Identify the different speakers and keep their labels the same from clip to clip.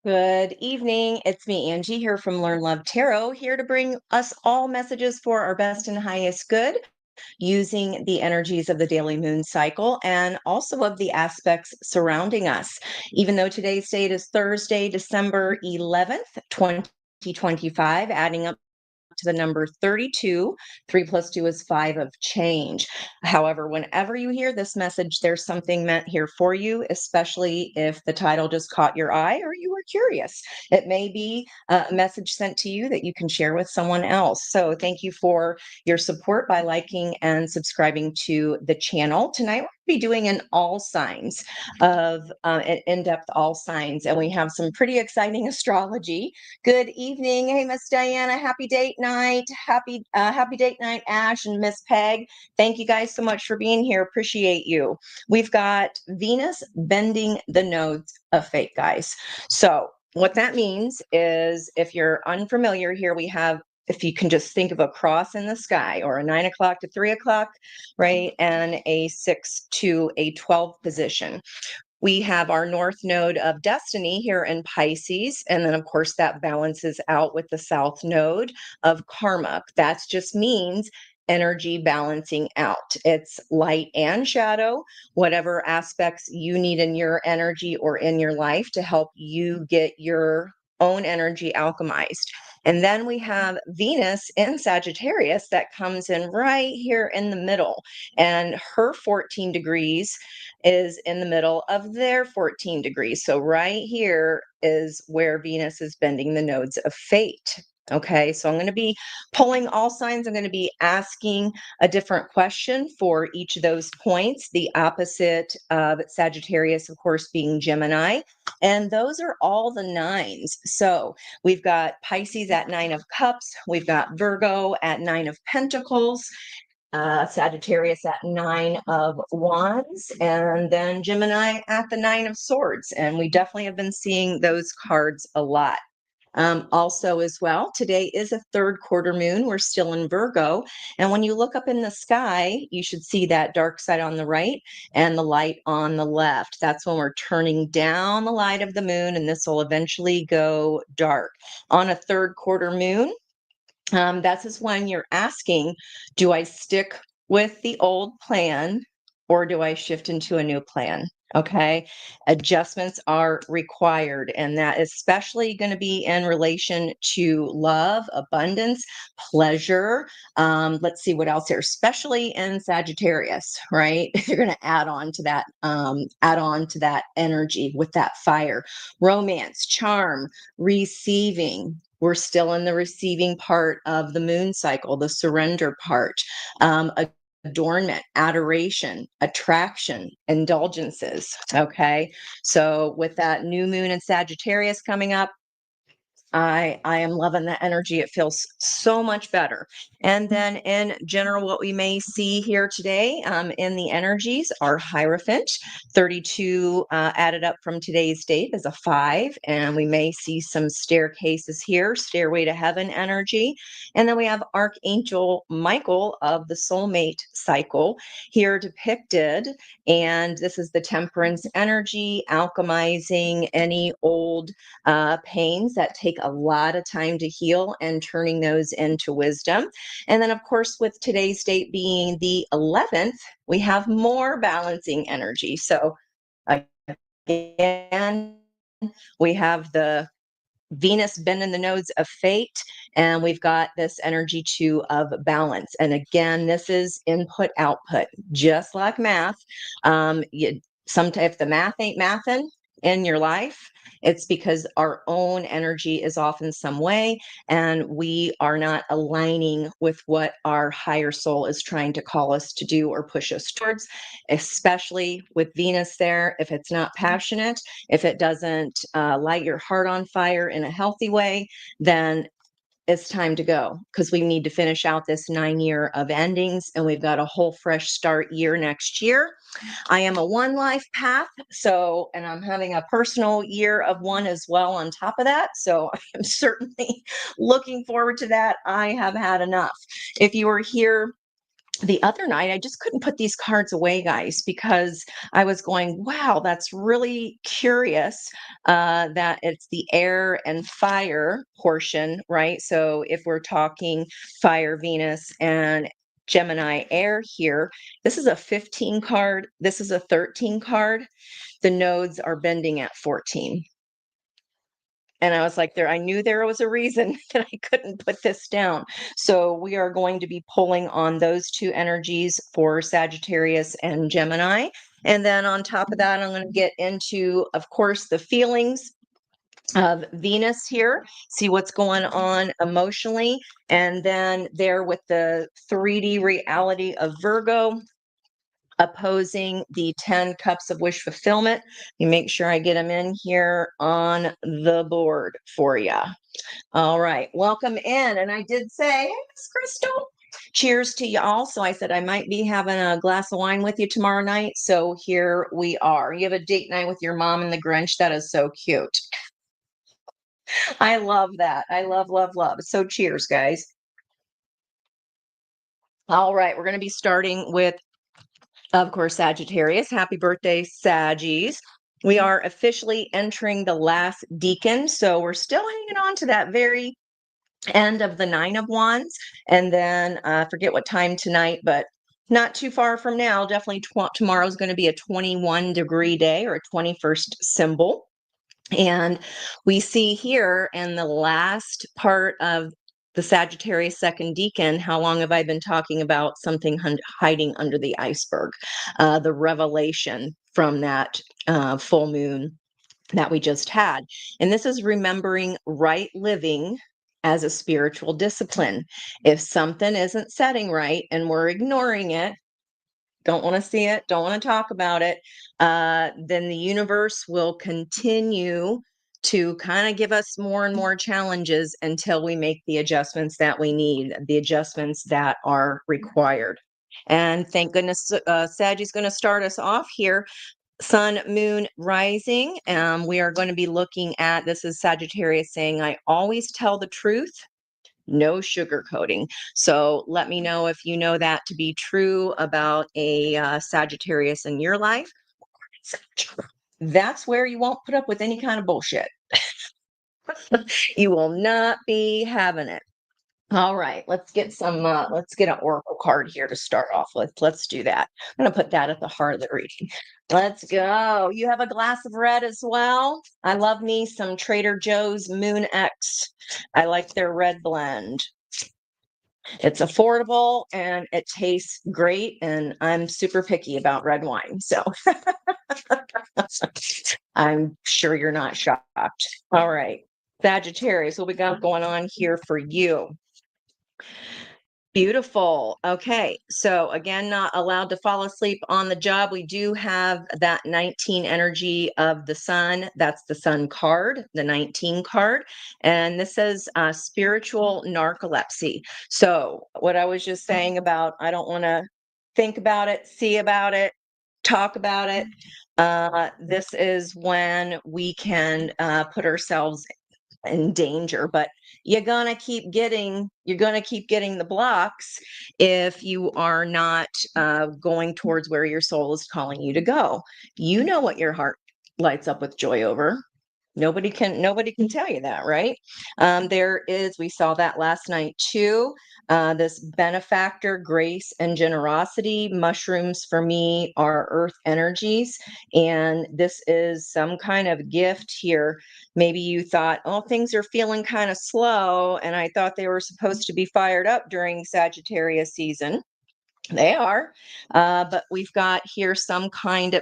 Speaker 1: Good evening. It's me, Angie, here from Learn Love Tarot, here to bring us all messages for our best and highest good using the energies of the daily moon cycle and also of the aspects surrounding us. Even though today's date is Thursday, December 11th, 2025, adding up to the number 32. 3 plus 2 is 5 of change. However, whenever you hear this message, there's something meant here for you, especially if the title just caught your eye or you were curious. It may be a message sent to you that you can share with someone else. So thank you for your support by liking and subscribing to the channel. Tonight, we'll be doing an all signs of an in-depth all signs, and we have some pretty exciting astrology. Good evening. Hey, Miss Diana. Happy date night. Happy date night, Ash and Miss Peg. Thank you guys so much for being here. Appreciate you. We've got Venus bending the nodes of fate, guys. So what that means is, if you're unfamiliar here, we have, if you can just think of a cross in the sky, or a 9 o'clock to 3 o'clock, right? And a 6 to a 12 position. We have our north node of destiny here in Pisces. And then, of course, that balances out with the south node of karma. That just means energy balancing out. It's light and shadow, whatever aspects you need in your energy or in your life to help you get your own energy alchemized. And then we have Venus in Sagittarius that comes in right here in the middle, and her 14 degrees is in the middle of their 14 degrees. So right here is where Venus is bending the nodes of fate. Okay, so I'm going to be pulling all signs. I'm going to be asking a different question for each of those points. The opposite of Sagittarius, of course, being Gemini. And those are all the nines. So we've got Pisces at 9 of cups. We've got Virgo at 9 of pentacles. Sagittarius at 9 of wands, and then Gemini at the 9 of swords. And we definitely have been seeing those cards a lot. Also, as well, today is a third quarter moon. We're still in Virgo. And when you look up in the sky, you should see that dark side on the right and the light on the left. That's when we're turning down the light of the moon, and this will eventually go dark. On a third quarter moon, that's just when you're asking, do I stick with the old plan or do I shift into a new plan? Okay. Adjustments are required, and that is especially going to be in relation to love, abundance, pleasure. Let's see what else here, especially in Sagittarius, right? You're going to add on to that energy with that fire. Romance, charm, receiving. We're still in the receiving part of the moon cycle, the surrender part. Adornment, adoration, attraction, indulgences. Okay. So with that new moon in Sagittarius coming up, I am loving the energy. It feels so much better. And then in general, what we may see here today in the energies are Hierophant. 32 added up from today's date is a 5. And we may see some staircases here, stairway to heaven energy. And then we have Archangel Michael of the soulmate cycle here depicted. And this is the Temperance energy, alchemizing any old pains that take a lot of time to heal and turning those into wisdom. And then, of course, with today's date being the 11th, we have more balancing energy. So again, we have the Venus bending the nodes of fate, and we've got this energy too of balance. And again, this is input output, just like math. Sometimes if the math ain't mathin' in your life, it's because our own energy is off in some way, and we are not aligning with what our higher soul is trying to call us to do or push us towards, especially with Venus there. If it's not passionate, if it doesn't light your heart on fire in a healthy way, then it's time to go, because we need to finish out this 9 year of endings, and we've got a whole fresh start year next year. I am a one life path, and I'm having a personal year of one as well on top of that. So I'm certainly looking forward to that. I have had enough. If you were here the other night, I just couldn't put these cards away, guys, because I was going, wow, that's really curious that it's the air and fire portion, right? So if we're talking fire, Venus, and Gemini air here, this is a 15 card. This is a 13 card. The nodes are bending at 14. And I was like, there, I knew there was a reason that I couldn't put this down. So we are going to be pulling on those two energies for Sagittarius and Gemini. And then on top of that, I'm going to get into, of course, the feelings of Venus here, see what's going on emotionally. And then there with the 3D reality of Virgo, opposing the 10 cups of wish fulfillment. You make sure I get them in here on the board for you. All right, welcome in. And I did say, hey, Miss Crystal, cheers to y'all. So I said I might be having a glass of wine with you tomorrow night. So here we are. You have a date night with your mom and the Grinch. That is so cute. I love that. I love, love, love. So cheers, guys. All right, we're going to be starting with, of course, Sagittarius. Happy birthday, Saggies. We are officially entering the last decan. So we're still hanging on to that very end of the 9 of Wands. And then I forget what time tonight, but not too far from now. Definitely tomorrow is going to be a 21-degree day, or a 21st symbol. And we see here in the last part of the Sagittarius second decan, how long have I been talking about something hiding under the iceberg? The revelation from that full moon that we just had. And this is remembering right living as a spiritual discipline. If something isn't setting right and we're ignoring it, don't want to see it, don't want to talk about it, then the universe will continue to kind of give us more and more challenges until we make the adjustments that we need, the adjustments that are required. And thank goodness, Sagi's going to start us off here. Sun, moon, rising. We are going to be looking at, this is Sagittarius saying, I always tell the truth, no sugarcoating. So let me know if you know that to be true about a Sagittarius in your life. That's where you won't put up with any kind of bullshit. You will not be having it. All right, let's get an oracle card here to start off with. Let's do that. I'm going to put that at the heart of the reading. Let's go. You have a glass of red as well. I love me some Trader Joe's Moon X. I like their red blend. It's affordable and it tastes great, and I'm super picky about red wine. So I'm sure you're not shocked. All right. Sagittarius, what we got going on here for you? Beautiful. Okay. So again, not allowed to fall asleep on the job. We do have that 19 energy of the sun. That's the sun card, the 19 card. And this says spiritual narcolepsy. So what I was just saying about, I don't want to think about it, see about it, talk about it. This is when we can put ourselves in danger, but you're going to keep getting the blocks if you are not going towards where your soul is calling you to go. You know what your heart lights up with joy over. Nobody can tell you that, right? We saw that last night too. This benefactor, grace, and generosity. Mushrooms for me are earth energies. And this is some kind of gift here. Maybe you thought, oh, things are feeling kind of slow. And I thought they were supposed to be fired up during Sagittarius season. They are, but we've got here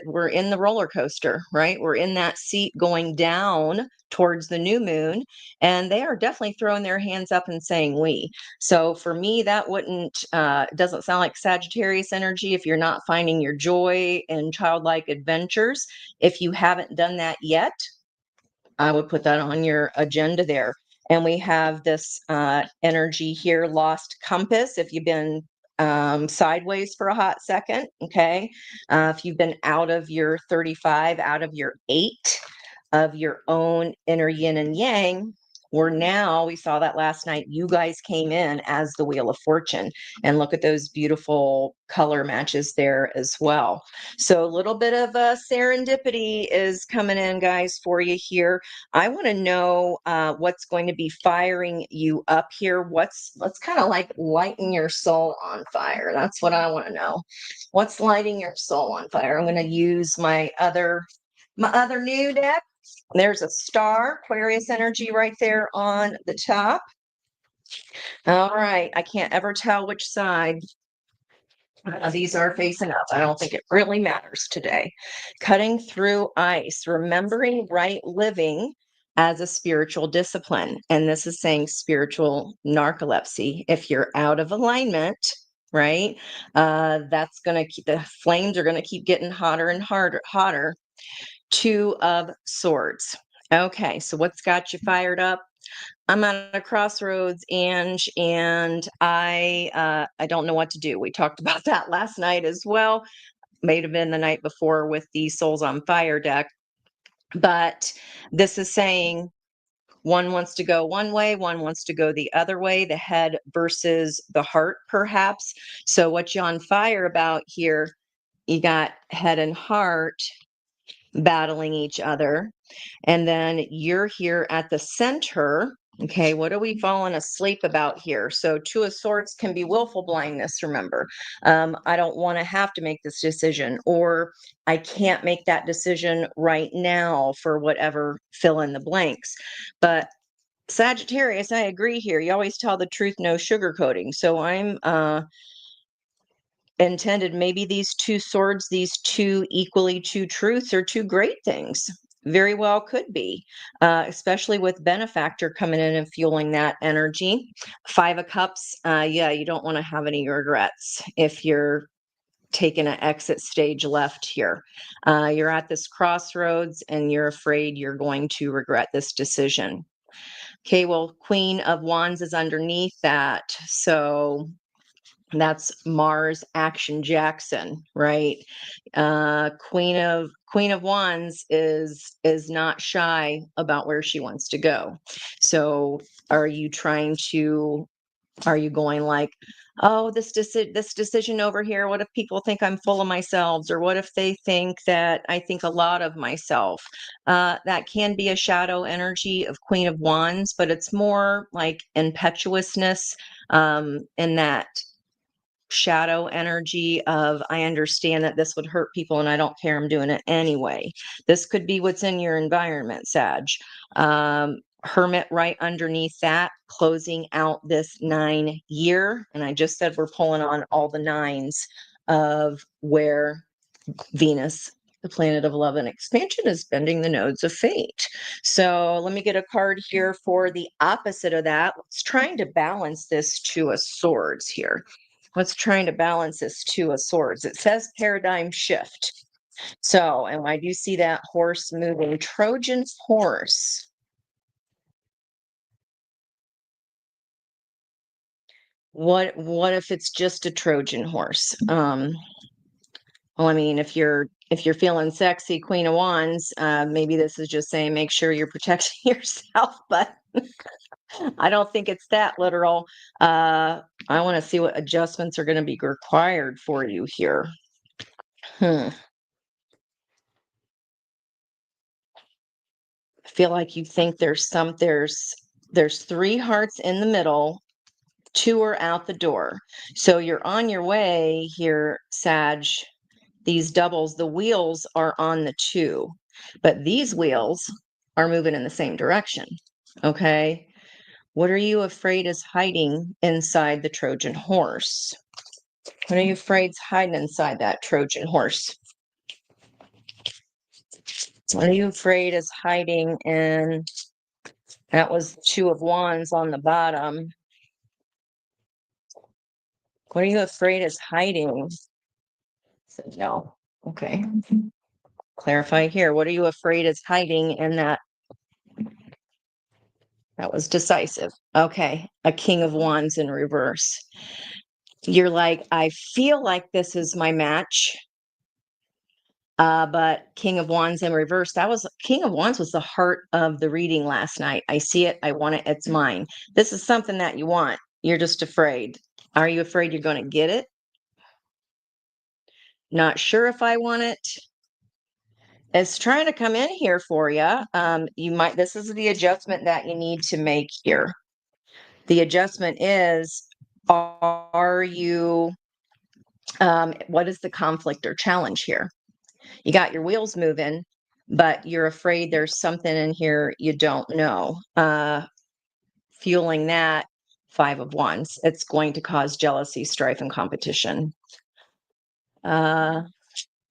Speaker 1: we're in the roller coaster, right? We're in that seat going down towards the new moon, and they are definitely throwing their hands up and saying we. So for me, that doesn't sound like Sagittarius energy if you're not finding your joy in childlike adventures. If you haven't done that yet, I would put that on your agenda there. And we have this energy here, lost compass. If you've been sideways for a hot second, okay? If you've been out of your 35, out of your 8 of your own inner yin and yang, Or now, we saw that last night, you guys came in as the Wheel of Fortune. And look at those beautiful color matches there as well. So a little bit of serendipity is coming in, guys, for you here. I want to know what's going to be firing you up here. What's kind of like lighting your soul on fire. That's what I want to know. What's lighting your soul on fire? I'm going to use my other new deck. There's a star, Aquarius energy right there on the top. All right. I can't ever tell which side these are facing up. I don't think it really matters today. Cutting through ice, remembering right living as a spiritual discipline. And this is saying spiritual narcolepsy. If you're out of alignment, right, that's going to keep, the flames are going to keep getting hotter and hotter. Two of Swords. Okay, so what's got you fired up? I'm at a crossroads, Ange, and I don't know what to do. We talked about that last night as well. May have been the night before with the Souls on Fire deck. But this is saying one wants to go one way, one wants to go the other way, the head versus the heart, perhaps. So what you on fire about here, you got head and heart battling each other. And then you're here at the center. Okay, what are we falling asleep about here? So Two of Swords can be willful blindness, remember. I don't want to have to make this decision, or I can't make that decision right now for whatever, fill in the blanks. But Sagittarius, I agree here. You always tell the truth, no sugarcoating. So I'm intended, maybe these two swords, these two equally two truths, are two great things. Very well could be, especially with benefactor coming in and fueling that energy. Five of Cups, yeah, you don't want to have any regrets if you're taking an exit stage left here. You're at this crossroads and you're afraid you're going to regret this decision. Okay, well, Queen of Wands is underneath that. So that's Mars Action Jackson, right? Queen of Wands is not shy about where she wants to go. So are you going like, oh, this decision over here, what if people think I'm full of myself, or what if they think that I think a lot of myself? That can be a shadow energy of Queen of Wands, but it's more like impetuousness, in that shadow energy of, I understand that this would hurt people and I don't care, I'm doing it anyway. This could be what's in your environment, Sag. Hermit right underneath that, closing out this 9-year. And I just said we're pulling on all the nines of where Venus, the planet of love and expansion, is bending the nodes of fate. So let me get a card here for the opposite of that. Let's trying to balance this Two of Swords here. What's trying to balance this Two of Swords? It says paradigm shift. So, and I do see that horse moving, Trojan horse. What if it's just a Trojan horse? Well, I mean, if you're feeling sexy, Queen of Wands, maybe this is just saying make sure you're protecting yourself, but I don't think it's that literal. I want to see what adjustments are going to be required for you here. I feel like you think there's three hearts in the middle, two are out the door. So you're on your way here, Sag. These doubles, the wheels are on the two, but these wheels are moving in the same direction. Okay. What are you afraid is hiding inside the Trojan horse? What are you afraid is hiding inside that Trojan horse? What are you afraid is hiding in? That was Two of Wands on the bottom. What are you afraid is hiding? Said no. Okay. Clarify here. What are you afraid is hiding in that? That was decisive. Okay. A King of Wands in reverse. You're like, I feel like this is my match. But King of Wands in reverse, that was King of Wands was the heart of the reading last night. I see it. I want it. It's mine. This is something that you want. You're just afraid. Are you afraid you're going to get it? Not sure if I want it. It's trying to come in here for you. This is the adjustment that you need to make here. The adjustment is, are you, what is the conflict or challenge here? You got your wheels moving, but you're afraid there's something in here you don't know. Fueling that, Five of Wands, it's going to cause jealousy, strife, and competition.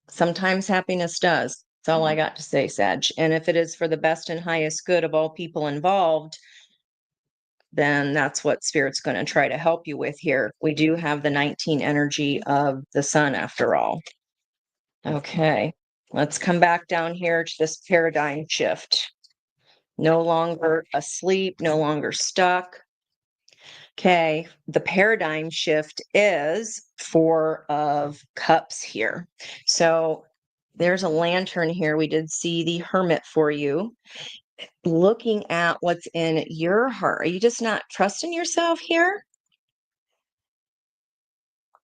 Speaker 1: Sometimes happiness does. That's all I got to say, Sag. And if it is for the best and highest good of all people involved, then that's what Spirit's going to try to help you with here. We do have the 19 energy of the sun after all. Okay, let's come back down here to this paradigm shift. No longer asleep, no longer stuck. Okay, the paradigm shift is Four of Cups here. So there's a lantern here. We did see the Hermit for you. Looking at what's in your heart. Are you just not trusting yourself here?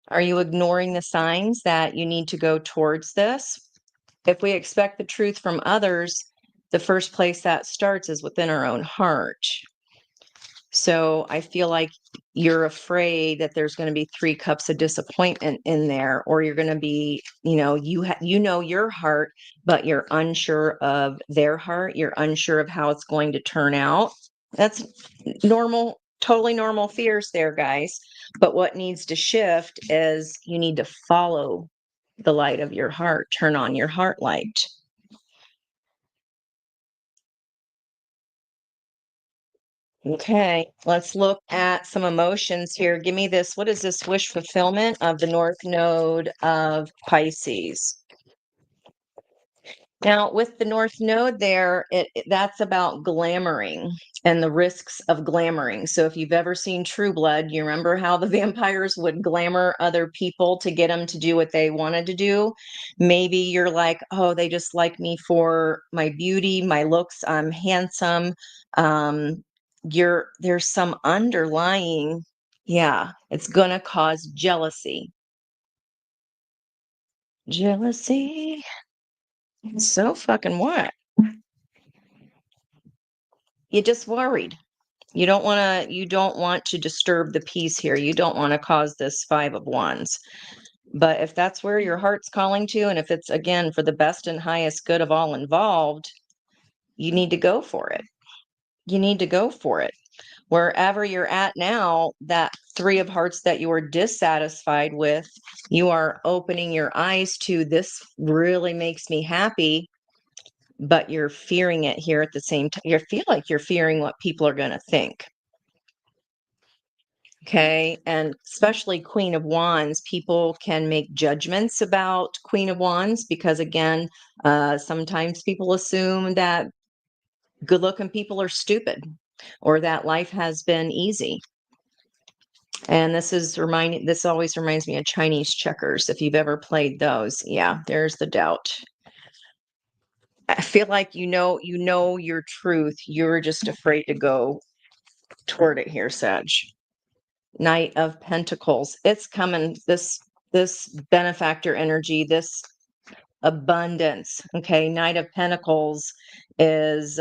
Speaker 1: Are you ignoring the signs that you need to go towards this? If we expect the truth from others, the first place that starts is within our own heart. So I feel like you're afraid that there's going to be 3 cups of disappointment in there, or you're going to be, you know your heart, but you're unsure of their heart. You're unsure of how it's going to turn out. That's normal, totally normal fears there, guys. But what needs to shift is you need to follow the light of your heart, turn on your heart light. Okay, let's look at some emotions here. Give me this. What is this wish fulfillment of the North Node of Pisces? Now, with the North Node there, that's about glamoring and the risks of glamoring. So, if you've ever seen True Blood, you remember how the vampires would glamour other people to get them to do what they wanted to do. Maybe you're like, oh, they just like me for my beauty, my looks, I'm handsome. There's some underlying, yeah, it's gonna cause jealousy. Jealousy. So fucking what? You just worried. You don't want to disturb the peace here. You don't want to cause this 5 of Wands. But if that's where your heart's calling to, and if it's again for the best and highest good of all involved, you need to go for it. You need to go for it. Wherever you're at now, that 3 of Hearts that you are dissatisfied with, you are opening your eyes to this really makes me happy, but you're fearing it here at the same time. You feel like you're fearing what people are going to think. Okay. And especially Queen of Wands, people can make judgments about Queen of Wands because, again, sometimes people assume that good looking people are stupid or that life has been easy. And this always reminds me of Chinese checkers. If you've ever played those, yeah, there's the doubt. I feel like you know your truth. You're just afraid to go toward it here, Sag. Knight of Pentacles. It's coming. This benefactor energy, this abundance. Okay, Knight of Pentacles is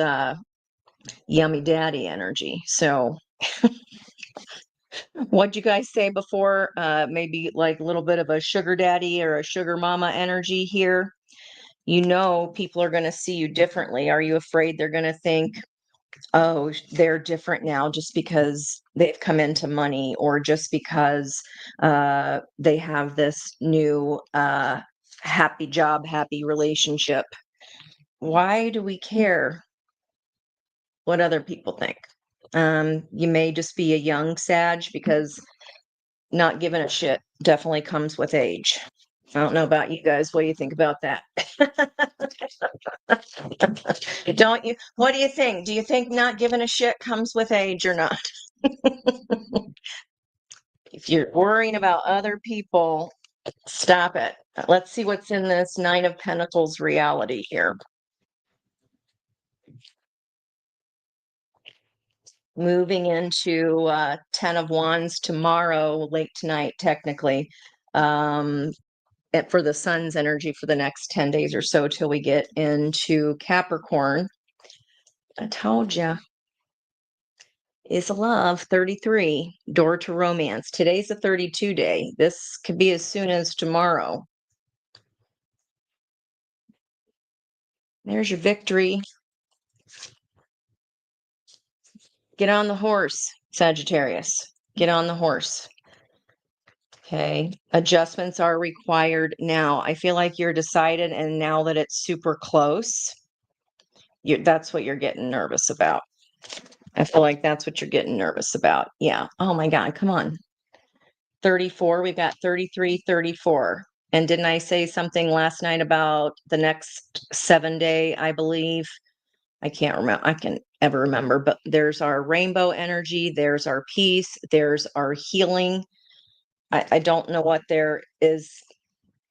Speaker 1: yummy daddy energy. So what'd you guys say before? Maybe like a little bit of a sugar daddy or a sugar mama energy here. People are going to see you differently. Are you afraid they're going to think, oh, they're different now just because they've come into money or just because they have this new happy job, happy relationship? Why do we care what other people think? You may just be a young Sag because not giving a shit definitely comes with age. I don't know about you guys. What do you think about that? Don't you? What do you think? Do you think not giving a shit comes with age or not? If you're worrying about other people, Stop it. Let's see what's in this Nine of Pentacles reality here. Moving into 10 of Wands tomorrow, late tonight, technically, for the sun's energy for the next 10 days or so till we get into Capricorn. I told you. Is love 33, door to romance. Today's the 32 day. This could be as soon as tomorrow. There's your victory. Get on the horse, Sagittarius. Get on the horse. Okay. Adjustments are required now. I feel like you're decided, and now that it's super close, that's what you're getting nervous about. I feel like that's what you're getting nervous about. Yeah. Oh my God. Come on. 34. We've got 33, 34. And didn't I say something last night about the next 7-day, I believe? I can't remember. I can ever remember, but there's our rainbow energy. There's our peace. There's our healing. I don't know what there is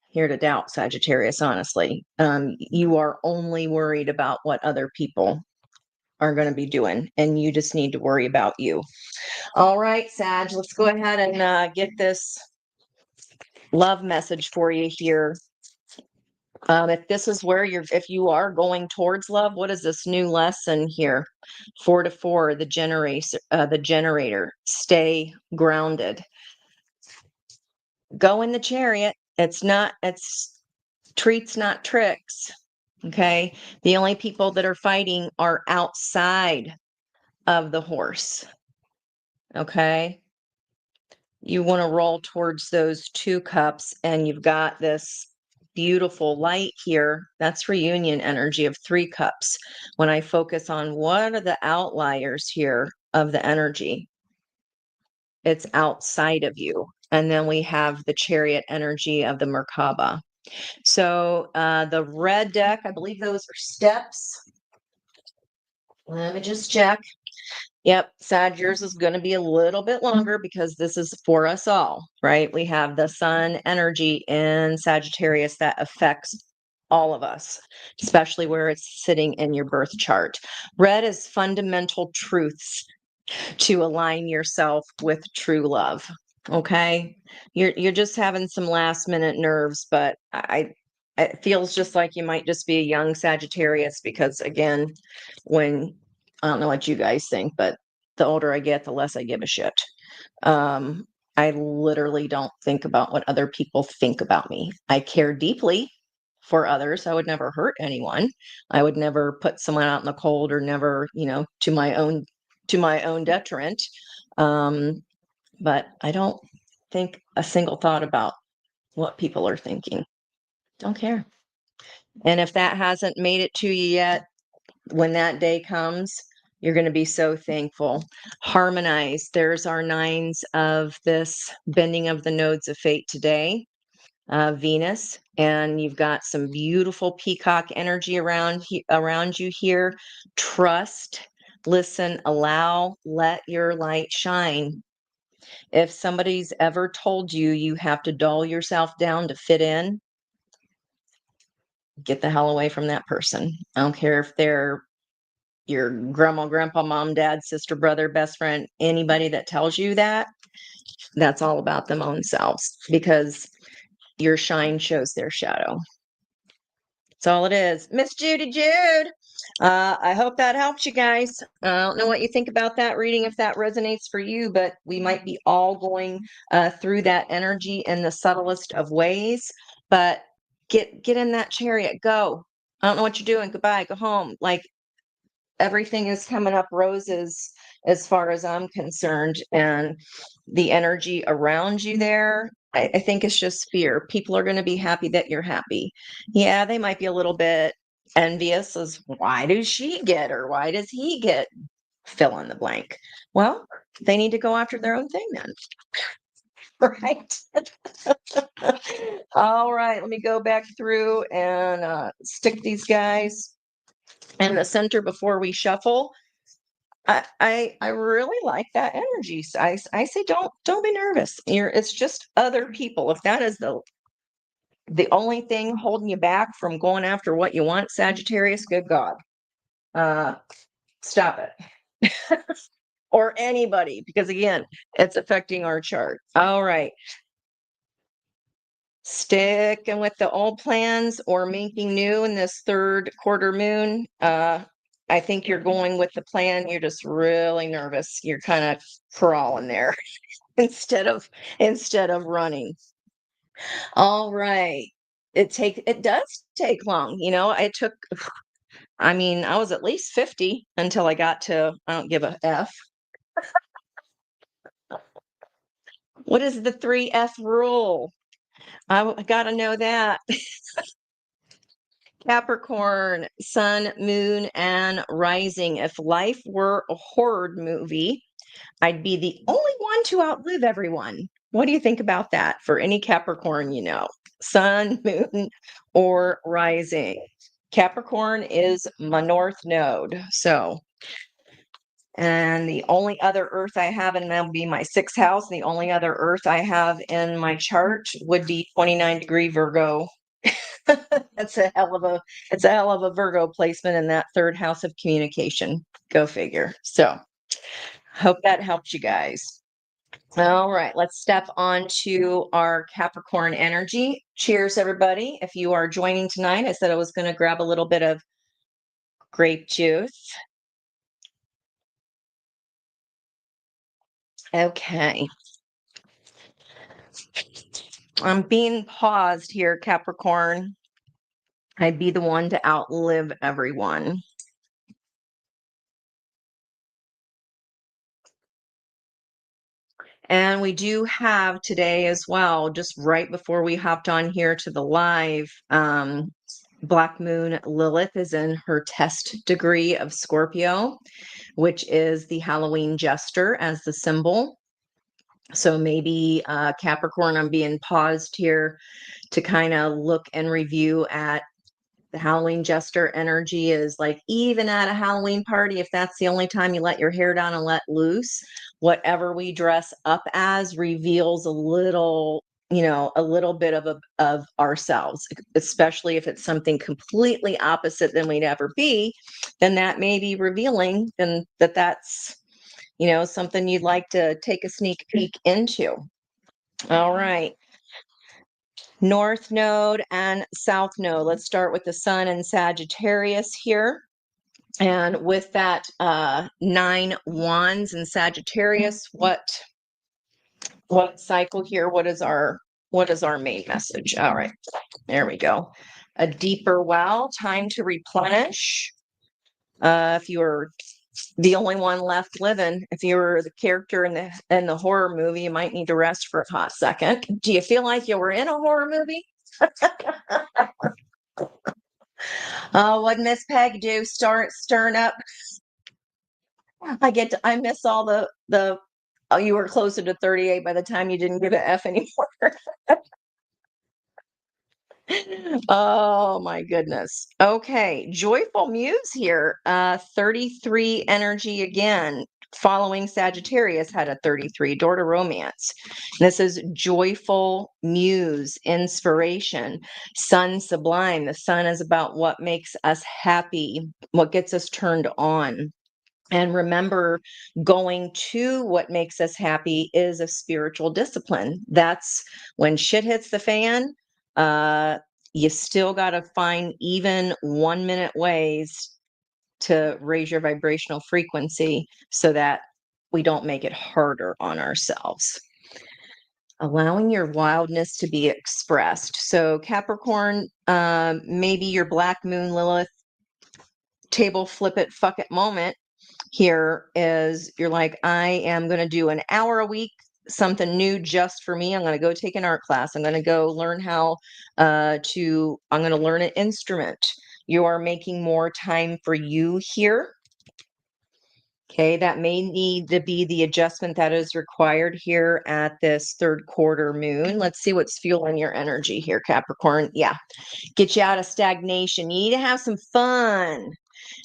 Speaker 1: here to doubt, Sagittarius, honestly. You are only worried about what other people are going to be doing, and you just need to worry about you. All right, Sag, let's go ahead and get this love message for you here. If this is where if you are going towards love, what is this new lesson here? 4 to 4, the generator, stay grounded. Go in the chariot. It's treats, not tricks. Okay. The only people that are fighting are outside of the horse. Okay. You want to roll towards those 2 cups, and you've got this beautiful light here. That's reunion energy of 3 cups. When I focus on what are the outliers here of the energy, it's outside of you. And then we have the chariot energy of the Merkaba. So the red deck, I believe those are steps. Let me just check. Yep, Sag, yours is going to be a little bit longer because this is for us all, right? We have the sun energy in Sagittarius that affects all of us, especially where it's sitting in your birth chart. Red is fundamental truths to align yourself with true love. Okay, you're just having some last minute nerves, but it feels just like you might just be a young Sagittarius because, again, when I don't know what you guys think, but the older I get, the less I give a shit. I literally don't think about what other people think about me. I care deeply for others. I would never hurt anyone. I would never put someone out in the cold, or never, to my own detriment. But I don't think a single thought about what people are thinking. Don't care. And if that hasn't made it to you yet, when that day comes, you're going to be so thankful. Harmonize. There's our 9s of this bending of the nodes of fate today. Venus, and you've got some beautiful peacock energy around you here. Trust, listen, allow, let your light shine. If somebody's ever told you you have to dull yourself down to fit in, get the hell away from that person. I don't care if they're your grandma, grandpa, mom, dad, sister, brother, best friend, anybody that tells you that, that's all about them own selves, because your shine shows their shadow. That's all it is. Miss Judy Jude. I hope that helps you guys. I don't know what you think about that reading, if that resonates for you, but we might be all going through that energy in the subtlest of ways. But get in that chariot. Go. I don't know what you're doing. Goodbye. Go home. Like, everything is coming up roses as far as I'm concerned. And the energy around you there, I think it's just fear. People are going to be happy that you're happy. Yeah, they might be a little bit envious as, why does she get, or why does he get, fill in the blank. Well, they need to go after their own thing then. Right. All right, let me go back through and stick these guys in the center before we shuffle. I really like that energy. So I say don't be nervous. It's just other people. If that is the the only thing holding you back from going after what you want, Sagittarius, good God, stop it. Or anybody, because again, it's affecting our chart. All right. Sticking with the old plans or making new in this third quarter moon. I think you're going with the plan. You're just really nervous. You're kind of crawling there instead of running. All right. It does take long. I mean, I was at least 50 until I got to I don't give a F. What is the 3F rule? I got to know that. Capricorn, sun, moon, and rising. If life were a horror movie, I'd be the only one to outlive everyone. What do you think about that for any Capricorn you know? Sun, moon, or rising? Capricorn is my north node. So, and the only other earth I have, and that'll be my sixth house, the only other earth I have in my chart would be 29-degree Virgo. That's it's a hell of a Virgo placement in that third house of communication. Go figure. So hope that helped you guys. All right, let's step on to our Capricorn energy. Cheers, everybody. If you are joining tonight, I said I was going to grab a little bit of grape juice. Okay. I'm being paused here, Capricorn. I'd be the one to outlive everyone. And we do have today as well, just right before we hopped on here to the live, Black Moon Lilith is in her test degree of Scorpio, which is the Halloween jester as the symbol. So maybe Capricorn, I'm being paused here to kind of look and review at the Halloween jester energy is like, even at a Halloween party, if that's the only time you let your hair down and let loose, whatever we dress up as reveals a little, a little bit of ourselves, especially if it's something completely opposite than we'd ever be, then that may be revealing and that's, something you'd like to take a sneak peek into. All right. North node and south node. Let's start with the sun and Sagittarius here. And with that 9 wands in Sagittarius, what cycle here? What is our main message? All right, there we go. A deeper well, time to replenish. If you were the only one left living, if you were the character in the horror movie, you might need to rest for a hot second. Do you feel like you were in a horror movie? Oh, what Miss Peg do? Start stirring up. I miss all the oh, you were closer to 38 by the time you didn't give an F anymore. Oh my goodness. Okay, joyful muse here. 33 energy again. Following Sagittarius had a 33, door to romance. This is joyful muse, inspiration, sun sublime. The sun is about what makes us happy, what gets us turned on. And remember, going to what makes us happy is a spiritual discipline. That's when shit hits the fan. You still got to find even 1 minute ways to raise your vibrational frequency so that we don't make it harder on ourselves. Allowing your wildness to be expressed. So Capricorn, maybe your Black Moon Lilith table flip it, fuck it moment here is you're like, I am going to do an hour a week, something new just for me. I'm going to go take an art class. I'm going to go learn I'm going to learn an instrument. You are making more time for you here. Okay, that may need to be the adjustment that is required here at this third quarter moon. Let's see what's fueling your energy here, Capricorn. Yeah, get you out of stagnation. You need to have some fun.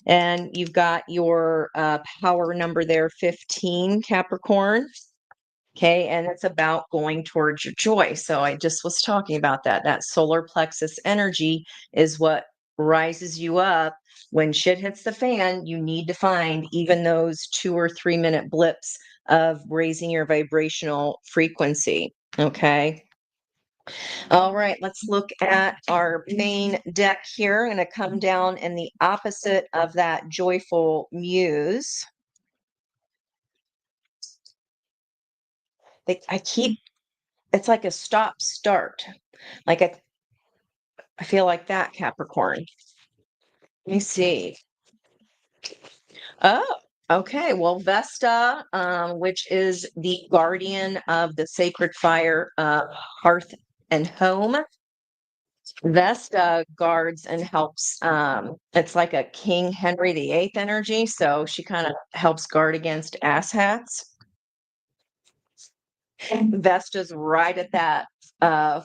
Speaker 1: And you've got your power number there, 15, Capricorn. Okay, and it's about going towards your joy. So I just was talking about that. That solar plexus energy is what rises you up when shit hits the fan. You need to find even those 2 or 3 minute blips of raising your vibrational frequency. Okay. All right, let's look at our main deck here. I'm going to come down in the opposite of that joyful muse. I keep, it's like a stop start. Like I feel like that, Capricorn. Let me see. Oh, okay. Well, Vesta, which is the guardian of the sacred fire, hearth and home. Vesta guards and helps. It's like a King Henry VIII energy. So she kind of helps guard against asshats. Vesta's right at that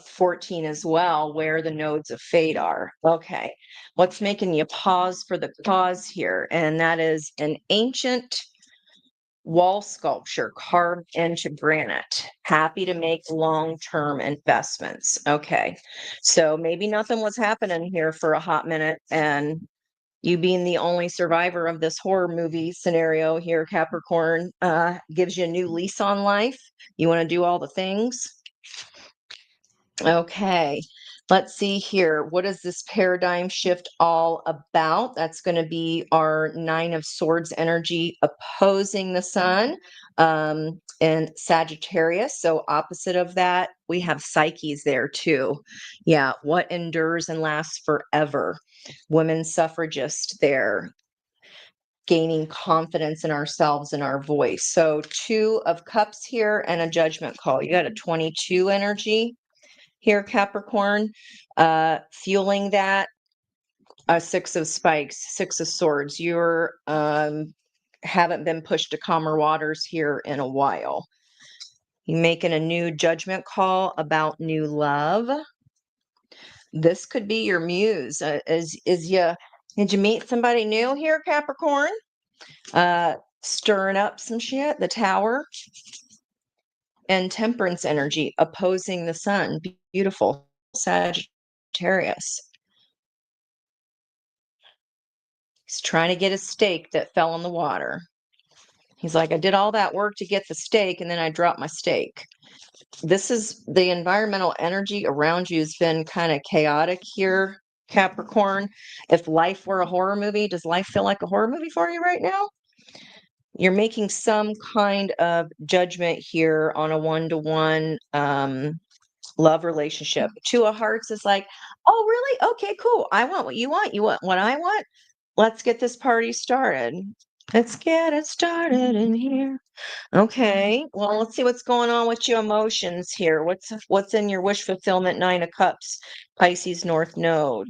Speaker 1: 14 as well, where the nodes of fate are. Okay. What's making you pause for the cause here? And that is an ancient wall sculpture carved into granite. Happy to make long-term investments. Okay. So maybe nothing was happening here for a hot minute, and you being the only survivor of this horror movie scenario here, Capricorn, gives you a new lease on life. You want to do all the things. Okay, let's see here. What is this paradigm shift all about? That's going to be our Nine of Swords energy opposing the sun, and Sagittarius. So opposite of that, we have Psyches there too. Yeah, what endures and lasts forever. Women suffragist there, gaining confidence in ourselves and our voice. So 2 of Cups here and a Judgment call. You got a 22 energy here, Capricorn, fueling that. 6 of Spikes, 6 of Swords. You're haven't been pushed to calmer waters here in a while. You making a new judgment call about new love. This could be your muse. Did you meet somebody new here, Capricorn? Stirring up some shit. The Tower and Temperance energy opposing the sun. Beautiful Sagittarius. He's trying to get a steak that fell in the water. He's like, I did all that work to get the steak, and then I dropped my steak. This is the environmental energy around you has been kind of chaotic here, Capricorn. If life were a horror movie, does life feel like a horror movie for you right now? You're making some kind of judgment here on a one-to-one love relationship. 2 of Hearts is like, oh, really? Okay, cool. I want what you want. You want what I want. Let's get this party started. Let's get it started in here. Okay. Well, let's see what's going on with your emotions here. What's in your wish fulfillment 9 of Cups, Pisces North Node?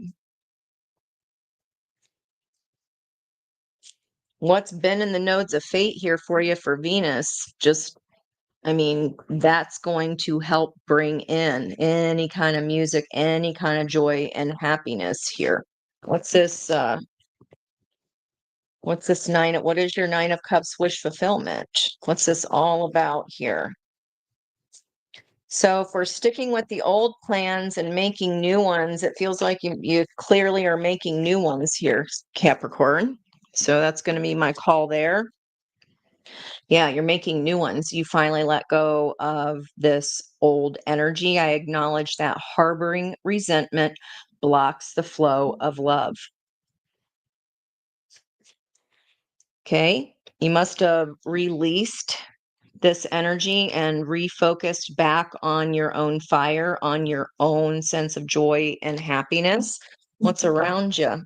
Speaker 1: What's been in the nodes of fate here for you for Venus? I mean, that's going to help bring in any kind of music, any kind of joy and happiness here. What's this? What's this what is your 9 of Cups wish fulfillment? What's this all about here? So if we're sticking with the old plans and making new ones, it feels like you clearly are making new ones here, Capricorn. So that's going to be my call there. Yeah, you're making new ones. You finally let go of this old energy. I acknowledge that harboring resentment blocks the flow of love. Okay. You must have released this energy and refocused back on your own fire, on your own sense of joy and happiness. What's around you?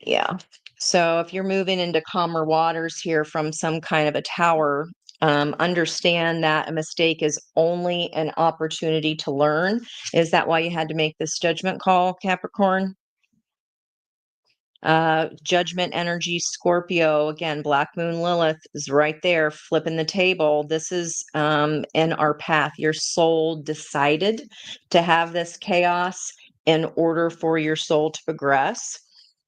Speaker 1: Yeah. So if you're moving into calmer waters here from some kind of a tower, understand that a mistake is only an opportunity to learn. Is that why you had to make this judgment call, Capricorn? Judgment energy, Scorpio, again, Black Moon Lilith is right there flipping the table. This is in our path. Your soul decided to have this chaos in order for your soul to progress.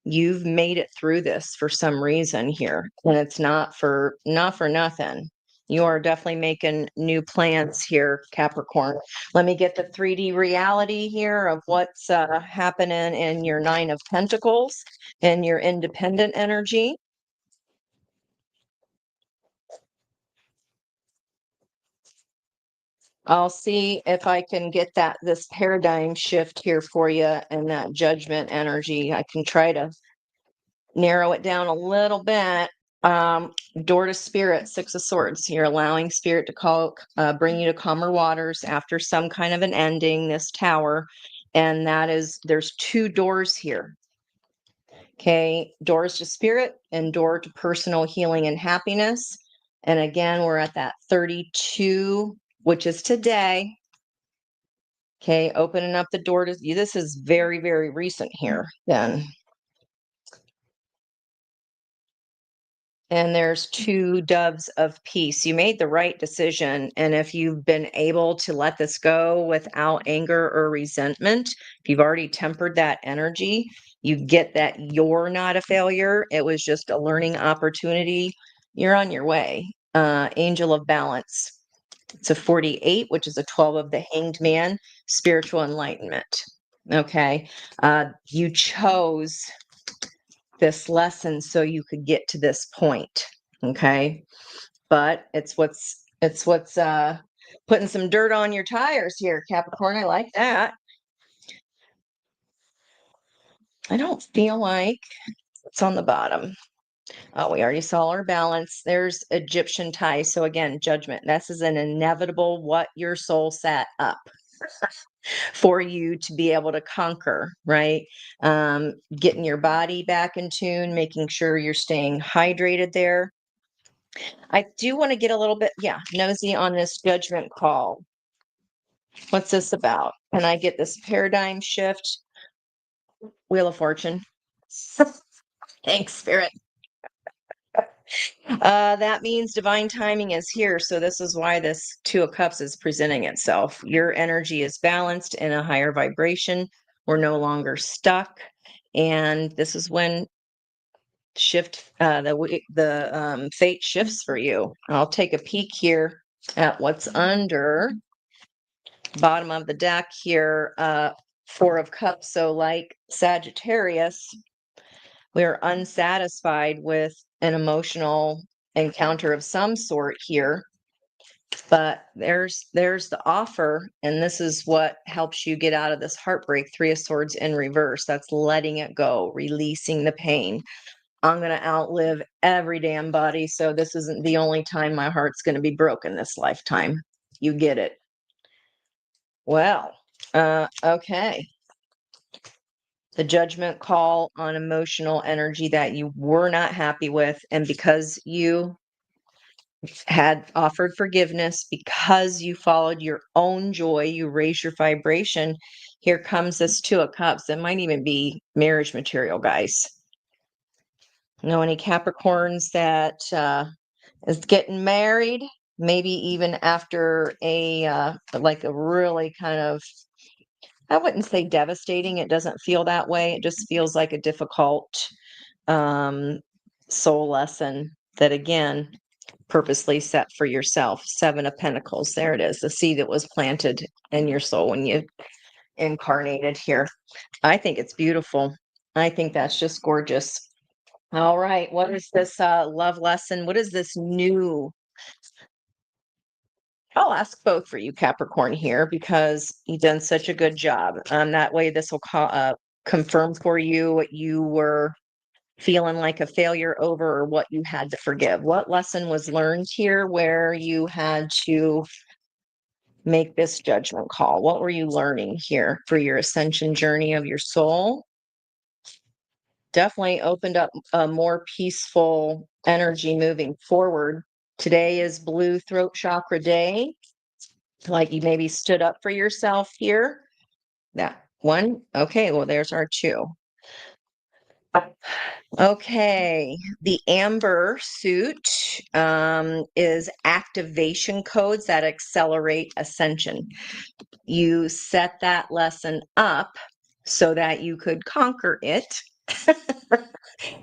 Speaker 1: You've made it through this for some reason here, and it's not for nothing. You are definitely making new plans here, Capricorn. Let me get the 3D reality here of what's happening in your Nine of Pentacles and your independent energy. I'll see if I can get this paradigm shift here for you and that judgment energy. I can try to narrow it down a little bit. Door to Spirit, Six of Swords. You're allowing Spirit to bring you to calmer waters after some kind of an ending, this Tower. And there's two doors here. Okay, doors to Spirit and door to personal healing and happiness. And again, we're at that 32, which is today. Okay, opening up the door to you. This is very, very recent here, then. And there's two doves of peace. You made the right decision. And if you've been able to let this go without anger or resentment, if you've already tempered that energy, you get that you're not a failure. It was just a learning opportunity. You're on your way. Angel of Balance. It's a 48, which is a 12 of the Hanged Man, spiritual enlightenment. Okay. You chose this lesson so you could get to this point. Okay. But it's what's putting some dirt on your tires here, Capricorn. I like that. I don't feel like it's on the bottom. Oh, we already saw our balance. There's Egyptian tie. So again, judgment. This is an inevitable what your soul set up for you to be able to conquer, right? Getting your body back in tune, making sure you're staying hydrated there. I do want to get a little bit, nosy on this judgment call. What's this about? Can I get this paradigm shift? Wheel of Fortune. Thanks, Spirit. That means divine timing is here. So this is why this Two of Cups is presenting itself. Your energy is balanced in a higher vibration. We're no longer stuck. And this is when the fate shifts for you. I'll take a peek here at what's under bottom of the deck here. Four of Cups. So like Sagittarius, we're unsatisfied with an emotional encounter of some sort here, but there's the offer, and this is what helps you get out of this heartbreak. Three of Swords in reverse. That's letting it go, releasing the pain. I'm going to outlive every damn body, so this isn't the only time my heart's going to be broken this lifetime. You get it. Well, okay. The judgment call on emotional energy that you were not happy with, and because you had offered forgiveness, because you followed your own joy, you raised your vibration. Here comes this Two of Cups. It might even be marriage material, guys. Know any Capricorns that is getting married? Maybe even after a really kind of, I wouldn't say devastating. It doesn't feel that way. It just feels like a difficult soul lesson that, again, purposely set for yourself. Seven of Pentacles. There it is. The seed that was planted in your soul when you incarnated here. I think it's beautiful. I think that's just gorgeous. All right. What is this love lesson? What is this new? I'll ask both for you, Capricorn, here, because you've done such a good job. That way, this will confirm for you what you were feeling like a failure over, or what you had to forgive. What lesson was learned here where you had to make this judgment call? What were you learning here for your ascension journey of your soul? Definitely opened up a more peaceful energy moving forward. Today is Blue Throat Chakra Day. Like you maybe stood up for yourself here. That one. Okay, well, there's our two. Okay, the amber suit is activation codes that accelerate ascension. You set that lesson up so that you could conquer it.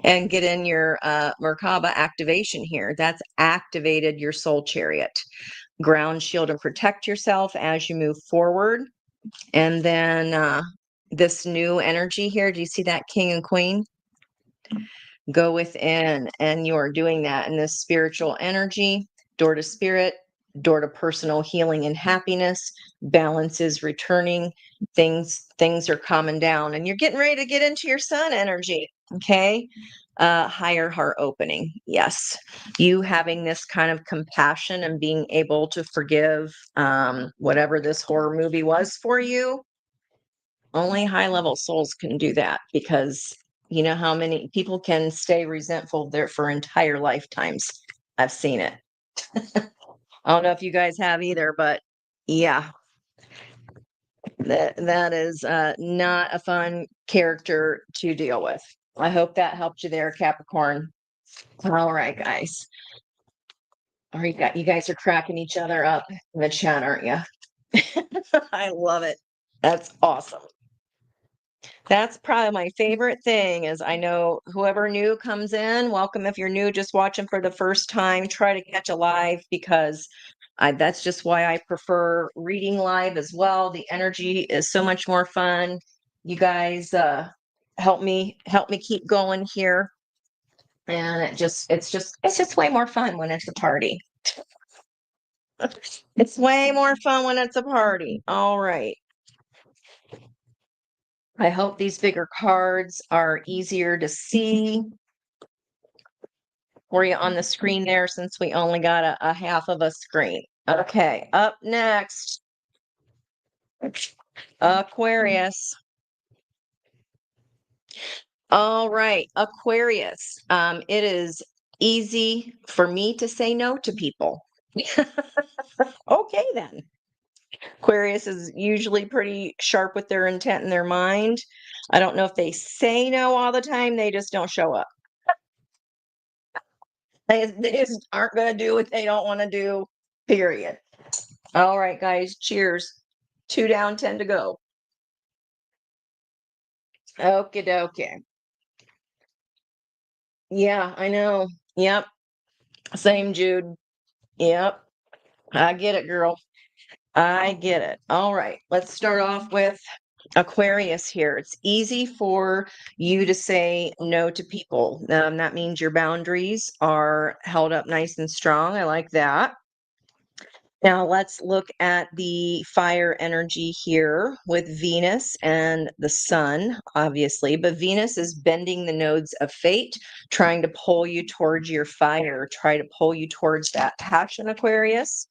Speaker 1: and get in your Merkaba activation here. That's activated your soul chariot. Ground, shield, and protect yourself as you move forward. And then this new energy here, do you see that king and queen? Go within, and you're doing that in this spiritual energy, door to spirit, door to personal healing and happiness. Balance is returning. Things are calming down, and you're getting ready to get into your sun energy. Okay. Higher heart opening. Yes. You having this kind of compassion and being able to forgive whatever this horror movie was for you. Only high level souls can do that, because you know how many people can stay resentful there for entire lifetimes. I've seen it. I don't know if you guys have either, but yeah, that is not a fun character to deal with. I hope that helped you there, Capricorn. All right, guys. All right, you guys are cracking each other up in the chat, aren't you? I love it. That's awesome. That's probably my favorite thing is I know whoever new comes in, welcome. If you're new, just watching for the first time, try to catch a live, because that's just why I prefer reading live as well. The energy is so much more fun. You guys help me keep going here. And it's just way more fun when it's a party. It's way more fun when it's a party. All right. I hope these bigger cards are easier to see for you on the screen there, since we only got a half of a screen. Okay, up next, Aquarius. All right, Aquarius. It is easy for me to say no to people. Okay, then. Aquarius is usually pretty sharp with their intent in their mind. I don't know if they say no all the time, they just don't show up. They just aren't going to do what they don't want to do, period. All right, guys, cheers. 2 down, 10 to go. Okie dokie. Yeah, I know. Yep. Same, Jude. Yep. I get it, girl. I get it. All right. Let's start off with Aquarius here. It's easy for you to say no to people. That means your boundaries are held up nice and strong. I like that. Now let's look at the fire energy here with Venus and the sun, obviously, but Venus is bending the nodes of fate, trying to pull you towards your fire, try to pull you towards that passion, Aquarius.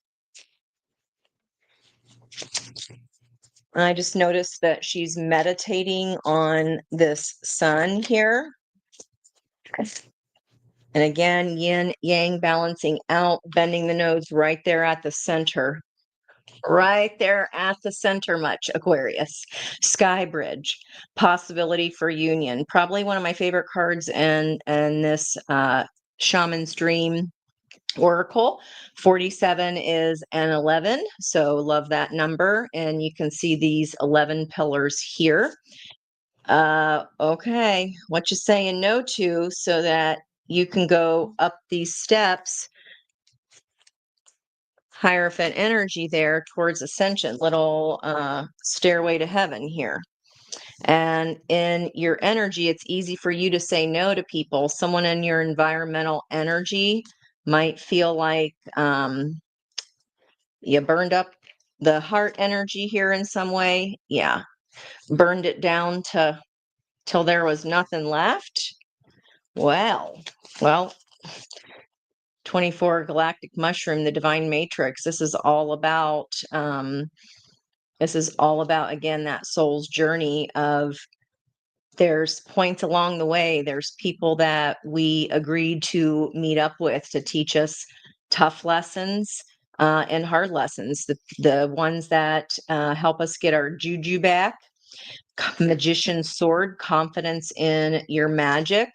Speaker 1: I just noticed that she's meditating on this sun here. And again, yin, yang balancing out, bending the nodes right there at the center. Right there at the center, much Aquarius. Sky Bridge, possibility for union. Probably one of my favorite cards in this Shaman's Dream Oracle. 47 is an 11, so love that number. And you can see these 11 pillars here. Okay, what you saying no to so that you can go up these steps. Hierophant energy there towards ascension, little stairway to heaven here. And in your energy, it's easy for you to say no to people. Someone in your environmental energy might feel like you burned up the heart energy here in some way. Yeah, burned it down till there was nothing left. Well, 24 galactic mushroom, the divine matrix. This is all about, again, that soul's journey of there's points along the way. There's people that we agreed to meet up with to teach us tough lessons and hard lessons. The ones that help us get our juju back. Magician's sword, confidence in your magic.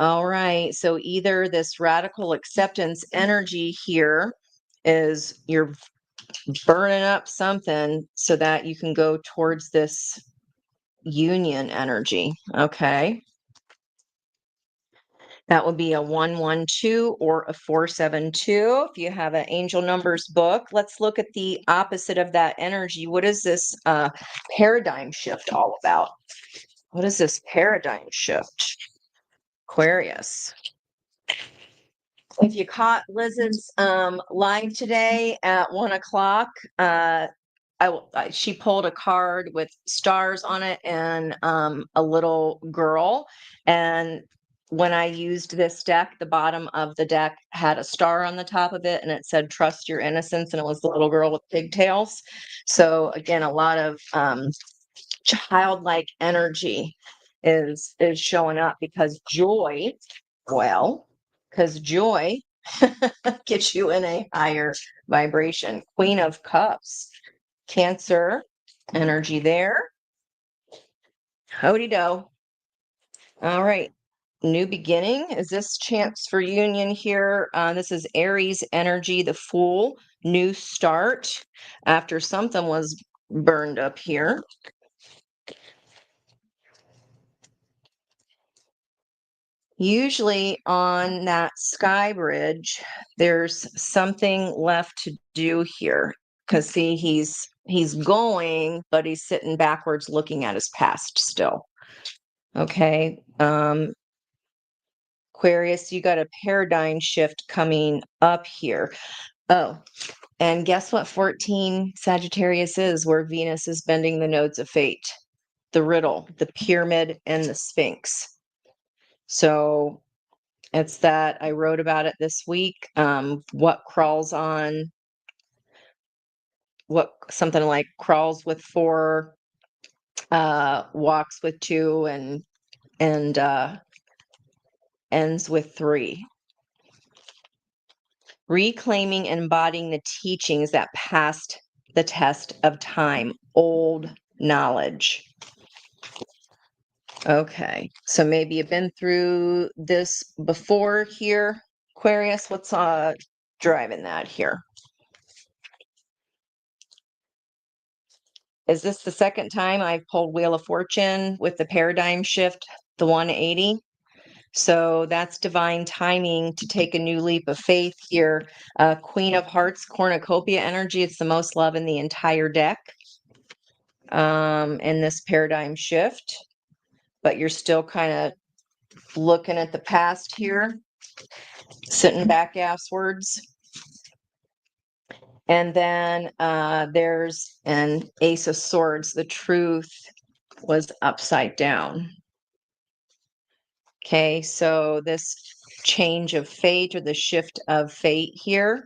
Speaker 1: All right. So either this radical acceptance energy here is you're burning up something so that you can go towards this union energy. Okay. That would be a 112 or a 472. If you have an angel numbers book, let's look at the opposite of that energy. What is this paradigm shift all about? What is this paradigm shift? Aquarius. If you caught Liz's live today at 1 o'clock, she pulled a card with stars on it and a little girl. And when I used this deck, the bottom of the deck had a star on the top of it and it said, "Trust your innocence." And it was the little girl with pigtails. So again, a lot of childlike energy is showing up because joy, because joy gets you in a higher vibration. Queen of Cups. Cancer energy there. Howdy do. All right. New beginning. Is this chance for union here? This is Aries energy, the Fool. New start after something was burned up here. Usually on that sky bridge, there's something left to do here. Because see, he's going, but he's sitting backwards looking at his past still. Okay. Aquarius, you got a paradigm shift coming up here. Oh, and guess what 14 Sagittarius is, where Venus is bending the nodes of fate? The riddle, the pyramid, and the Sphinx. So it's that I wrote about it this week. What crawls on, what something like crawls with 4, walks with 2, and ends with 3. Reclaiming and embodying the teachings that passed the test of time, old knowledge. Okay, so maybe you've been through this before here, Aquarius. What's driving that here? Is this the second time I've pulled Wheel of Fortune with the paradigm shift, the 180? So that's divine timing to take a new leap of faith here. Queen of Hearts, cornucopia energy. It's the most love in the entire deck in this paradigm shift. But you're still kind of looking at the past here, sitting back asswards. And then there's an Ace of Swords. The truth was upside down. Okay, so this change of fate or the shift of fate here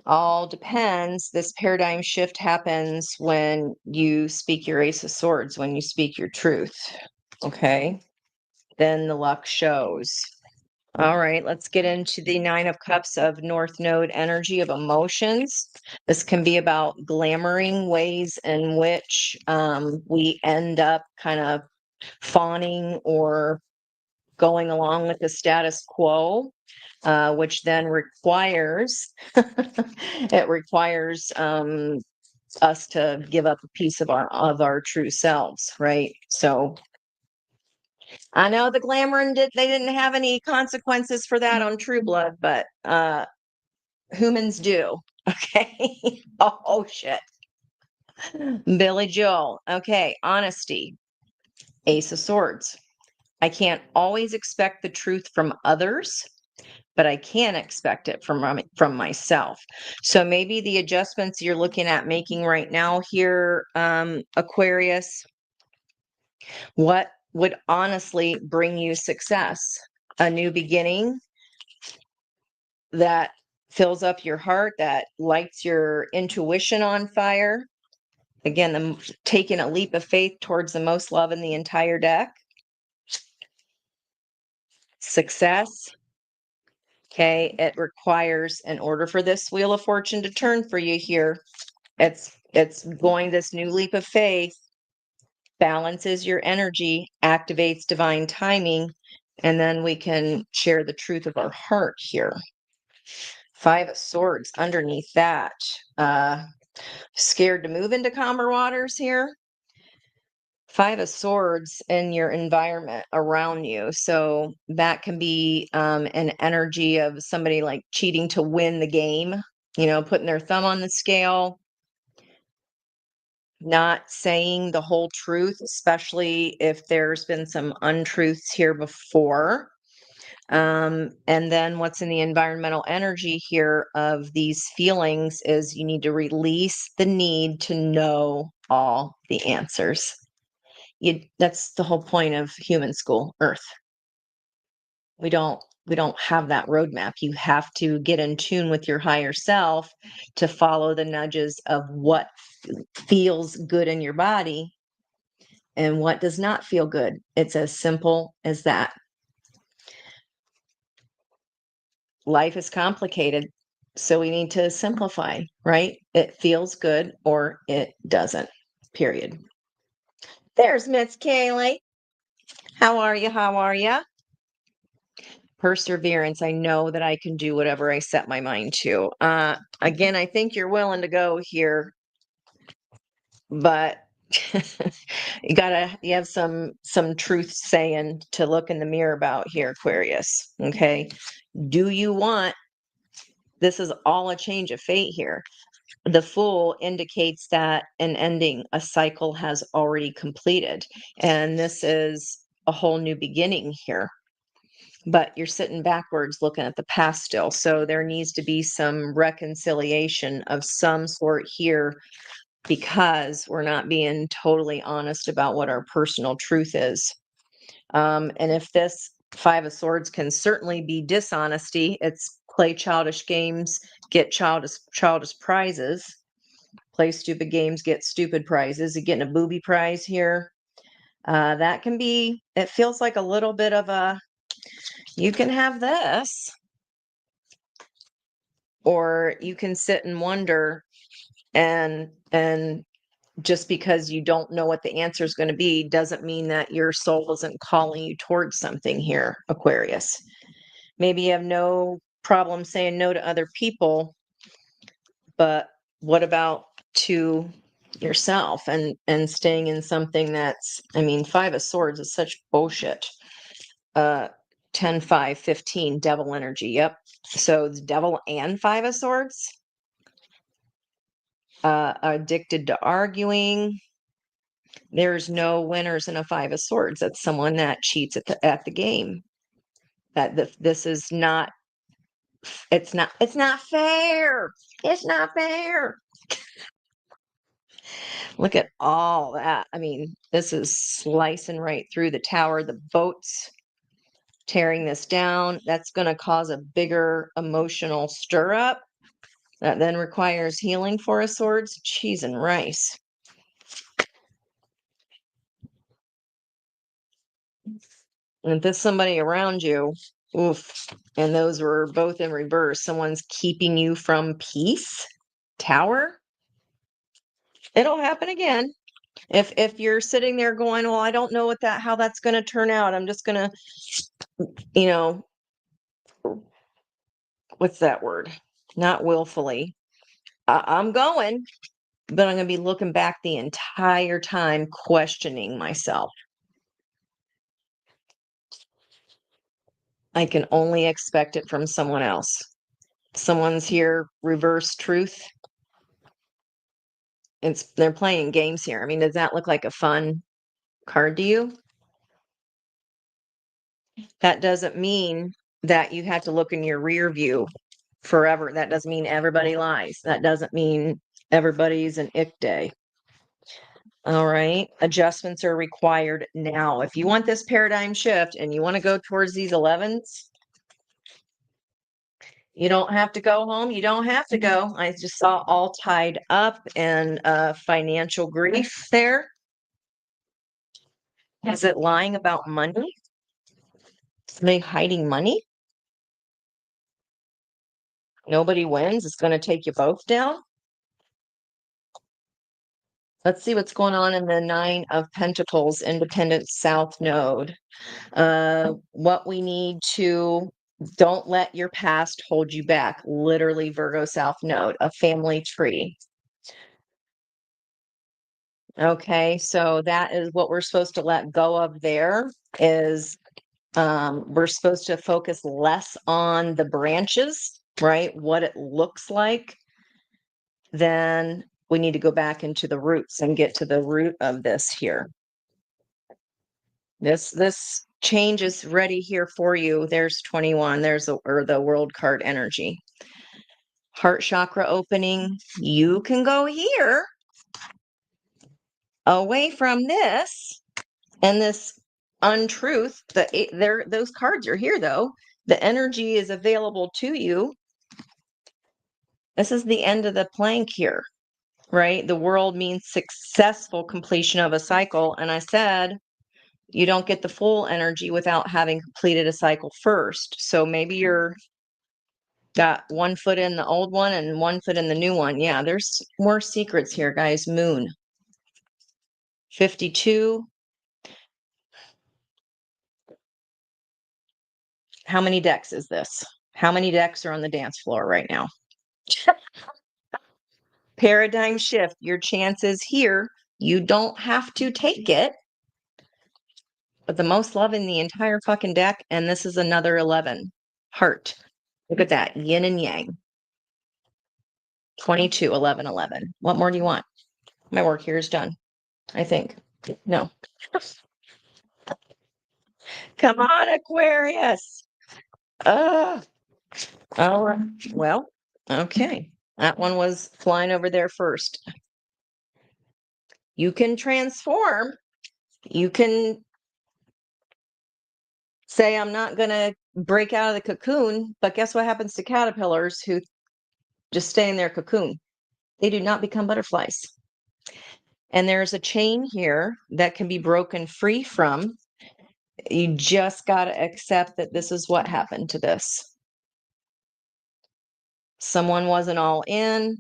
Speaker 1: all depends. This paradigm shift happens when you speak your Ace of Swords, when you speak your truth. Okay, then the luck shows. All right, let's get into the 9 of Cups of North Node energy of emotions. This can be about glamoring ways in which we end up kind of fawning or going along with the status quo, which then requires it requires us to give up a piece of our true selves, right? So I know the glamour they didn't have any consequences for that on True Blood, but humans do. Okay. Oh shit. Billy Joel. Okay, honesty. Ace of Swords. I can't always expect the truth from others, but I can expect it from myself. So maybe the adjustments you're looking at making right now here, Aquarius, what would honestly bring you success? A new beginning that fills up your heart, that lights your intuition on fire. Again, taking a leap of faith towards the most love in the entire deck. Success. Okay, it requires, in order for this Wheel of Fortune to turn for you here, it's going this new leap of faith, balances your energy, activates divine timing, and then we can share the truth of our heart here. 5 of Swords underneath that. Scared to move into calmer waters here? Five of Swords in your environment around you. So that can be an energy of somebody like cheating to win the game, putting their thumb on the scale, not saying the whole truth, especially if there's been some untruths here before. And then what's in the environmental energy here of these feelings is you need to release the need to know all the answers. That's the whole point of human school, Earth. We don't have that roadmap. You have to get in tune with your higher self to follow the nudges of what feels good in your body and what does not feel good. It's as simple as that. Life is complicated, so we need to simplify, right? It feels good or it doesn't. Period. There's Miss Kaylee. How are you? How are you? Perseverance. I know that I can do whatever I set my mind to. Again, I think you're willing to go here, but you have some truth saying to look in the mirror about here, Aquarius. Okay. Do you want this is all a change of fate here. The Fool indicates that an ending, a cycle has already completed. And this is a whole new beginning here. But you're sitting backwards looking at the past still. So there needs to be some reconciliation of some sort here because we're not being totally honest about what our personal truth is. And if this Five of Swords can certainly be dishonesty, it's play childish games, get childish prizes, play stupid games, get stupid prizes. You're getting a booby prize here. That can be, it feels like a little bit of a, you can have this, or you can sit and wonder and just because you don't know what the answer is going to be doesn't mean that your soul isn't calling you towards something here, Aquarius. Maybe you have no problem saying no to other people, but what about to yourself and staying in something that's, I mean, Five of Swords is such bullshit. 10, 5, 15, devil energy. Yep. So it's devil and Five of Swords. Addicted to arguing. There's no winners in a Five of Swords. That's someone that cheats at the game. This is not. It's not. It's not fair. It's not fair. Look at all that. I mean, this is slicing right through the tower. The boats tearing this down. That's going to cause a bigger emotional stir up that then requires healing for a swords. Cheese and rice. And if there's somebody around you, oof, and those were both in reverse, someone's keeping you from peace, tower, it'll happen again. If you're sitting there going, well, I don't know how that's going to turn out. I'm just going to, you know, what's that word? Not willfully. I'm going, but I'm going to be looking back the entire time, questioning myself. I can only expect it from someone else. Someone's here, reverse truth. They're playing games here. I mean, does that look like a fun card to you? That doesn't mean that you have to look in your rear view forever. That doesn't mean everybody lies. That doesn't mean everybody's an ick day. All right. Adjustments are required now. If you want this paradigm shift and you want to go towards these 11s, you don't have to go home. You don't have to go. I just saw all tied up and financial grief there. Is it lying about money? Somebody hiding money? Nobody wins. It's going to take you both down. Let's see what's going on in the Nine of Pentacles, Independent South Node. What we need to, don't let your past hold you back. Literally, Virgo South Node, a family tree. Okay, so that is what we're supposed to let go of there is we're supposed to focus less on the branches, right? What it looks like. Then we need to go back into the roots and get to the root of this here. This change is ready here for you. There's 21. There's the world card energy. Heart chakra opening. You can go here away from this and this untruth. Those cards are here though. The energy is available to you. This is the end of the plank here, right? The world means successful completion of a cycle. And I said, you don't get the full energy without having completed a cycle first. So maybe you're got 1 foot in the old one and 1 foot in the new one. Yeah, there's more secrets here, guys. Moon. 52. How many decks is this? How many decks are on the dance floor right now? Paradigm shift. Your chances here. You don't have to take it. But the most love in the entire fucking deck. And this is another 11. Heart. Look at that. Yin and yang. 22, 11, 11. What more do you want? My work here is done, I think. No. Come on, Aquarius. Ugh. All right. Well, okay. That one was flying over there first. You can transform. You can say, I'm not going to break out of the cocoon. But guess what happens to caterpillars who just stay in their cocoon? They do not become butterflies. And there's a chain here that can be broken free from. You just got to accept that this is what happened to this. Someone wasn't all in.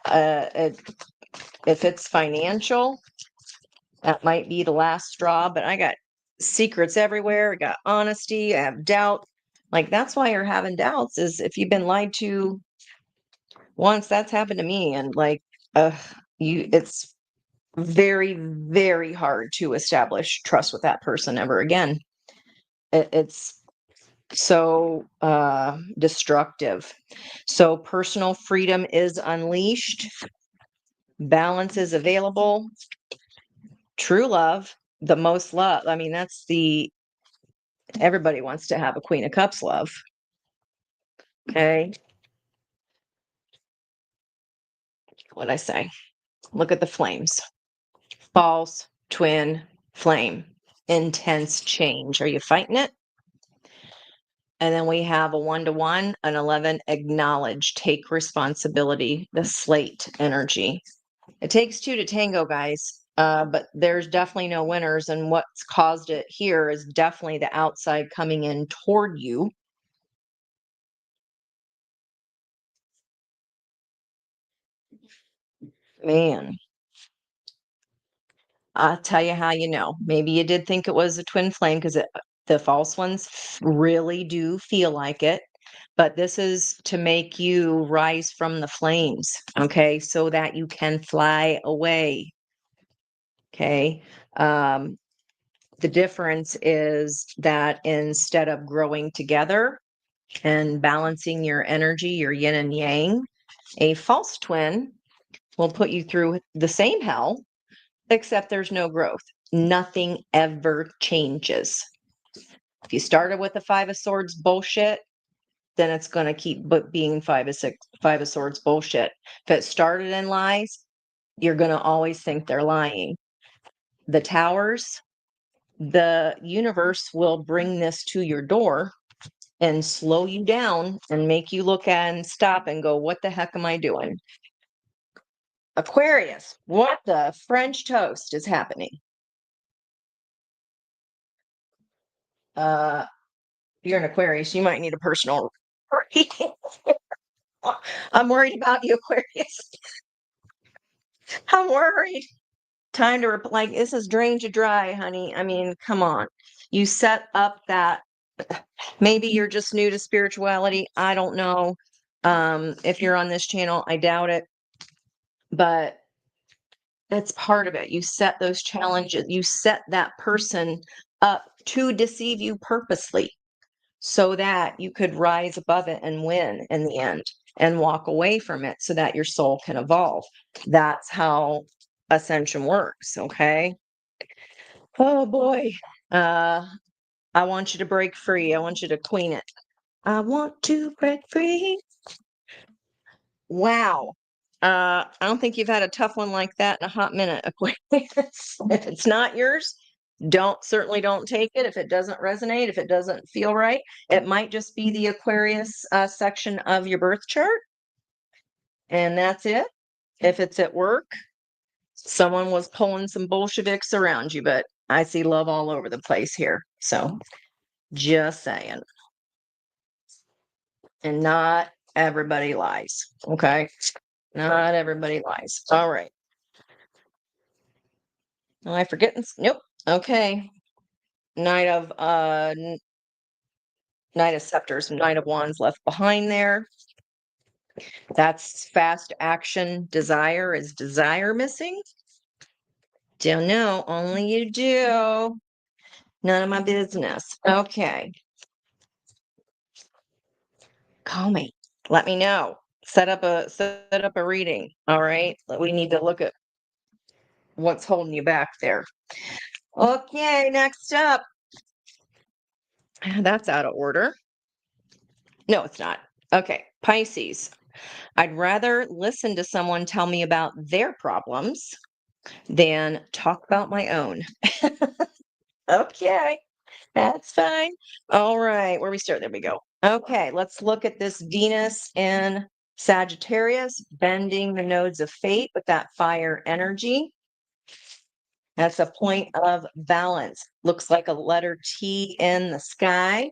Speaker 1: If it's financial, that might be the last straw, but I got secrets everywhere. I got honesty. I have doubt. Like, that's why you're having doubts, is if you've been lied to once, that's happened to me. And like, it's very, very hard to establish trust with that person ever again. It's so destructive. So personal freedom is unleashed. Balance is available. True love, the most love. I mean, everybody wants to have a Queen of Cups love. Okay. What'd I say? Look at the flames. False, twin, flame. Intense change. Are you fighting it? And then we have a 1-1, an 11, acknowledge, take responsibility, the slate energy. It takes two to tango, guys. But there's definitely no winners. And what's caused it here is definitely the outside coming in toward you. Man, I'll tell you how you know. Maybe you did think it was a twin flame because the false ones really do feel like it. But this is to make you rise from the flames, okay, so that you can fly away. Okay. The difference is that instead of growing together and balancing your energy, your yin and yang, a false twin will put you through the same hell, except there's no growth. Nothing ever changes. If you started with a 5 of Swords bullshit, then it's going to keep being 5 of Swords bullshit. If it started in lies, you're going to always think they're lying. The towers, the universe will bring this to your door and slow you down and make you look at and stop and go, what the heck am I doing? Aquarius, what the French toast is happening? You're an Aquarius, you might need a personal reading. I'm worried about you, Aquarius. I'm worried. Time to like, this is drain to dry, honey. I mean, come on. You set up that maybe you're just new to spirituality. I don't know. If you're on this channel, I doubt it. But That's part of it. You set those challenges, you set that person up to deceive you purposely so that you could rise above it and win in the end and walk away from it so that your soul can evolve. That's how ascension works. Okay. Oh boy. Uh, I want you to break free. I want you to queen it. I want to break free. Wow. I don't think you've had a tough one like that in a hot minute, Aquarius. If it's not yours, certainly don't take it. If it doesn't resonate, if it doesn't feel right, it might just be the Aquarius section of your birth chart, and that's it. If it's at work, someone was pulling some Bolsheviks around you, but I see love all over the place here. So just saying. And not everybody lies. Okay. Not everybody lies. All right. Am I forgetting? Nope. Okay. Knight of Knight of Scepters, Knight of Wands left behind there. That's fast action. Desire. Is desire missing? Don't know. Only you do. None of my business. Okay. Call me. Let me know. Set up a reading. All right. We need to look at what's holding you back there. Okay, next up. That's out of order. No, it's not. Okay, Pisces. I'd rather listen to someone tell me about their problems than talk about my own. Okay, that's fine. All right, where we start? There we go. Okay, let's look at this Venus in Sagittarius, bending the nodes of fate with that fire energy. That's a point of balance. Looks like a letter T in the sky.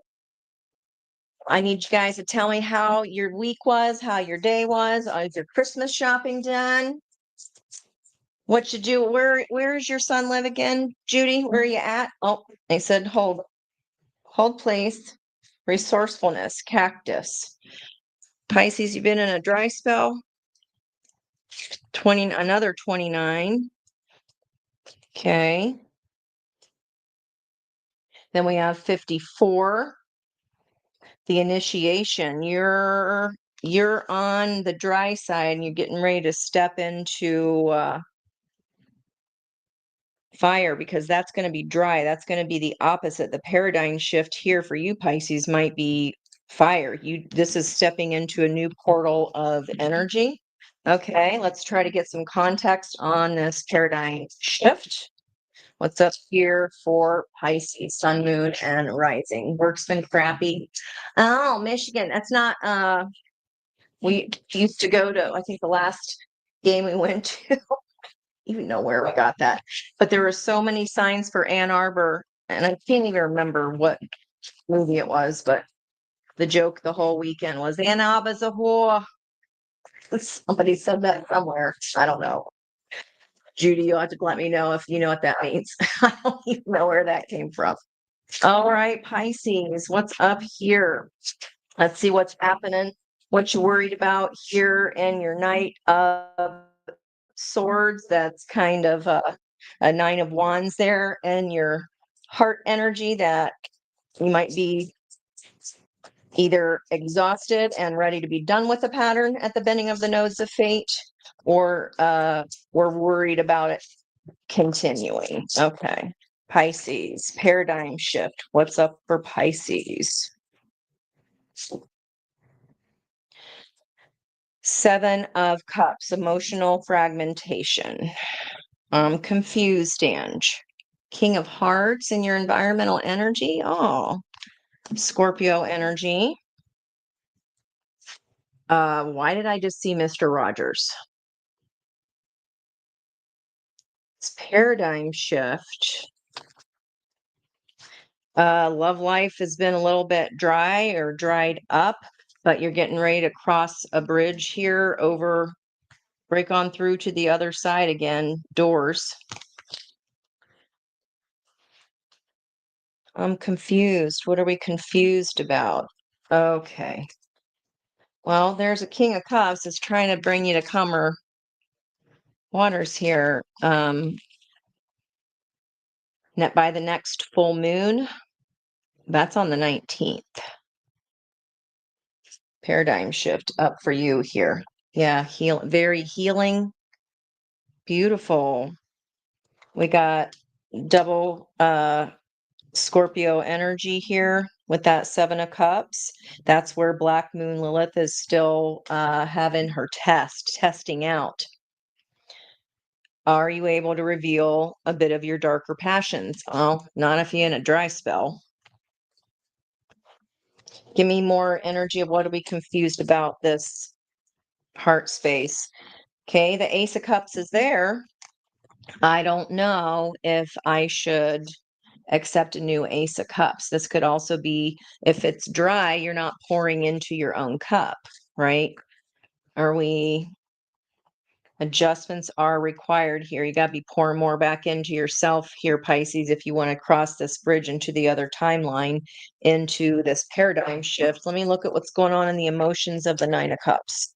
Speaker 1: I need you guys to tell me how your week was, how your day was. Is your Christmas shopping done? What you do? Where is your son live again, Judy? Where are you at? Oh, they said hold place. Resourcefulness, cactus. Pisces, you've been in a dry spell. Another 29. Okay. Then we have 54. The initiation. You're on the dry side and you're getting ready to step into fire, because that's going to be dry. That's going to be the opposite. The paradigm shift here for you, Pisces, might be fire. This is stepping into a new portal of energy. Okay, let's try to get some context on this paradigm shift. What's up here for Pisces, sun, moon, and rising? Work's been crappy. Oh, Michigan. That's not we used to go to, I think the last game we went to, even know where we got that. But there were so many signs for Ann Arbor, and I can't even remember what movie it was, but the joke the whole weekend was Ann Arbor's a whore. Somebody said that somewhere. I don't know. Judy, you'll have to let me know if you know what that means. I don't even know where that came from. All right, Pisces, what's up here? Let's see what's happening. What you're worried about here in your Knight of Swords. That's kind of a Nine of Wands there, and your heart energy that you might be either exhausted and ready to be done with the pattern at the bending of the nodes of fate, or we're worried about it continuing. Okay. Pisces, paradigm shift. What's up for Pisces? Seven of Cups, emotional fragmentation. I'm confused, Ange. King of Hearts in your environmental energy. Oh, Scorpio energy. Why did I just see Mr. Rogers? It's paradigm shift. Love life has been a little bit dry or dried up, but you're getting ready to cross a bridge here break on through to the other side again, doors. I'm confused. What are we confused about? Okay. Well, there's a King of Cups that's trying to bring you to Water's here. By the next full moon, that's on the 19th. Paradigm shift up for you here. Yeah, very healing. Beautiful. We got double Scorpio energy here with that 7 of Cups. That's where Black Moon Lilith is still having her testing out. Are you able to reveal a bit of your darker passions? Oh, not if you're in a dry spell. Give me more energy of what are we confused about this heart space. Okay, the Ace of Cups is there. I don't know if I should accept a new Ace of Cups. This could also be, if it's dry, you're not pouring into your own cup, right? Adjustments are required here. You got to be pouring more back into yourself here, Pisces, if you want to cross this bridge into the other timeline, into this paradigm shift. Let me look at what's going on in the emotions of the 9 of Cups.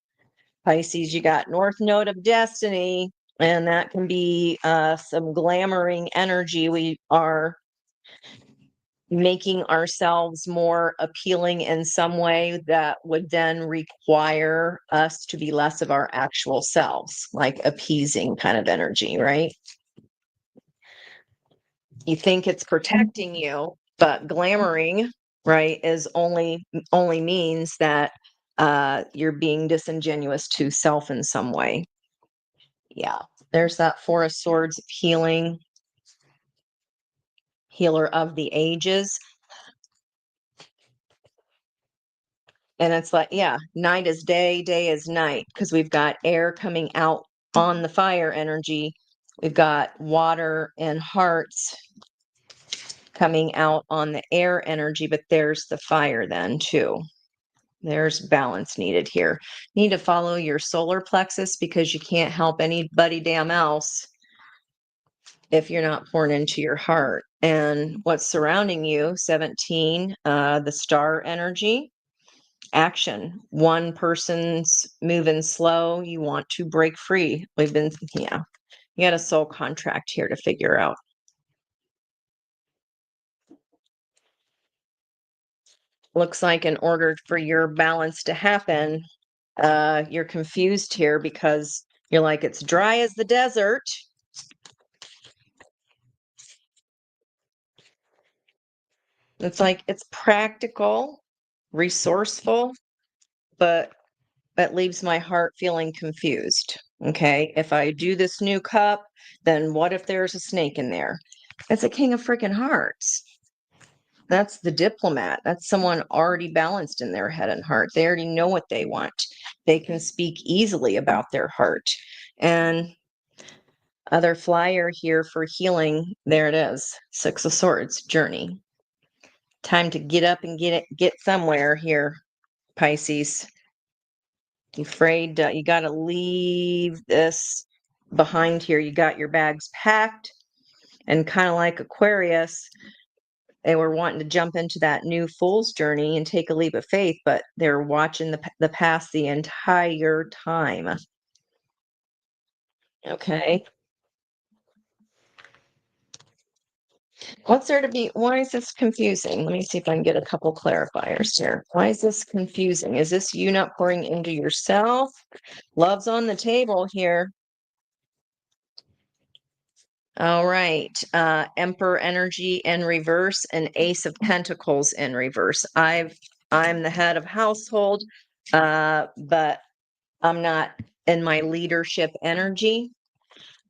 Speaker 1: Pisces, you got North Node of Destiny, and that can be some glamoring energy. We are making ourselves more appealing in some way that would then require us to be less of our actual selves, like appeasing kind of energy, right? You think it's protecting you, but glamoring, right, is only means that you're being disingenuous to self in some way. Yeah, there's that 4 of Swords, healing, healer of the ages. And it's like, yeah, night is day, day is night, because we've got air coming out on the fire energy. We've got water and hearts coming out on the air energy, but there's the fire then too. There's balance needed here. Need to follow your solar plexus because you can't help anybody damn else if you're not pouring into your heart. And what's surrounding you, 17, the star energy. Action. One person's moving slow. You want to break free. You got a soul contract here to figure out. Looks like in order for your balance to happen, you're confused here because you're like, it's dry as the desert. It's like, it's practical, resourceful, but that leaves my heart feeling confused. Okay. If I do this new cup, then what if there's a snake in there? It's a King of freaking Hearts. That's the diplomat. That's someone already balanced in their head and heart. They already know what they want. They can speak easily about their heart. And other flyer here for healing. There it is. 6 of Swords, journey. Time to get up and get somewhere here, Pisces. You afraid you got to leave this behind here. You got your bags packed, and kind of like Aquarius, they were wanting to jump into that new fool's journey and take a leap of faith, but they're watching the past the entire time. Okay. What's there to be? Why is this confusing? Let me see if I can get a couple clarifiers here. Why is this confusing? Is this you not pouring into yourself? Love's on the table here. All right. Emperor energy in reverse and Ace of Pentacles in reverse. I'm the head of household, but I'm not in my leadership energy.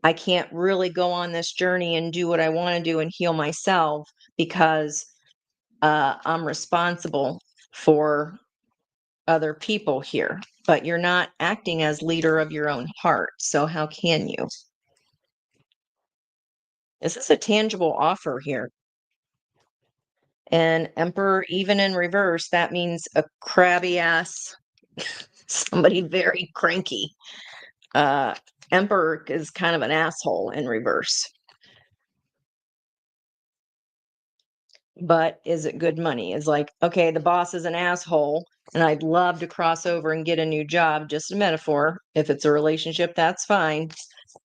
Speaker 1: I can't really go on this journey and do what I want to do and heal myself because I'm responsible for other people here. But you're not acting as leader of your own heart. So how can you? Is this a tangible offer here? And Emperor, even in reverse, that means a crabby ass, somebody very cranky. Emperor is kind of an asshole in reverse. but is it good money? Is like, okay, the boss is an asshole and I'd love to cross over and get a new job, just a metaphor. If it's a relationship, that's fine.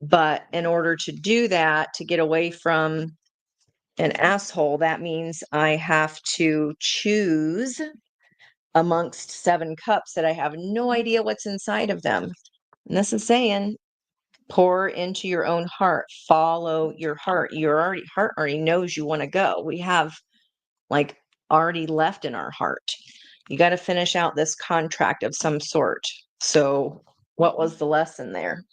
Speaker 1: But in order to do that, to get away from an asshole, that means I have to choose amongst 7 cups that I have no idea what's inside of them. And this is saying, pour into your own heart, follow your heart. Your heart already knows you want to go. We have like already left in our heart. You got to finish out this contract of some sort. So, what was the lesson there?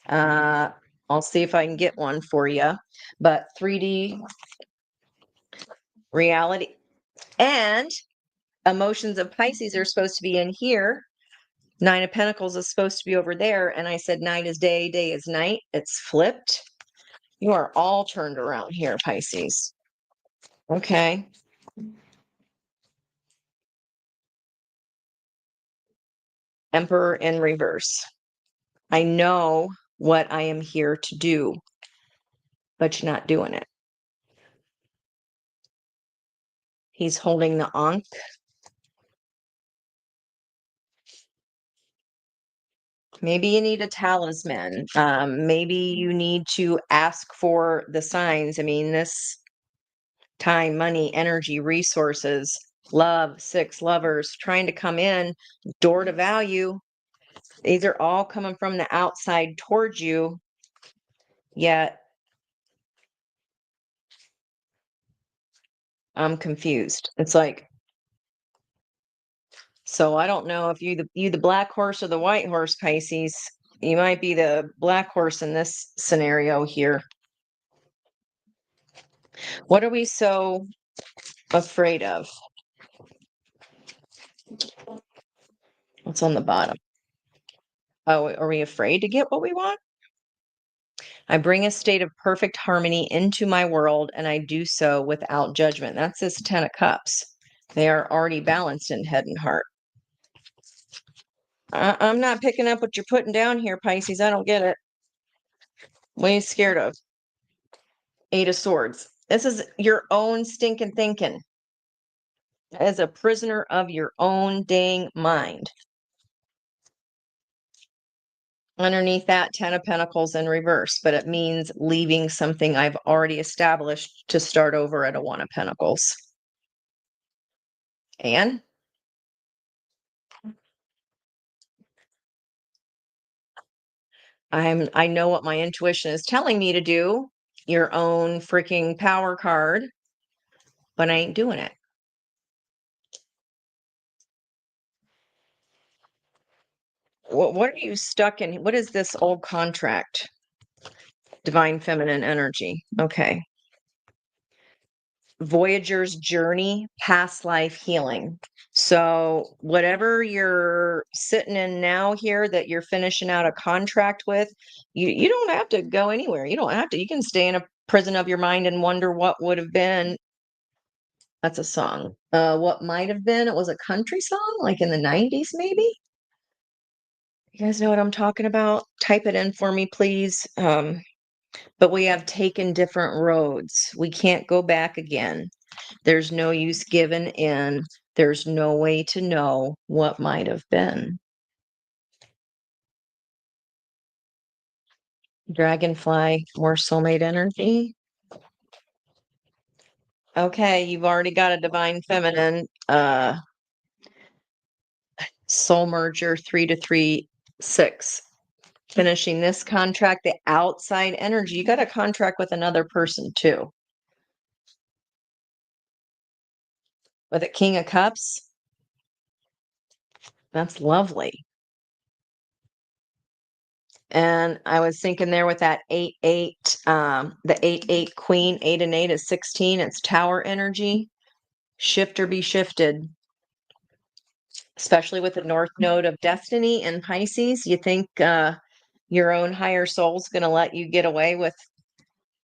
Speaker 1: I'll see if I can get one for you. But 3D reality and emotions of Pisces are supposed to be in here. 9 of Pentacles is supposed to be over there. And I said, night is day, day is night. It's flipped. You are all turned around here, Pisces. Okay. Emperor in reverse. I know what I am here to do, but you're not doing it. He's holding the Ankh. Maybe you need a talisman. Maybe you need to ask for the signs. I mean, this time, money, energy, resources, love, 6 lovers, trying to come in, door to value. These are all coming from the outside towards you, yet I'm confused. It's like, so I don't know if you the black horse or the white horse, Pisces. You might be the black horse in this scenario here. What are we so afraid of? What's on the bottom? Oh, are we afraid to get what we want? I bring a state of perfect harmony into my world, and I do so without judgment. That's this 10 of Cups. They are already balanced in head and heart. I'm not picking up what you're putting down here, Pisces. I don't get it. What are you scared of? 8 of Swords. This is your own stinking thinking. As a prisoner of your own dang mind. Underneath that, 10 of Pentacles in reverse, but it means leaving something I've already established to start over at a 1 of Pentacles. And I know what my intuition is telling me to do. Your own freaking power card, but I ain't doing it. What are you stuck in? What is this old contract? Divine feminine energy. Okay. Voyager's journey, past life healing. So, whatever you're sitting in now here that you're finishing out a contract with, you don't have to go anywhere. You don't have to. You can stay in a prison of your mind and wonder what would have been. That's a song. What might have been? It was a country song, like in the 90s, maybe. You guys know what I'm talking about? Type it in for me, please. But we have taken different roads. We can't go back again. There's no use giving in. There's no way to know what might have been. Dragonfly, more soulmate energy. Okay, you've already got a divine feminine soul merger 3-3-6. Finishing this contract, the outside energy. You got a contract with another person too. With a King of Cups. That's lovely. And I was thinking there with that 8-8, the 8-8 queen, 8 and 8 is 16. It's tower energy. Shift or be shifted. Especially with the North Node of Destiny in Pisces. You think your own higher soul's going to let you get away with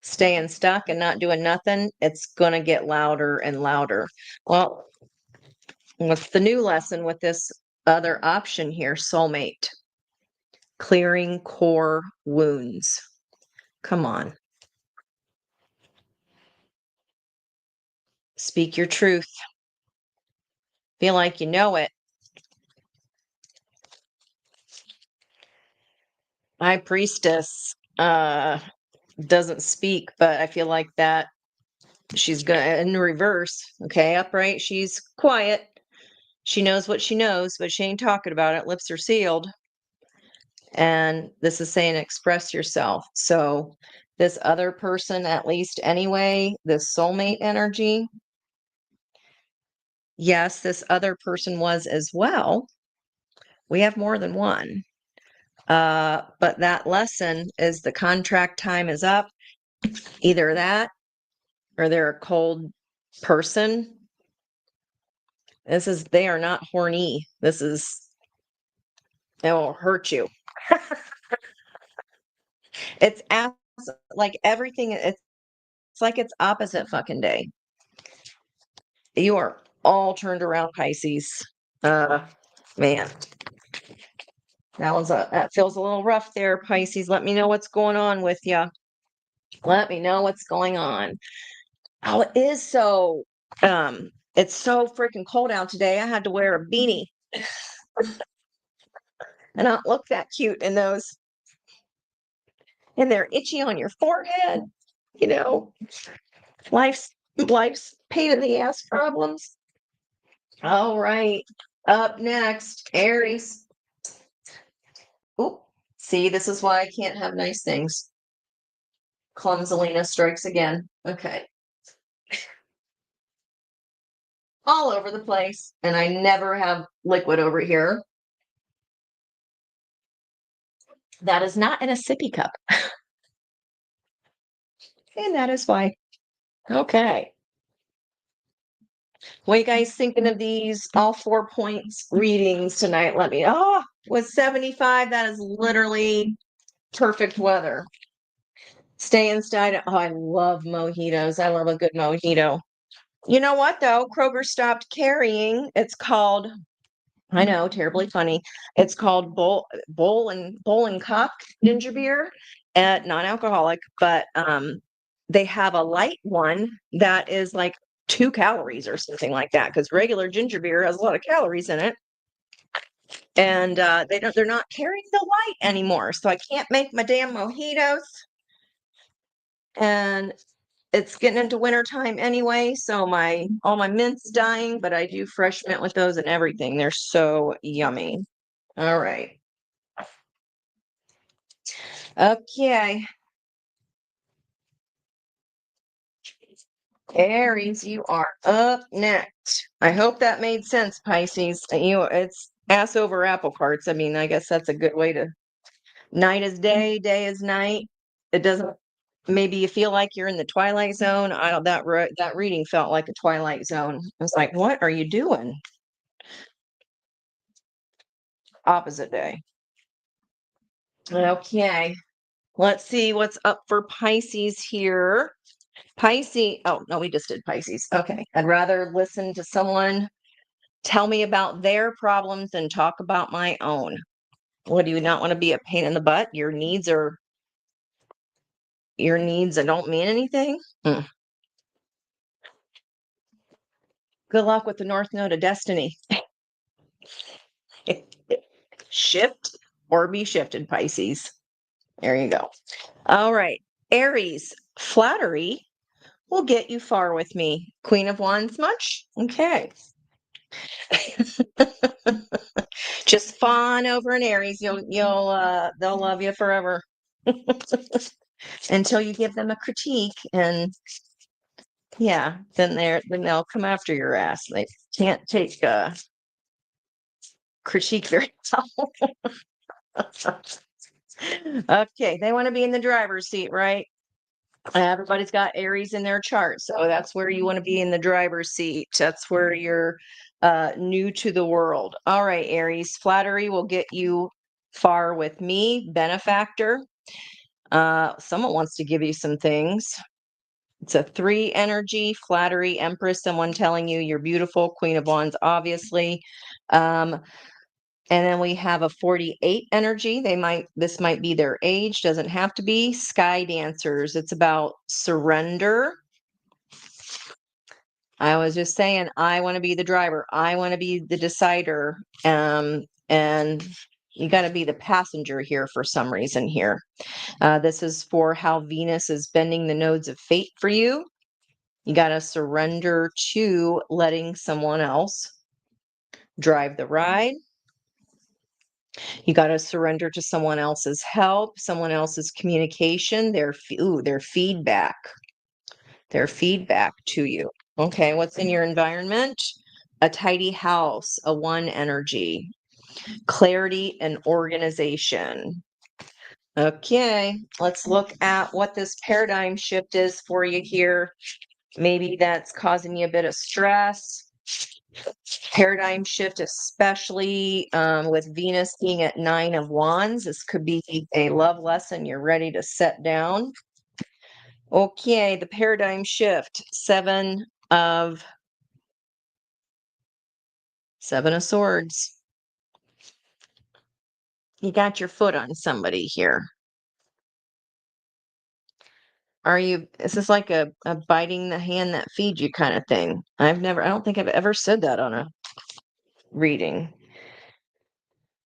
Speaker 1: staying stuck and not doing nothing? It's going to get louder and louder. Well, what's the new lesson with this other option here? Soulmate. Clearing core wounds. Come on. Speak your truth. Feel like you know it. High Priestess doesn't speak, but I feel like that she's gonna in reverse. Okay, upright, she's quiet. She knows what she knows, but she ain't talking about it. Lips are sealed. And this is saying express yourself. So this other person, at least anyway, this soulmate energy, yes, this other person was as well. We have more than one. But that lesson is the contract time is up. Either that or they're a cold person. They are not horny. It will hurt you. It's like everything, it's like it's opposite fucking day. You are all turned around, Pisces. Man, that feels a little rough there, Pisces. Let me know what's going on with you. Let me know what's going on. Oh, it's so freaking cold out today. I had to wear a beanie and not look that cute in those. And they're itchy on your forehead. You know, life's pain in the ass problems. All right. Up next, Aries. Oh, see, this is why I can't have nice things. Clumsilina strikes again. Okay. All over the place. And I never have liquid over here. That is not in a sippy cup. And that is why. Okay. What are you guys thinking of these all 4 points readings tonight? With 75, that is literally perfect weather. Stay inside. Oh, I love mojitos. I love a good mojito. You know what, though? Kroger stopped carrying. It's called, I know, terribly funny. It's called Bowl and Cup ginger beer, non-alcoholic, but they have a light one that is like 2 calories or something like that, because regular ginger beer has a lot of calories in it. And they're not carrying the light anymore, so I can't make my damn mojitos. And it's getting into wintertime anyway, so all my mint's dying, but I do fresh mint with those and everything. They're so yummy. All right. Okay. Aries, you are up next. I hope that made sense, Pisces. It's ass over apple carts. I mean, I guess that's a good way to night is day, day is night. It doesn't maybe you feel like you're in the twilight zone. I don't that reading felt like a twilight zone. I was like, what are you doing? Opposite day. Okay. Let's see what's up for Pisces here. Pisces. Oh, no, we just did Pisces. Okay. I'd rather listen to someone tell me about their problems than talk about my own. What do you not want to be a pain in the butt? Your needs that don't mean anything? Good luck with the North Node of Destiny. Shift or be shifted, Pisces. There you go. All right. Aries, flattery will get you far with me. Queen of Wands much? Okay. Just fawn over an Aries. They'll love you forever. Until you give them a critique, and yeah, then they'll come after your ass. They can't take critique very well. Okay, they want to be in the driver's seat, right? Everybody's got Aries in their chart, so that's where you want to be, in the driver's seat. That's where you're new to the world. All right, Aries, flattery will get you far with me. Benefactor. Someone wants to give you some things. It's a 3 energy, flattery, Empress, someone telling you you're beautiful, Queen of Wands, obviously. And then we have a 48 energy. This might be their age, doesn't have to be. Sky Dancers. It's about surrender. I was just saying, I want to be the driver. I want to be the decider. And you got to be the passenger here for some reason here. This is for how Venus is bending the nodes of fate for you. You got to surrender to letting someone else drive the ride. You got to surrender to someone else's help, someone else's communication, their feedback, to you. Okay, what's in your environment? A tidy house, a one energy, clarity and organization. Okay, let's look at what this paradigm shift is for you here. Maybe that's causing you a bit of stress. Paradigm shift, especially with Venus being at 9 of Wands. This could be a love lesson you're ready to set down. Okay, the paradigm shift, Seven of Swords. You got your foot on somebody here. Is this like a biting the hand that feeds you kind of thing? I don't think I've ever said that on a reading.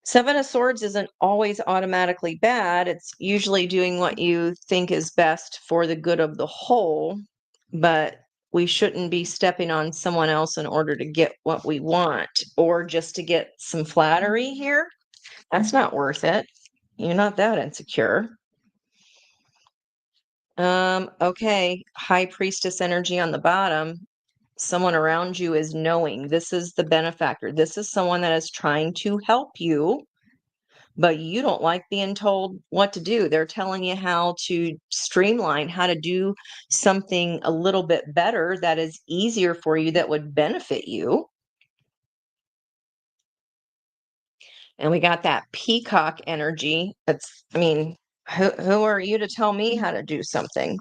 Speaker 1: Seven of Swords isn't always automatically bad. It's usually doing what you think is best for the good of the whole, but we shouldn't be stepping on someone else in order to get what we want or just to get some flattery here. That's not worth it. You're not that insecure. Okay, High Priestess energy on the bottom. Someone around you is knowing. This is the benefactor. This is someone that is trying to help you, but you don't like being told what to do. They're telling you how to streamline, how to do something a little bit better that is easier for you, that would benefit you. And we got that peacock energy. Who are you to tell me how to do something?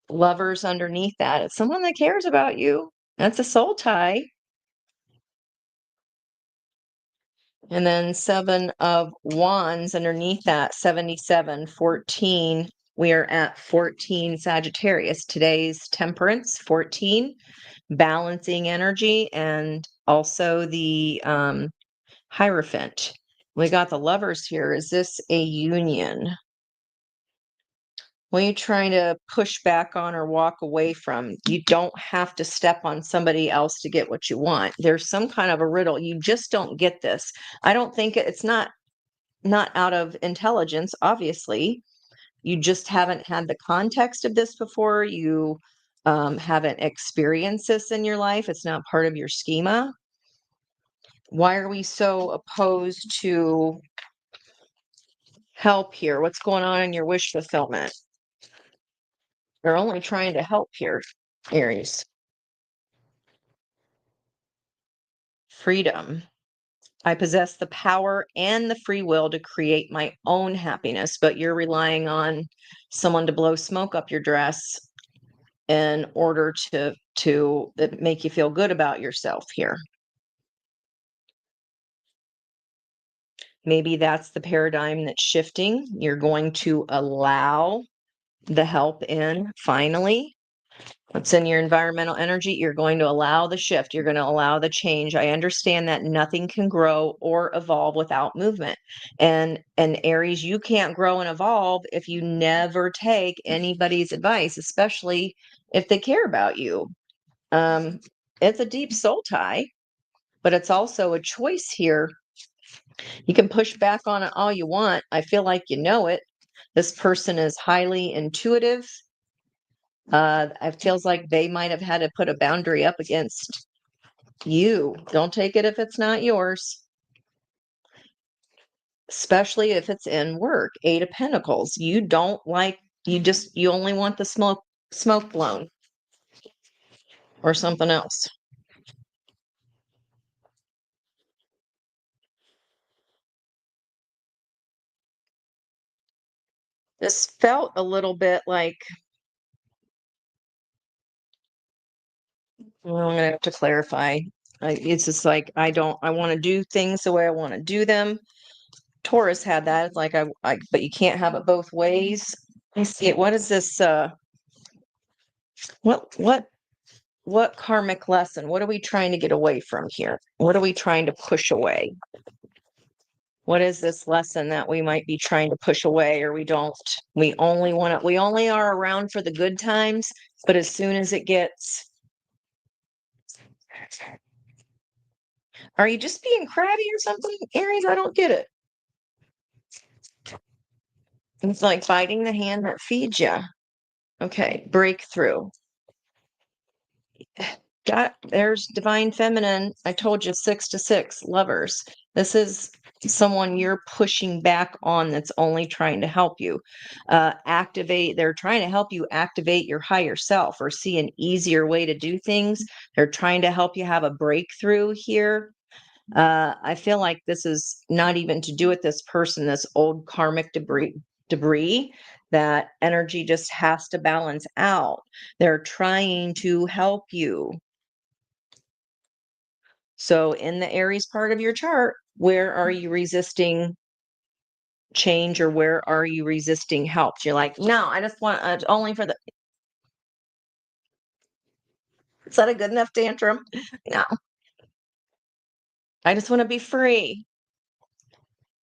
Speaker 1: Lovers underneath that. It's someone that cares about you. That's a soul tie. And then 7 of Wands underneath that, 77, 14. We are at 14 Sagittarius. Today's Temperance, 14, balancing energy, and also the Hierophant. We got the Lovers here. Is this a union? What are you trying to push back on or walk away from? You don't have to step on somebody else to get what you want. There's some kind of a riddle. You just don't get this. I don't think it's not out of intelligence, obviously. You just haven't had the context of this before. You haven't experienced this in your life. It's not part of your schema. Why are we so opposed to help here? What's going on in your wish fulfillment? They're only trying to help here, Aries. Freedom. I possess the power and the free will to create my own happiness, but you're relying on someone to blow smoke up your dress in order to make you feel good about yourself here. Maybe that's the paradigm that's shifting. You're going to allow the help in finally. What's in your environmental energy? You're going to allow the shift. You're going to allow the change. I understand that nothing can grow or evolve without movement. And Aries, you can't grow and evolve if you never take anybody's advice, especially if they care about you. It's a deep soul tie, but it's also a choice here. You can push back on it all you want. I feel like you know it. This person is highly intuitive. It feels like they might have had to put a boundary up against you. Don't take it if it's not yours, especially if it's in work. 8 of Pentacles. You don't like, you only want the smoke blown or something else. This felt a little bit like, well, I'm gonna have to clarify. It's just like I want to do things the way I want to do them. Taurus had that. It's like but you can't have it both ways. I see it. What is this? What what karmic lesson? What are we trying to get away from here? What are we trying to push away? What is this lesson that we might be trying to push away, or we don't? We only are around for the good times, but as soon as it gets, are you just being crabby or something, Aries? I don't get it. It's like biting the hand that feeds you. Okay, breakthrough. There's divine feminine. I told you 6 to 6 lovers. This is someone you're pushing back on that's only trying to help you activate. They're trying to help you activate your higher self or see an easier way to do things. They're trying to help you have a breakthrough here. I feel like this is not even to do with this person, this old karmic debris. That energy just has to balance out. They're trying to help you. So in the Aries part of your chart, where are you resisting change, or where are you resisting help? You're like, no, I just want only for the. Is that a good enough tantrum? No, I just want to be free.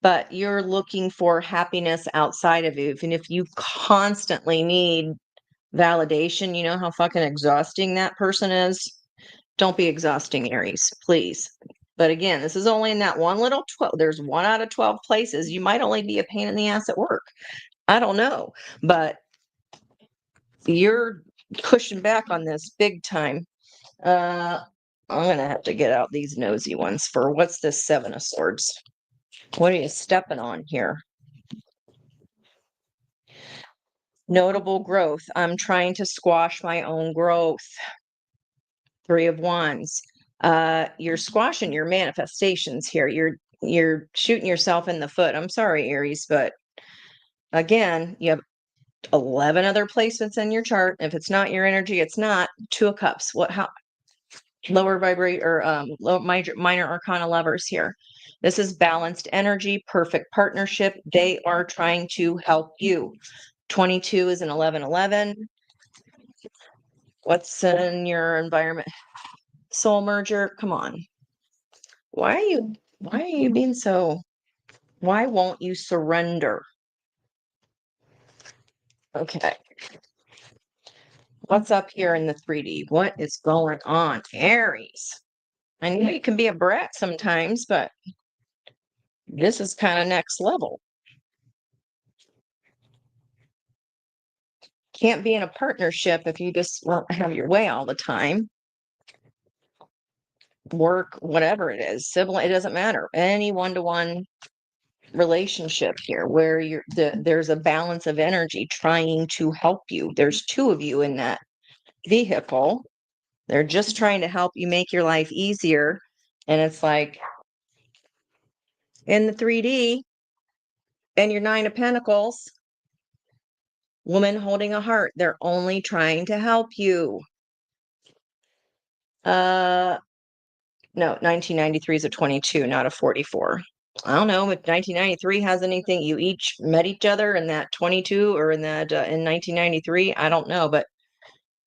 Speaker 1: But you're looking for happiness outside of you. And if you constantly need validation, you know how fucking exhausting that person is? Don't be exhausting, Aries, please. But again, this is only in that one little 12. There's 1 out of 12 places. You might only be a pain in the ass at work. I don't know. But you're pushing back on this big time. I'm going to have to get out these nosy ones for what's this 7 of Swords? What are you stepping on here? Notable growth. I'm trying to squash my own growth. 3 of Wands. You're squashing your manifestations here. You're shooting yourself in the foot. I'm sorry, Aries, but again, you have 11 other placements in your chart. If it's not your energy, it's not. 2 of Cups. How lower vibrate or low minor arcana lovers here. This is balanced energy, perfect partnership. They are trying to help you. 22 is an 11-11. What's in your environment? Soul merger. Come on. Why are you being so, why won't you surrender? Okay. What's up here in the 3D? What is going on, Aries? I know you can be a brat sometimes, but this is kind of next level. Can't be in a partnership if you just won't have your way all the time. Work, whatever it is, sibling, it doesn't matter. Any one-to-one relationship here where there's a balance of energy trying to help you. There's 2 of you in that vehicle. They're just trying to help you make your life easier. And it's like in the 3D and your 9 of Pentacles, woman holding a heart. They're only trying to help you. No, 1993 is a 22, not a 44. I don't know if 1993 has anything. You each met each other in that 22 or in that in 1993. I don't know, but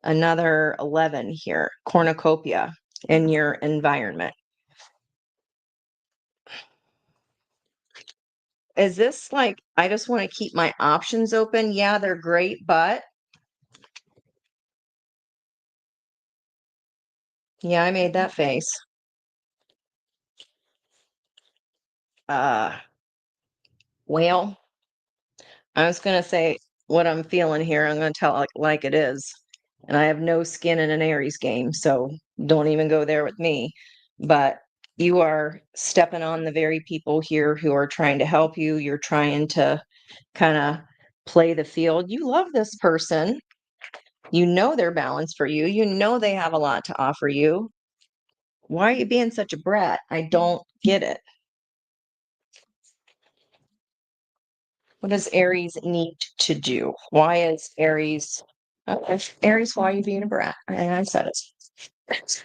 Speaker 1: another 11 here, cornucopia in your environment. Is this like, I just want to keep my options open? Yeah, they're great, but yeah, I made that face. Well, I was going to say what I'm feeling here. I'm going to tell it like it is. And I have no skin in an Aries game, so don't even go there with me. But you are stepping on the very people here who are trying to help you. You're trying to kind of play the field. You love this person. You know they're balanced for you. You know they have a lot to offer you. Why are you being such a brat? I don't get it. What does Aries need to do? Why is Aries? Aries, why are you being a brat? I said it.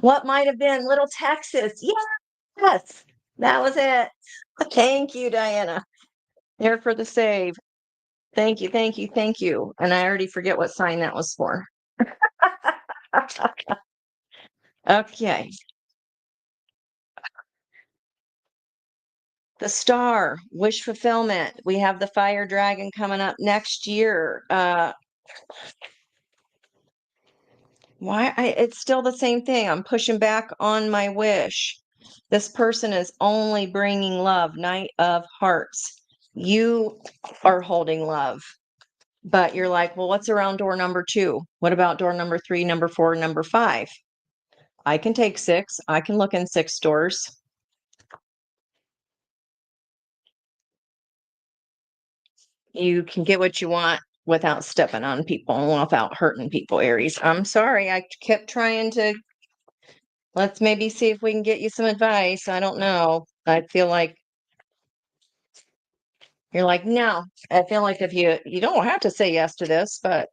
Speaker 1: What might have been Little Texas? Yes, that was it. Thank you, Diana. There for the save. Thank you, thank you, thank you. And I already forget what sign that was for. Okay. The star, wish fulfillment. We have the fire dragon coming up next year. It's still the same thing. I'm pushing back on my wish. This person is only bringing love, Knight of Hearts. You are holding love, but you're like, well, what's around door number 2? What about door number 3, number 4, number 5? I can take 6. I can look in 6 doors. You can get what you want without stepping on people and without hurting people, Aries. I'm sorry. I kept trying to, let's maybe see if we can get you some advice. I don't know. I feel like you're like, no. I feel like if you don't have to say yes to this, but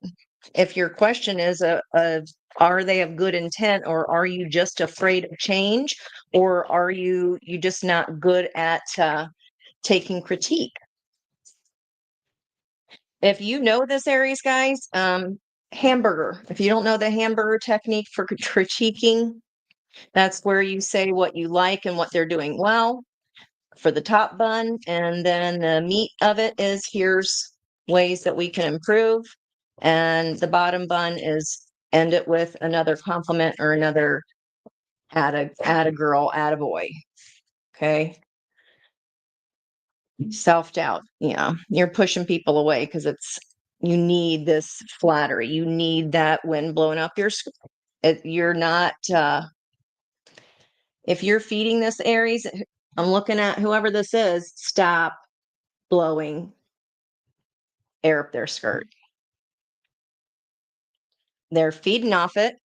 Speaker 1: if your question is are they of good intent, or are you just afraid of change, or are you just not good at taking critique? If you know this, Aries, guys, hamburger. If you don't know the hamburger technique for critiquing, that's where you say what you like and what they're doing well for the top bun. And then the meat of it is, here's ways that we can improve. And the bottom bun is, end it with another compliment or another add a girl, add a boy. Okay. Self-doubt. Yeah. You're pushing people away because you need this flattery. You need that wind blowing up your you're not if you're feeding this, Aries, I'm looking at whoever this is, stop blowing air up their skirt. They're feeding off it.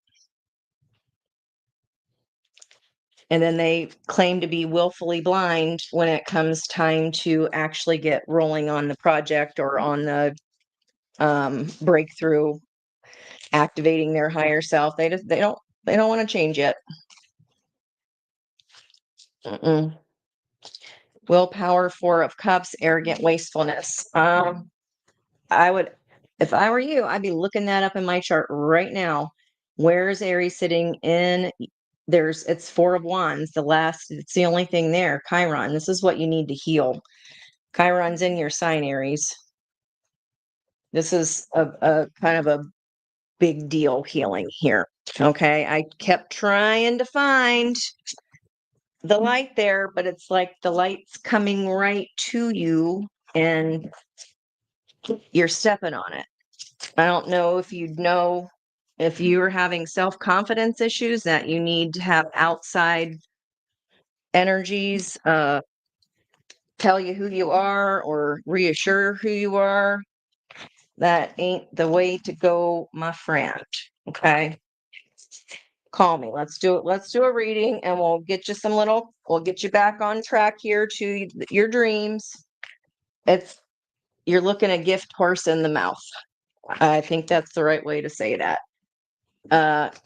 Speaker 1: And then they claim to be willfully blind when it comes time to actually get rolling on the project or on the breakthrough, activating their higher self. They don't want to change yet. Mm-mm. Willpower, 4 of Cups, arrogant wastefulness. I would, if I were you, I'd be looking that up in my chart right now. Where's Aries sitting in? It's 4 of Wands. It's the only thing there. Chiron. This is what you need to heal. Chiron's in your sign, Aries. This is a kind of a big deal healing here. Okay. I kept trying to find the light there, but it's like the light's coming right to you and you're stepping on it. I don't know if you're having self-confidence issues that you need to have outside energies tell you who you are or reassure who you are. That ain't the way to go, my friend. Okay. Call me. Let's do it. Let's do a reading and we'll get you back on track here to your dreams. You're looking a gift horse in the mouth. I think that's the right way to say that.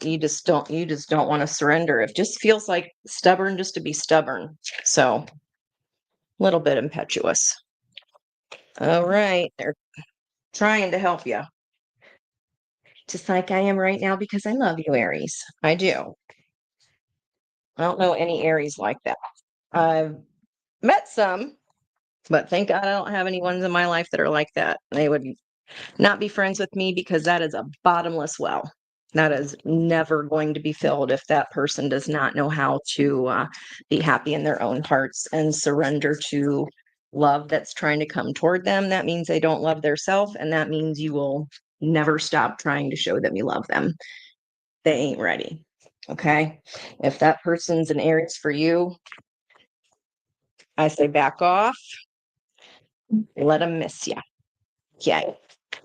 Speaker 1: You just don't want to surrender. It just feels like stubborn just to be stubborn. So a little bit impetuous. All right. They're trying to help you. Just like I am right now because I love you, Aries. I do. I don't know any Aries like that. I've met some, but thank God I don't have any ones in my life that are like that. They would not be friends with me because that is a bottomless well. That is never going to be filled if that person does not know how to be happy in their own hearts and surrender to love that's trying to come toward them. That means they don't love their self, and that means you will never stop trying to show them you love them. They ain't ready. Okay. If that person's an Aries for you, I say back off, let them miss you. Okay.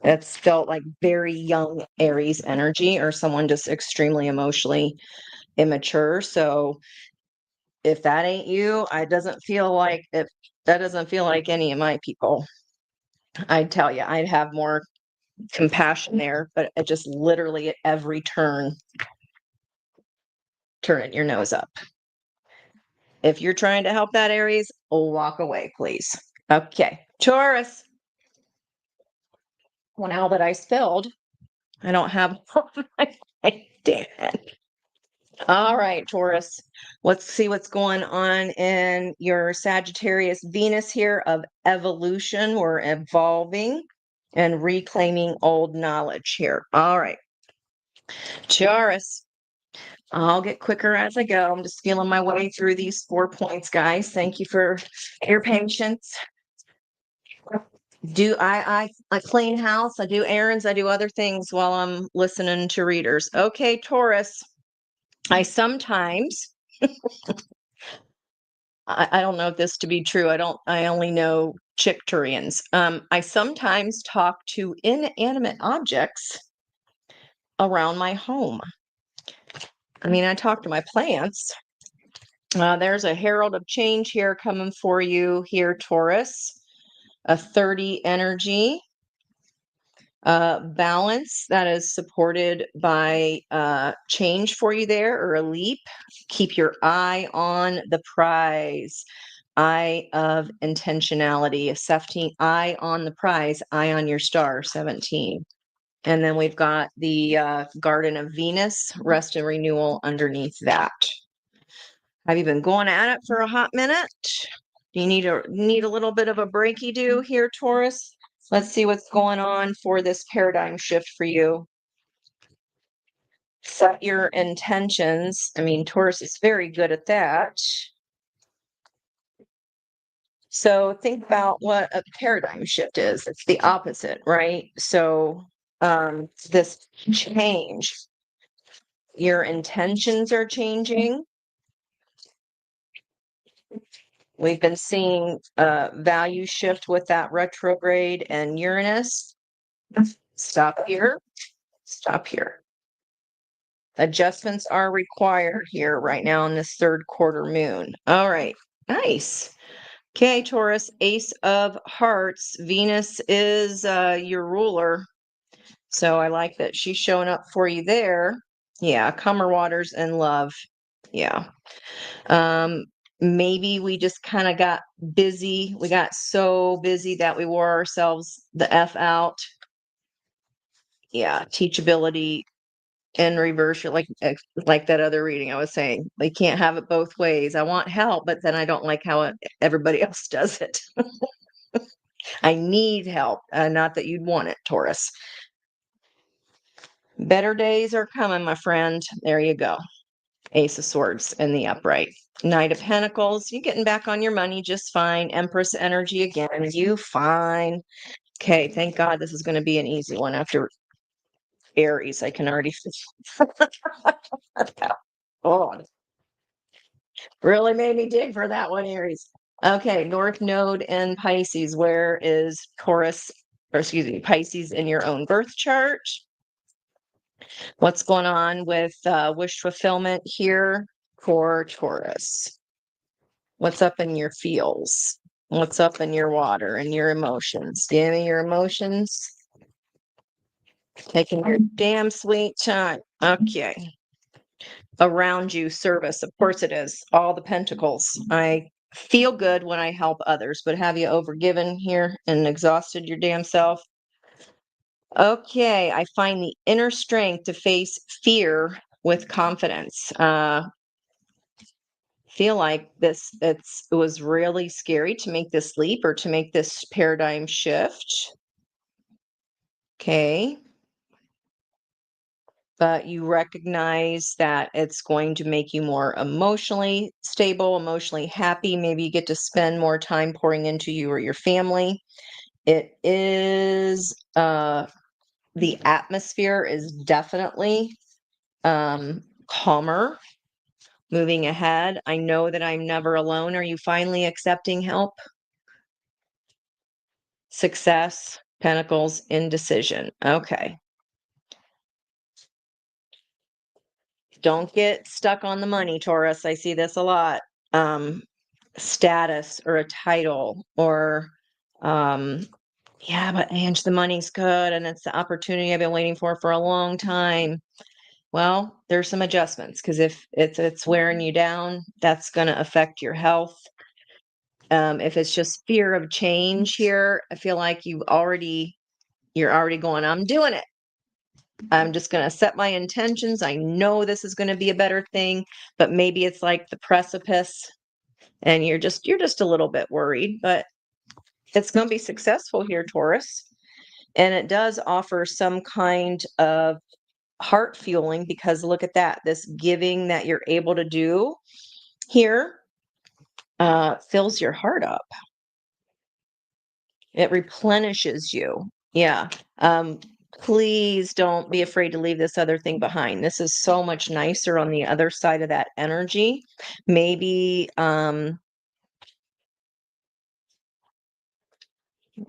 Speaker 1: It's felt like very young Aries energy or someone just extremely emotionally immature. So if that ain't you, that doesn't feel like any of my people. I'd tell you, I'd have more compassion there, but it just literally at every turn, turning your nose up. If you're trying to help that Aries, walk away, please. Okay. Taurus. Well, now that I spilled, I don't have Damn it. All right, Taurus. Let's see what's going on in your Sagittarius Venus here of evolution. We're evolving and reclaiming old knowledge here. All right, Taurus. I'll get quicker as I go. I'm just feeling my way through these 4 points, guys. Thank you for your patience. I clean house, I do errands, I do other things while I'm listening to readers. Okay, Taurus. I sometimes I don't know if this to be true. I only know Chicturians. I sometimes talk to inanimate objects around my home. I mean, I talk to my plants. There's a herald of change here coming for you here, Taurus. A 30 energy. Balance that is supported by change for you there, or a leap. Keep your eye on the prize. Eye of intentionality. 17, eye on the prize, eye on your star, 17. And then we've got the Garden of Venus, rest and renewal underneath that. Have you been going at it for a hot minute? Do you need a little bit of a breaky do here, Taurus? Let's see what's going on for this paradigm shift for you. Set your intentions. I mean, Taurus is very good at that. So think about what a paradigm shift is. It's the opposite, right? So this change, your intentions are changing. We've been seeing value shift with that retrograde and Uranus. Stop here. Stop here. Adjustments are required here right now in this third quarter moon. All right. Nice. Okay, Taurus, Ace of Hearts. Venus is your ruler. So I like that she's showing up for you there. Yeah, calmer waters and love. Yeah. Maybe we just kind of got busy. We got so busy that we wore ourselves the F out. Yeah, teachability in reverse, like that other reading I was saying. They can't have it both ways. I want help, but then I don't like how everybody else does it. I need help. Not that you'd want it, Taurus. Better days are coming, my friend. There you go. Ace of Swords in the upright. Knight of Pentacles. You getting back on your money just fine. Empress energy again. You fine. Okay, thank God this is going to be an easy one after Aries. I can already oh, really made me dig for that one, Aries. Okay, North Node in Pisces. Where is Taurus, or excuse me, Pisces in your own birth chart? What's going on with wish fulfillment here for Taurus? What's up in your feels? What's up in your water and your emotions? Give me your emotions. Taking your damn sweet time. Okay. Around you, service. Of course it is. All the pentacles. I feel good when I help others, but have you overgiven here and exhausted your damn self? Okay. I find the inner strength to face fear with confidence. Feel like it was really scary to make this leap or to make this paradigm shift. Okay. But you recognize that it's going to make you more emotionally stable, emotionally happy. Maybe you get to spend more time pouring into you or your family. It is the atmosphere is definitely calmer. Moving ahead. I know that I'm never alone. Are you finally accepting help? Success, Pentacles, indecision. Okay. Don't get stuck on the money, Taurus. I see this a lot. Status or a title or, yeah, but Ange, the money's good and it's the opportunity I've been waiting for a long time. Well, there's some adjustments because if it's wearing you down, that's going to affect your health. If it's just fear of change here, I feel like you're already going, I'm doing it. I'm just going to set my intentions. I know this is going to be a better thing, but maybe it's like the precipice and you're just a little bit worried, but it's going to be successful here, Taurus. And it does offer some kind of heart fueling because look at that. This giving that you're able to do here fills your heart up. It replenishes you. Yeah. Please don't be afraid to leave this other thing behind. This is so much nicer on the other side of that energy. Maybe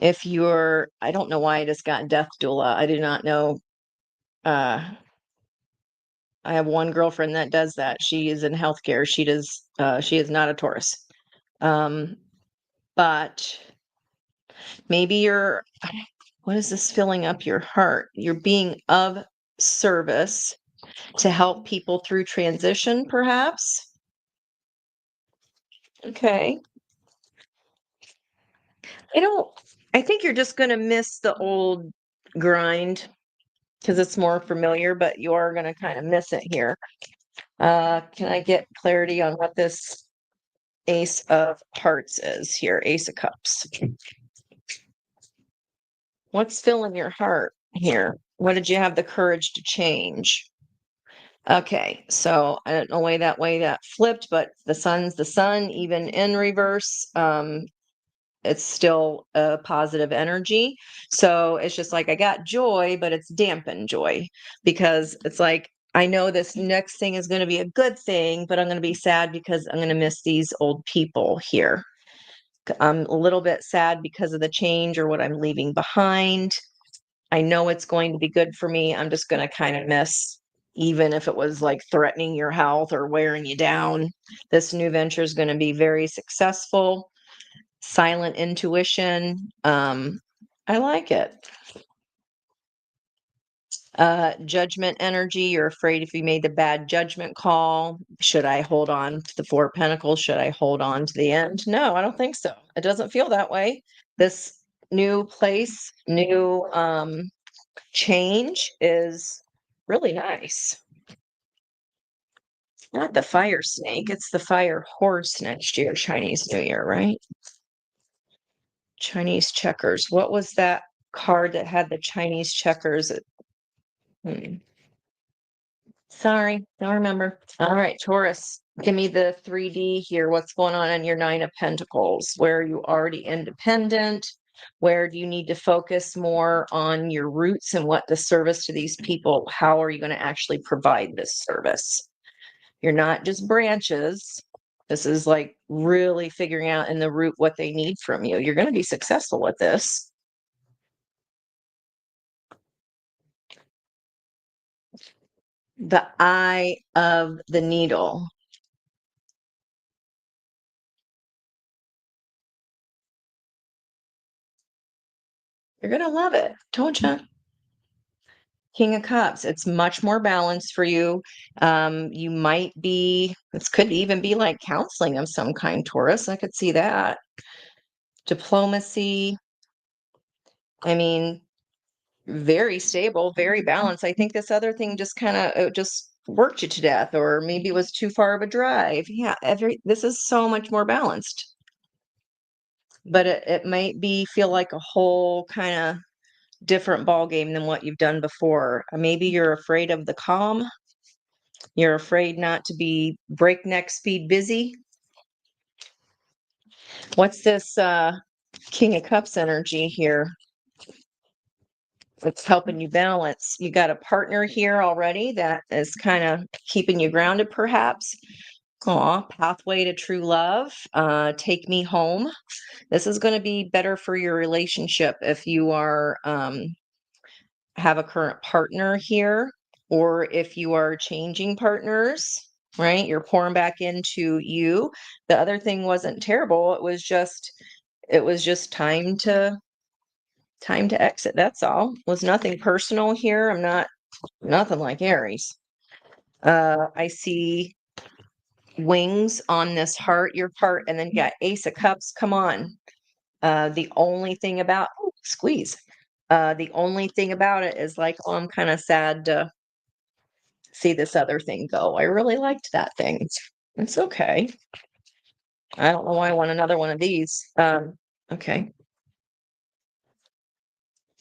Speaker 1: if you're, I don't know why I just got death doula. I do not know. I have one girlfriend that does that. She is in healthcare. She is not a Taurus. But maybe what is this filling up your heart? You're being of service to help people through transition, perhaps. Okay. I don't, I think you're just going to miss the old grind because it's more familiar, but you are going to kind of miss it here. Can I get clarity on what this Ace of Hearts is here? Ace of Cups. What's filling your heart here? What did you have the courage to change? Okay, so I don't know way that flipped, but the sun's the sun, even in reverse. It's still a positive energy. So it's just like I got joy, but it's dampened joy because it's like I know this next thing is going to be a good thing, but I'm going to be sad because I'm going to miss these old people here. I'm a little bit sad because of the change or what I'm leaving behind. I know it's going to be good for me. I'm just going to kind of miss, even if it was like threatening your health or wearing you down. This new venture is going to be very successful. Silent intuition. I like it. Judgment energy. You're afraid if you made the bad judgment call. Should I hold on to the Four of Pentacles? Should I hold on to the end? No, I don't think so. It doesn't feel that way. This new place, new change is really nice. Not the fire snake, it's the fire horse next year, Chinese New Year, right? Chinese checkers. What was that card that had the Chinese checkers? Hmm. Sorry, don't remember. All right, Taurus, give me the 3D here. What's going on in your Nine of Pentacles? Where are you already independent? Where do you need to focus more on your roots and what the service to these people? How are you going to actually provide this service? You're not just branches. This is like really figuring out in the root what they need from you. You're going to be successful with this. The eye of the needle. You're going to love it. Told you. King of Cups. It's much more balanced for you. You might be, this could even be like counseling of some kind, Taurus. I could see that. Diplomacy. I mean, very stable, very balanced. I think this other thing just kind of just worked you to death, or maybe it was too far of a drive. Yeah, this is so much more balanced. But it might be feel like a whole kind of different ball game than what you've done before. Maybe you're afraid of the calm. You're afraid not to be breakneck speed busy. What's this King of Cups energy here? It's helping you balance. You got a partner here already that is kind of keeping you grounded, perhaps. Aw, pathway to true love. Take me home. This is going to be better for your relationship if you are have a current partner here, or if you are changing partners. Right, you're pouring back into you. The other thing wasn't terrible. It was just time to exit. That's all. It was nothing personal here. I'm not nothing like Aries. I see wings on this heart, your heart, and then you got Ace of Cups. Come on. The only thing about squeeze. The only thing about it is like, oh, I'm kind of sad to see this other thing go. I really liked that thing. It's okay. I don't know why I want another one of these. Okay.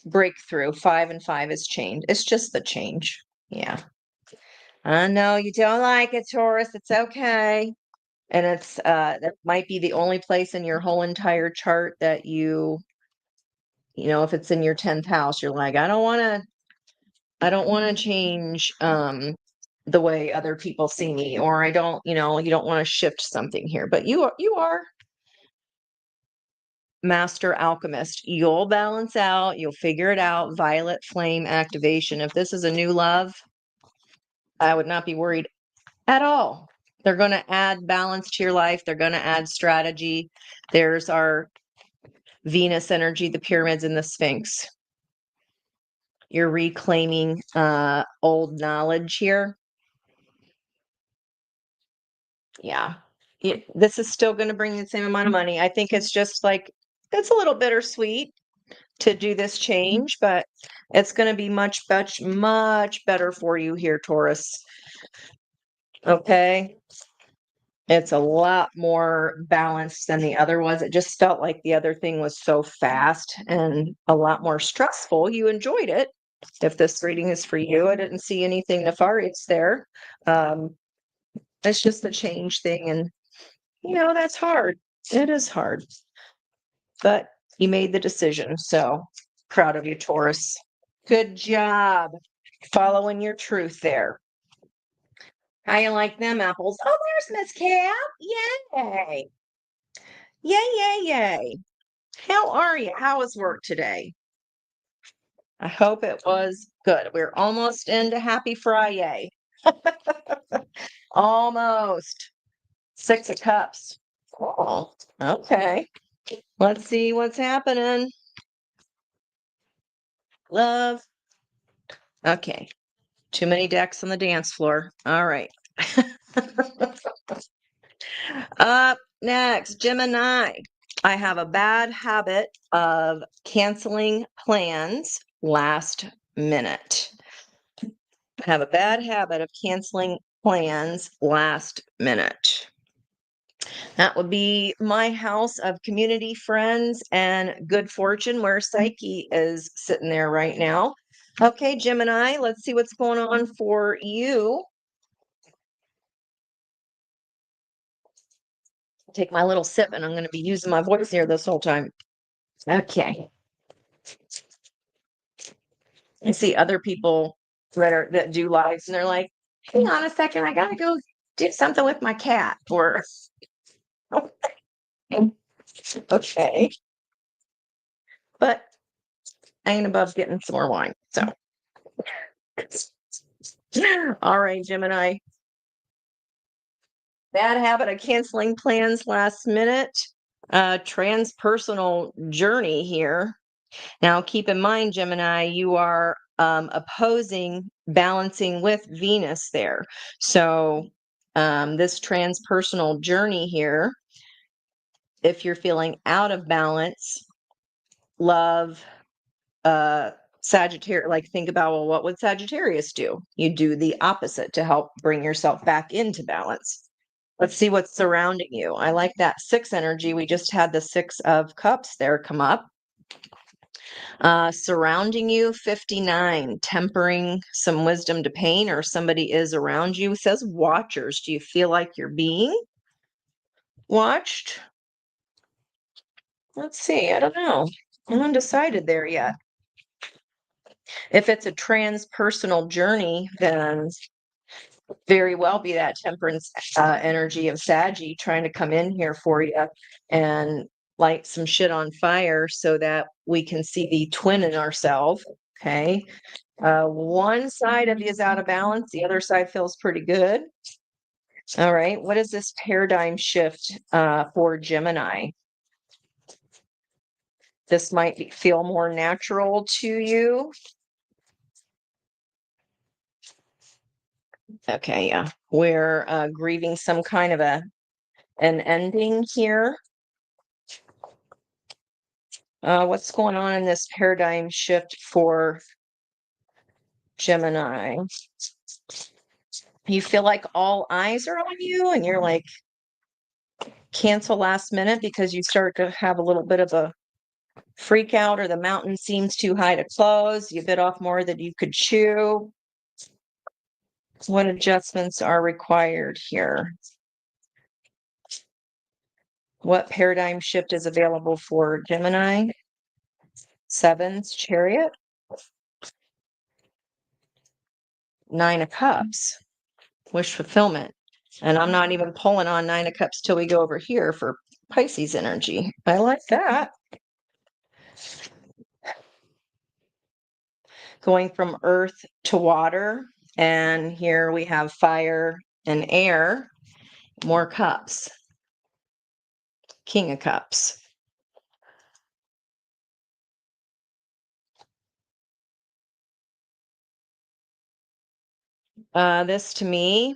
Speaker 1: Breakthrough. 5 and 5 is change. It's just the change. Yeah. I know you don't like it, Taurus. It's okay. And it's that might be the only place in your whole entire chart that if it's in your 10th house, you're like, I don't want to change the way other people see me, or I don't, you don't want to shift something here. But you are master alchemist. You'll balance out, you'll figure it out. Violet flame activation. If this is a new love, I would not be worried at all. They're going to add balance to your life. They're going to add strategy. There's our Venus energy, the pyramids, and the Sphinx. You're reclaiming old knowledge here. Yeah. This is still going to bring you the same amount of money. I think it's just like, it's a little bittersweet to do this change, but it's going to be much, much, much better for you here, Taurus. Okay. It's a lot more balanced than the other was. It just felt like the other thing was so fast and a lot more stressful. You enjoyed it. If this reading is for you, I didn't see anything nefarious there. It's just the change thing. And, that's hard. It is hard. But you made the decision. So proud of you, Taurus. Good job following your truth there. How you like them apples? Oh, there's Miss Cap. Yay. Yay, yay, yay. How are you? How was work today? I hope it was good. We're almost into Happy Friday. Almost. 6 of Cups. Oh, okay. Let's see what's happening. Love. Okay. Too many decks on the dance floor. All right. Up next, Gemini. I have a bad habit of canceling plans last minute. I have a bad habit of canceling plans last minute. That would be my house of community, friends, and good fortune, where Psyche is sitting there right now. Okay, Gemini, let's see what's going on for you. Take my little sip, and I'm going to be using my voice here this whole time. Okay. I see other people that do lives, and they're like, "Hang on a second, I gotta go do something with my cat." Or okay, but I ain't above getting some more wine. So, all right, Gemini. Bad habit of canceling plans last minute. Transpersonal journey here. Now, keep in mind, Gemini, you are opposing balancing with Venus there. So, this transpersonal journey here, if you're feeling out of balance, love, Sagittarius, like think about, well, what would Sagittarius do? You do the opposite to help bring yourself back into balance. Let's see what's surrounding you. I like that 6 energy. We just had the 6 of Cups there come up. Surrounding you, 59, tempering some wisdom to pain, or somebody is around you. It says watchers. Do you feel like you're being watched? Let's see. I don't know. I'm undecided there yet. If it's a transpersonal journey, then very well be that temperance energy of Saggy trying to come in here for you and light some shit on fire so that we can see the twin in ourselves. Okay. One side of you is out of balance, the other side feels pretty good. All right. What is this paradigm shift for Gemini? This might feel more natural to you. Okay, yeah. We're grieving some kind of an ending here. What's going on in this paradigm shift for Gemini? You feel like all eyes are on you and you're like, cancel last minute because you start to have a little bit of a freak out, or the mountain seems too high to close. You bit off more than you could chew. What adjustments are required here? What paradigm shift is available for Gemini? Sevens, Chariot. Nine of Cups, wish fulfillment. And I'm not even pulling on Nine of Cups till we go over here for Pisces energy. I like that. Going from earth to water. And here we have fire and air. More cups. King of Cups. This to me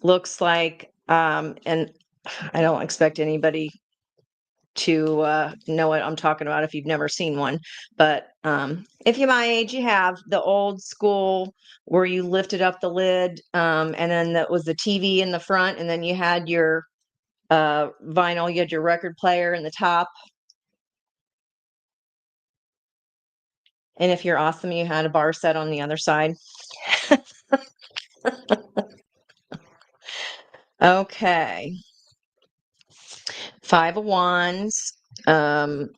Speaker 1: looks like, and I don't expect anybody to know what I'm talking about if you've never seen one. But if you're my age, you have the old school where you lifted up the lid, and then that was the TV in the front, and then you had your vinyl, you had your record player in the top. And if you're awesome, you had a bar set on the other side. Okay. Five of Wands. Some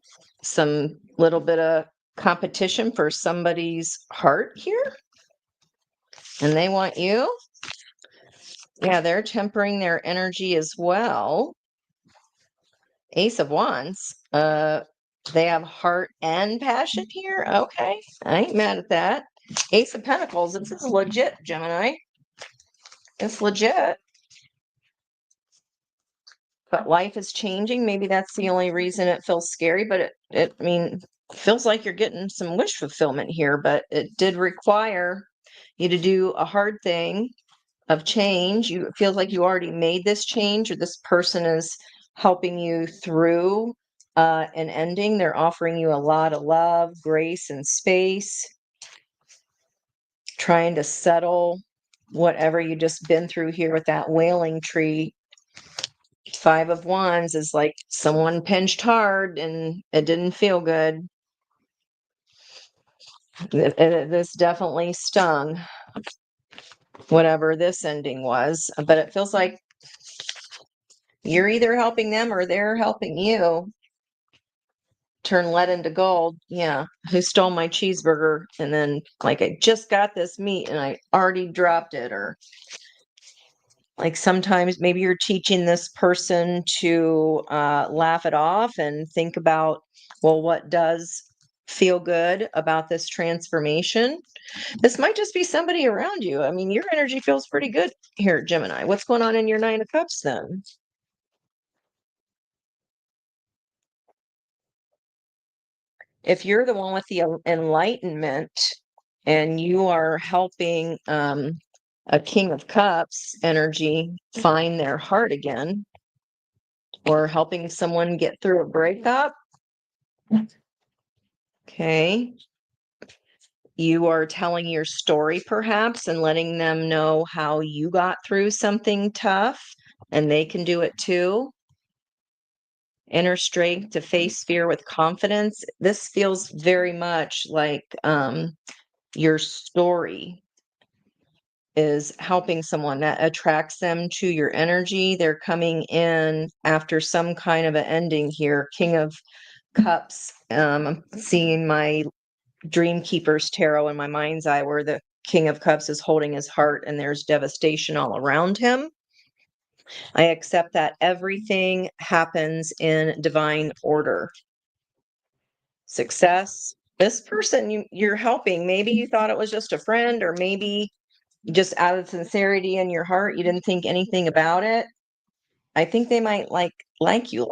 Speaker 1: little bit of competition for somebody's heart here. And they want you. Yeah, they're tempering their energy as well. Ace of Wands. They have heart and passion here. Okay. I ain't mad at that. Ace of Pentacles. This is legit, Gemini. It's legit. But life is changing. Maybe that's the only reason it feels scary, but I mean, feels like you're getting some wish fulfillment here, but it did require you to do a hard thing of change. You it feels like you already made this change, or this person is helping you through an ending. They're offering you a lot of love, grace, and space, trying to settle whatever you just been through here with that wailing tree. Five of Wands is like someone pinched hard and it didn't feel good. This definitely stung, whatever this ending was. But it feels like you're either helping them or they're helping you turn lead into gold. Yeah. Who stole my cheeseburger? And then, like, I just got this meat and I already dropped it. Or like sometimes maybe you're teaching this person to laugh it off and think about, well, what does feel good about this transformation? This might just be somebody around you. I mean, your energy feels pretty good here, Gemini. What's going on in your Nine of Cups then? If you're the one with the enlightenment and you are helping a King of Cups energy find their heart again, or helping someone get through a breakup, okay, you are telling your story perhaps and letting them know how you got through something tough and they can do it too. Inner strength to face fear with confidence. This feels very much like your story is helping someone that attracts them to your energy. They're coming in after some kind of an ending here. King of Cups. I'm seeing my Dream Keepers tarot in my mind's eye, where the King of Cups is holding his heart and there's devastation all around him. I accept that everything happens in divine order. Success. This person you're helping, maybe you thought it was just a friend, or maybe just out of sincerity in your heart, you didn't think anything about it. I think they might like you.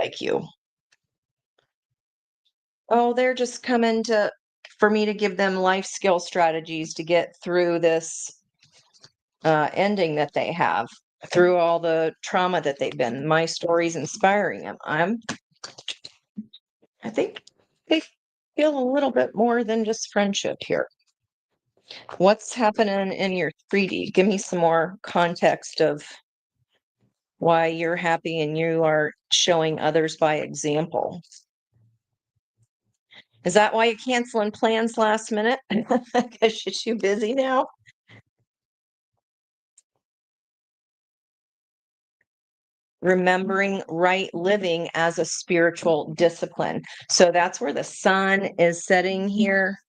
Speaker 1: Oh, they're just coming to for me to give them life skill strategies to get through this ending that they have, through all the trauma that they've been. My story's inspiring them. I think They feel a little bit more than just friendship here. What's happening in your 3D? Give me some more context of why you're happy and you are showing others by example. Is that why you're canceling plans last minute? Because you're too busy now? Remembering right living as a spiritual discipline. So that's where the sun is setting here,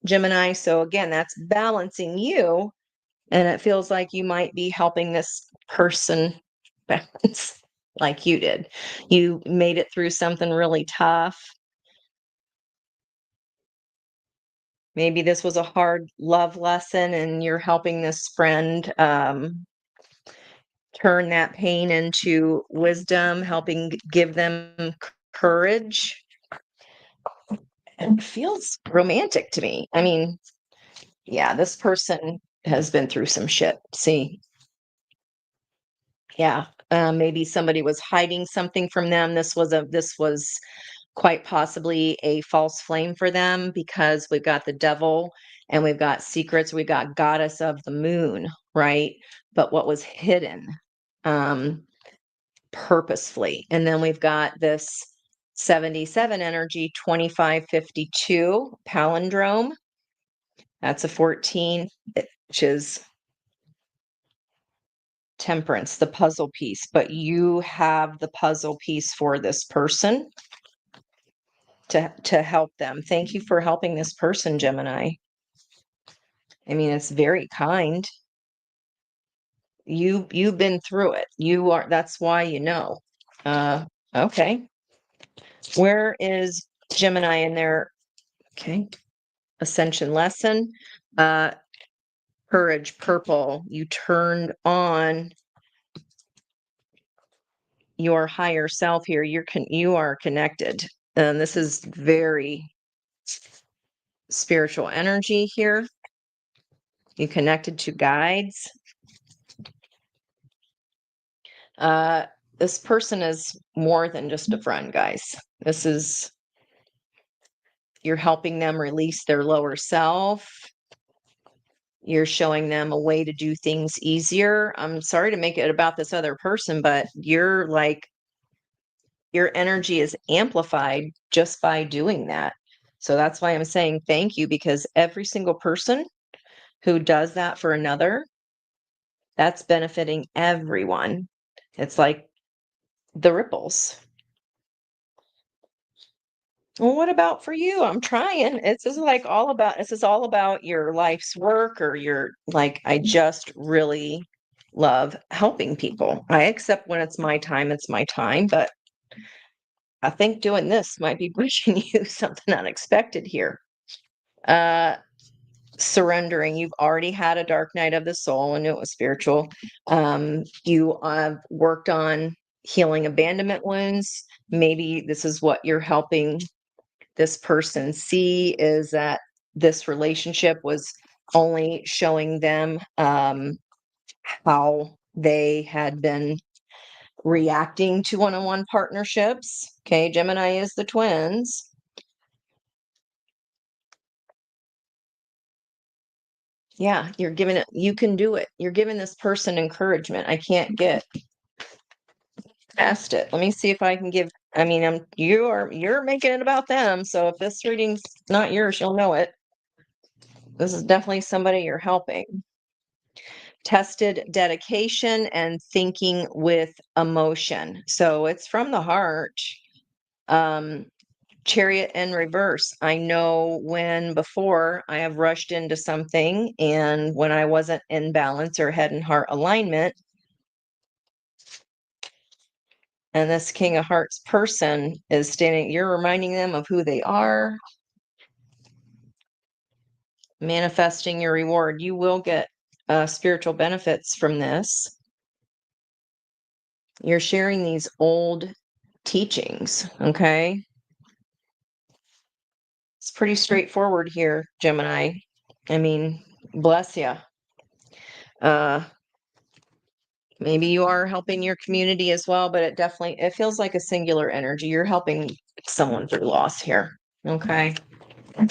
Speaker 1: Gemini. So again, that's balancing you. And it feels like you might be helping this person balance like you did. You made it through something really tough. Maybe this was a hard love lesson and you're helping this friend turn that pain into wisdom, helping give them courage. It feels romantic to me. I mean, yeah, this person has been through some shit. See, yeah, maybe somebody was hiding something from them. This was quite possibly a false flame for them because we've got the devil and we've got secrets. We've got goddess of the moon, right? But what was hidden um, purposefully. And then we've got this 77 energy, 2552 palindrome. That's a 14, which is Temperance, the puzzle piece. But you have the puzzle piece for this person to help them. Thank you for helping this person, Gemini. I mean, it's very kind. You've been through it. That's why you know. Okay. Where is Gemini in their okay ascension lesson? Courage, purple. You turned on your higher self here. You are connected. And this is very spiritual energy here. You connected to guides. This person is more than just a friend, guys. This is you're helping them release their lower self. You're showing them a way to do things easier. I'm sorry to make it about this other person, but you're like your energy is amplified just by doing that. So that's why I'm saying thank you, because every single person who does that for another, that's benefiting everyone. It's like the ripples. Well, what about for you? I'm trying. This is all about your life's work or your like I just really love helping people. I accept when it's my time, but I think doing this might be bringing you something unexpected here. Uh Surrendering. You've already had a dark night of the soul and it was spiritual. You have worked on healing abandonment wounds. Maybe this is what you're helping this person see is that this relationship was only showing them how they had been reacting to one-on-one partnerships. Okay, Gemini is the twins. Yeah, you're giving it, you can do it. You're giving this person encouragement. I can't get past it. Let me see if I can give, I mean, you're making it about them. So if this reading's not yours, you'll know it. This is definitely somebody you're helping. Tested dedication and thinking with emotion. So it's from the heart. Um, Chariot in reverse. I know when before I have rushed into something and when I wasn't in balance or head and heart alignment, and this King of Hearts person is standing, you're reminding them of who they are, manifesting your reward. You will get spiritual benefits from this. You're sharing these old teachings, okay? It's pretty straightforward here, Gemini. I mean, bless you. Maybe you are helping your community as well, but it feels like a singular energy. You're helping someone through loss here. Okay.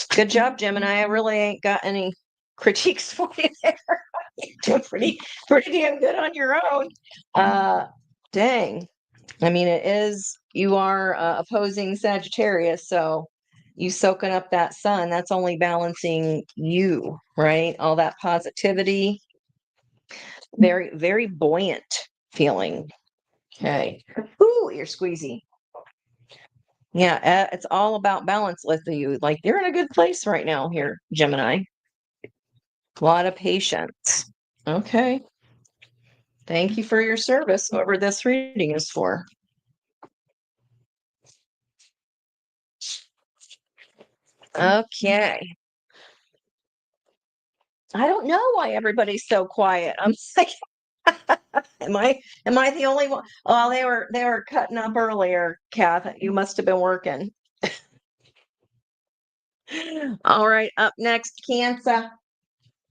Speaker 1: Good job, Gemini. I really ain't got any critiques for you there. You're doing pretty damn good on your own. Dang. I mean, you are opposing Sagittarius, so you soaking up that sun, that's only balancing you, right? All that positivity, very, very buoyant feeling. Okay. Ooh, you're squeezy. Yeah, it's all about balance with you. Like you're in a good place right now here, Gemini. A lot of patience. Okay. Thank you for your service, whoever this reading is for. Okay. I don't know why everybody's so quiet. I'm like, am I the only one? Oh, they were cutting up earlier, Kath. You must have been working. All right, up next, Cancer.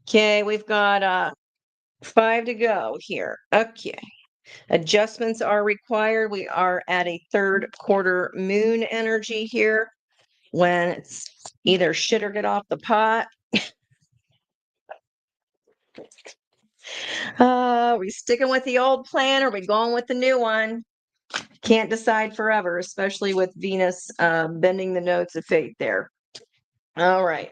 Speaker 1: Okay, we've got 5 to go here. Okay. Adjustments are required. We are at a third quarter moon energy here when it's either shit or get off the pot. Are we sticking with the old plan or are we going with the new one? Can't decide forever, especially with Venus bending the nodes of fate there. All right.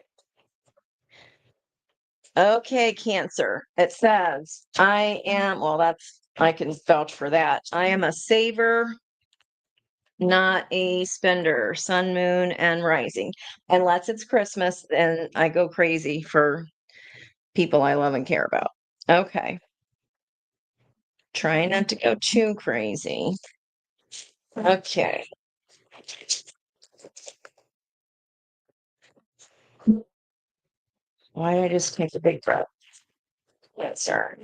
Speaker 1: Okay, Cancer. It says, I can vouch for that. I am a saver, not a spender, sun, moon, and rising. Unless it's Christmas, then I go crazy for people I love and care about. Okay. Try not to go too crazy. Okay. Why did I just take a big breath? Yes, sir.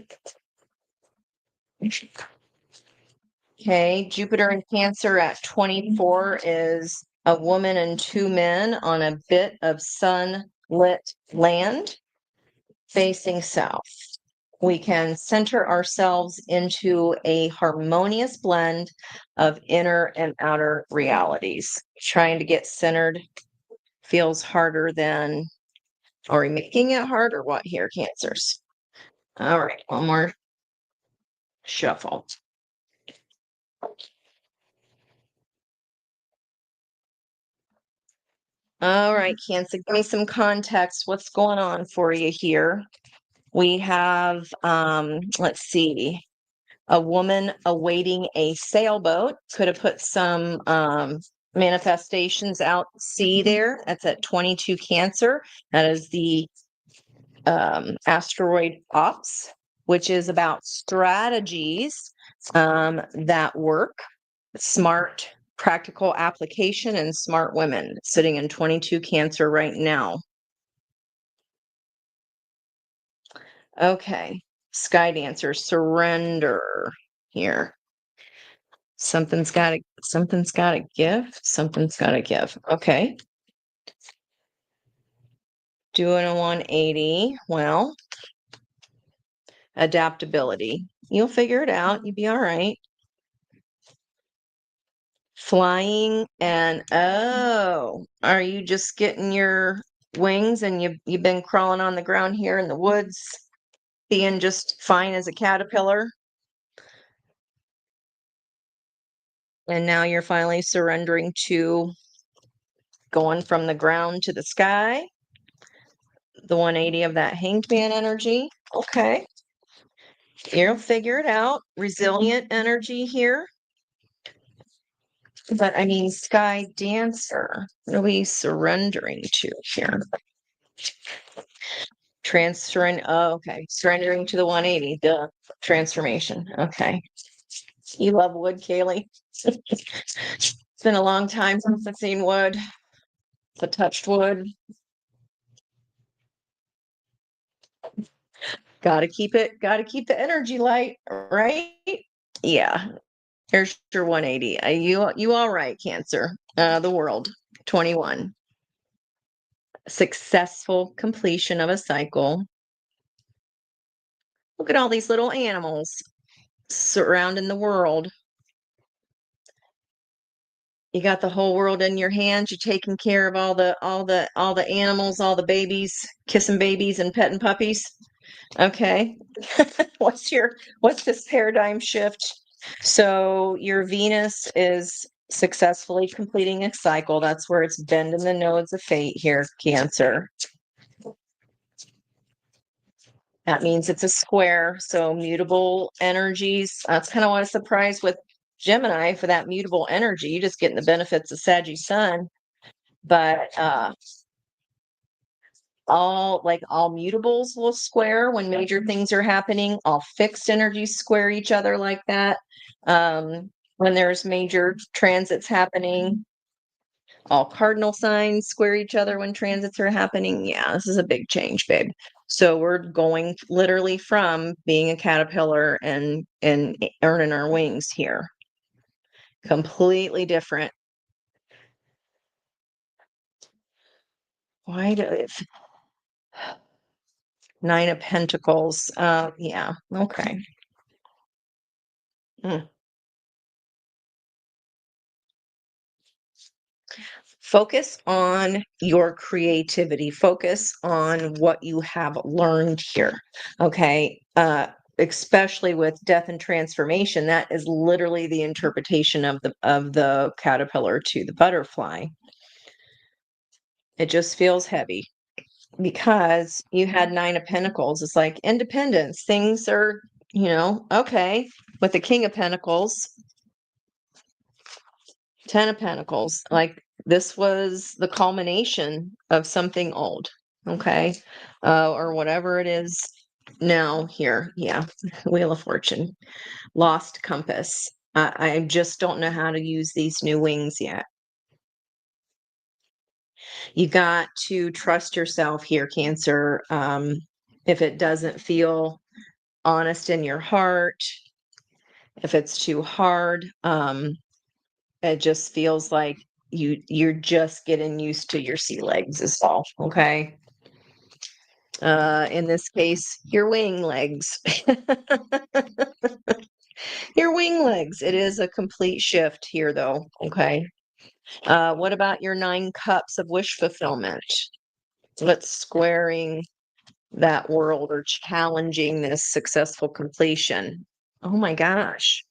Speaker 1: Okay. Jupiter in Cancer at 24 is a woman and 2 men on a bit of sunlit land facing south. We can center ourselves into a harmonious blend of inner and outer realities. Trying to get centered feels harder than, are we making it hard or what here, Cancers? All right, one more shuffle. All right, Cancer, give me some context. What's going on for you here? We have, let's see, a woman awaiting a sailboat. Could have put some manifestations out to sea there. That's at 22 Cancer. That is the asteroid Ops, which is about strategies that work, smart, practical application, and smart women. Sitting in 22 Cancer right now. Okay. Sky Dancer, surrender here. Something's got to give. Something's got to give. Okay. Doing a 180. Well, adaptability. You'll figure it out. You'll be all right. Flying and are you just getting your wings and you've been crawling on the ground here in the woods, being just fine as a caterpillar? And now you're finally surrendering to going from the ground to the sky, the 180 of that hanged man energy. Okay. You'll figure it out. Resilient energy here. But I mean, Sky Dancer, what are we surrendering to here? Transferring, okay. Surrendering to the 180, the transformation. Okay. You love wood, Kaylee. It's been a long time since I've seen wood. The touched wood. Gotta keep the energy light, right? Yeah. Here's your 180. You all right, Cancer. The world. 21. Successful completion of a cycle. Look at all these little animals surrounding the world. You got the whole world in your hands. You're taking care of all the animals, all the babies, kissing babies and petting puppies. Okay. What's this paradigm shift? So your Venus is successfully completing its cycle. That's where it's bending the nodes of fate here, Cancer. That means it's a square. So mutable energies. That's kind of what I was surprised with Gemini for that mutable energy. You're just getting the benefits of Sagittarius Sun. But all mutables will square when major things are happening. All fixed energies square each other like that. When there's major transits happening, all cardinal signs square each other when transits are happening. Yeah, this is a big change, babe. So we're going literally from being a caterpillar and earning our wings here. Completely different. Why do Nine of Pentacles? Yeah, okay. Mm. Focus on your creativity. Focus on what you have learned here. Okay. Especially with death and transformation, that is literally the interpretation of the caterpillar to the butterfly. It just feels heavy because you had Nine of Pentacles. It's like independence. Things are, okay. With the King of Pentacles, Ten of Pentacles, like this was the culmination of something old, okay? Or whatever it is now here. Yeah, Wheel of Fortune, lost compass. I just don't know how to use these new wings yet. You got to trust yourself here, Cancer. If it doesn't feel honest in your heart, if it's too hard, it just feels like you're just getting used to your sea legs is all, okay? In this case, your wing legs. Your wing legs. It is a complete shift here though, okay? What about your 9 cups of wish fulfillment? What's squaring that world or challenging this successful completion? Oh my gosh.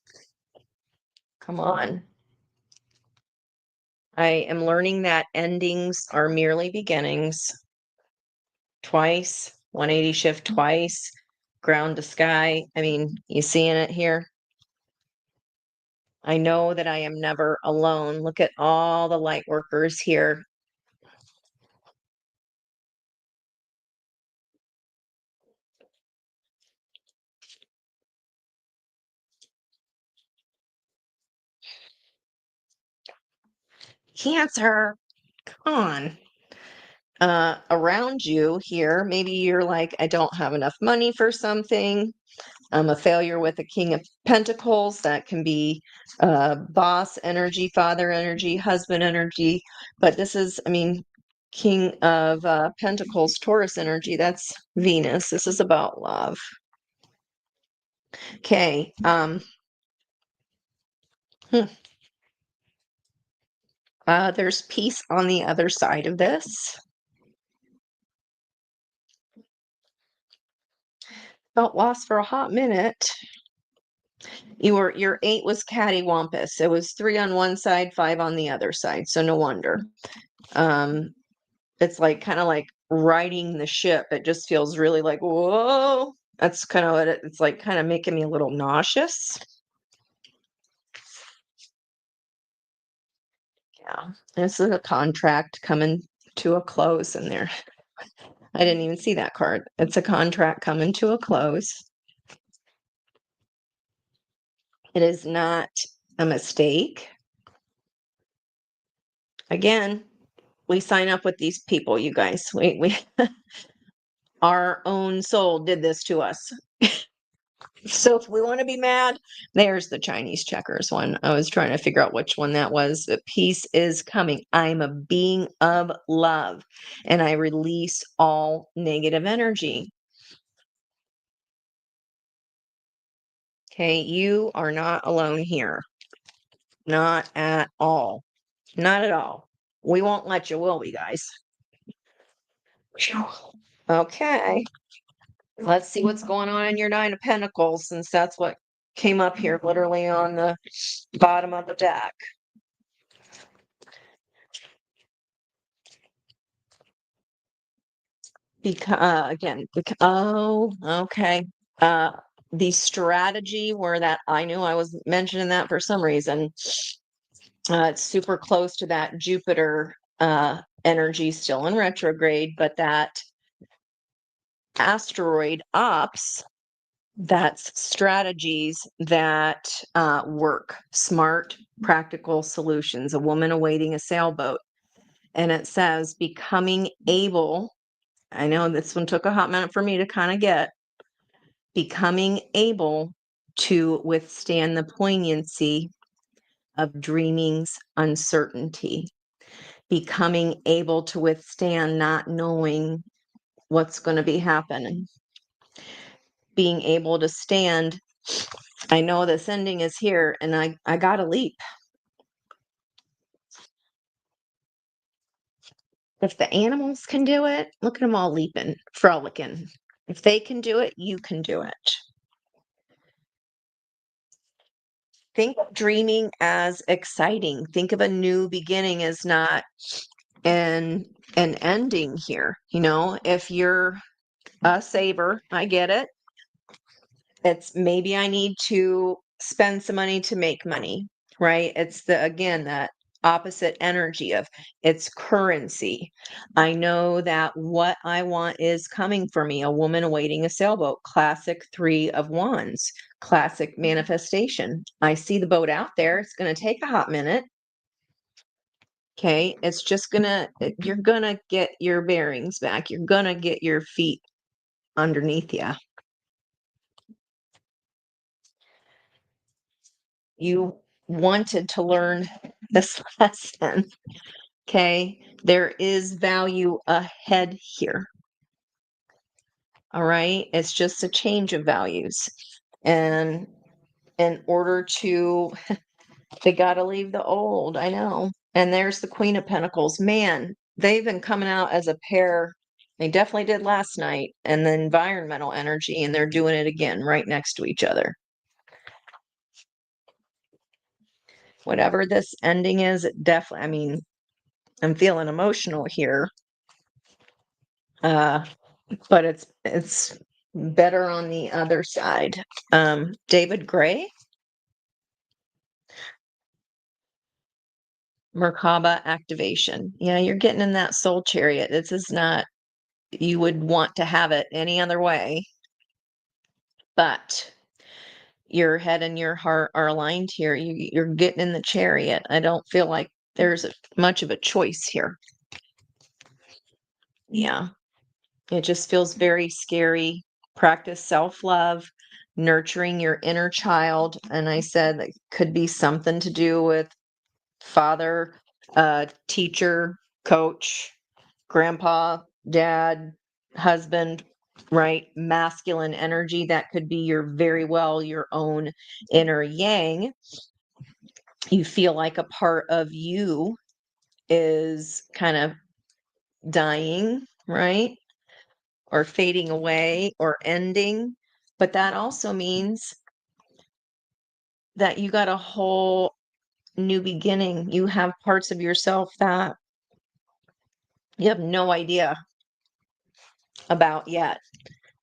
Speaker 1: Come on. I am learning that endings are merely beginnings. Twice, 180 shift twice, ground to sky. I mean, you seeing it here? I know that I am never alone. Look at all the light workers here. Cancer, come on. Around you here, maybe you're like, I don't have enough money for something. I'm a failure with the King of Pentacles. That can be boss energy, father energy, husband energy. But this is, I mean, King of Pentacles, Taurus energy. That's Venus. This is about love. Okay. There's peace on the other side of this. Felt lost for a hot minute. Your 8 was cattywampus. It was 3 on one side, 5 on the other side. So no wonder. It's like kind of like riding the ship. It just feels really like, whoa. That's kind of what it's like, kind of making me a little nauseous. Yeah. This is a contract coming to a close in there. I didn't even see that card. It's a contract coming to a close. It is not a mistake. Again, we sign up with these people, you guys. We our own soul did this to us. So if we want to be mad, there's the Chinese checkers one. I was trying to figure out which one that was. The peace is coming. I'm a being of love and I release all negative energy. Okay, you are not alone here. Not at all. Not at all. We won't let you, will we, guys? Phew. Okay. Let's see what's going on in your Nine of Pentacles, since that's what came up here literally on the bottom of the deck. Because oh, okay. Uh, the strategy where that I knew I was mentioning that for some reason. It's super close to that Jupiter energy still in retrograde, but that asteroid ops, that's strategies that work, smart, practical solutions. A woman awaiting a sailboat. And it says becoming able, I know this one took a hot minute for me to kind of get, becoming able to withstand the poignancy of dreaming's uncertainty, becoming able to withstand not knowing what's going to be happening, being able to stand. I know this ending is here and I got to leap. If the animals can do it, look at them all leaping, frolicking. If they can do it, you can do it. Think of dreaming as exciting. Think of a new beginning as not an ending here. You know, if you're a saver, I get it. It's maybe I need to spend some money to make money, right? It's again, that opposite energy of it's currency. I know that what I want is coming for me. A woman awaiting a sailboat, classic 3 of Wands, classic manifestation. I see the boat out there. It's going to take a hot minute. Okay. It's just you're going to get your bearings back. You're going to get your feet underneath you. You wanted to learn this lesson. Okay. There is value ahead here. All right. It's just a change of values. And in order to, they got to leave the old. I know. And there's the Queen of Pentacles. Man, they've been coming out as a pair. They definitely did last night. And the environmental energy, and they're doing it again right next to each other. Whatever this ending is, it definitely, I mean, I'm feeling emotional here. But it's better on the other side. David Gray, Merkaba activation. Yeah, you're getting in that soul chariot. This is not, you would want to have it any other way, but your head and your heart are aligned here. You're getting in the chariot. I don't feel like there's much of a choice here. Yeah. It just feels very scary. Practice self-love, nurturing your inner child. And I said it could be something to do with father, teacher, coach, grandpa, dad, husband, right? Masculine energy. That could be your own inner yang. You feel like a part of you is kind of dying, right? Or fading away or ending. But that also means that you got a whole new beginning. You have parts of yourself that you have no idea about yet.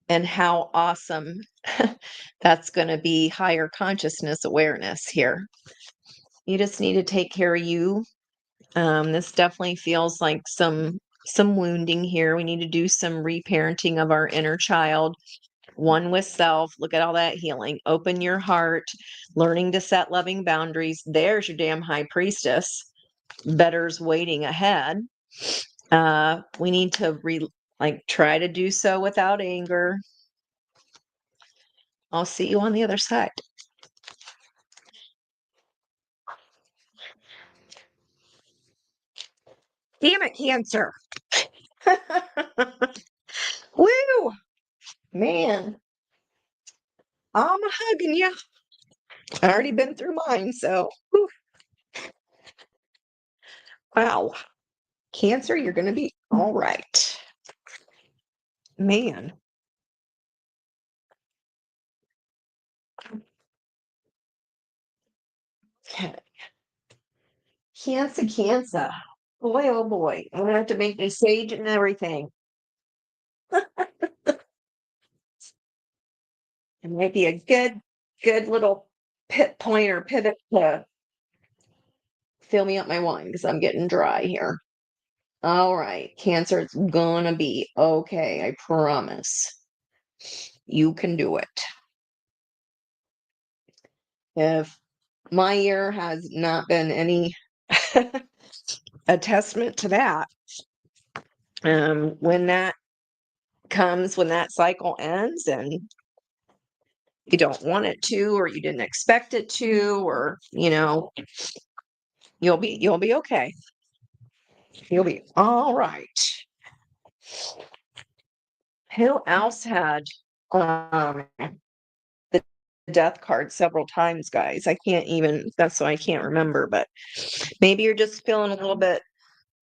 Speaker 1: And how awesome that's going to be. Higher consciousness awareness here. You just need to take care of you. This definitely feels like some wounding here. We need to do some reparenting of our inner child. One with self. Look at all that healing. Open your heart, learning to set loving boundaries. There's your damn high priestess. Better's waiting ahead. We need to try to do so without anger. I'll see you on the other side. Damn it, Cancer. Woo! Man, I'm hugging you. I already been through mine, so whew. Wow. Cancer, you're going to be all right. Man. Okay. Cancer, Cancer. Boy, oh boy. I'm going to have to make this sage and everything. It might be a good little pivot to fill me up my wine because I'm getting dry here. All right, Cancer, it's gonna be okay. I promise. You can do it. If my year has not been any attestment to that, when that comes, when that cycle ends, and you don't want it to, or you didn't expect it to, or you'll be okay. You'll be all right. Who else had the death card several times, guys? I can't even, that's why I can't remember, but maybe you're just feeling a little bit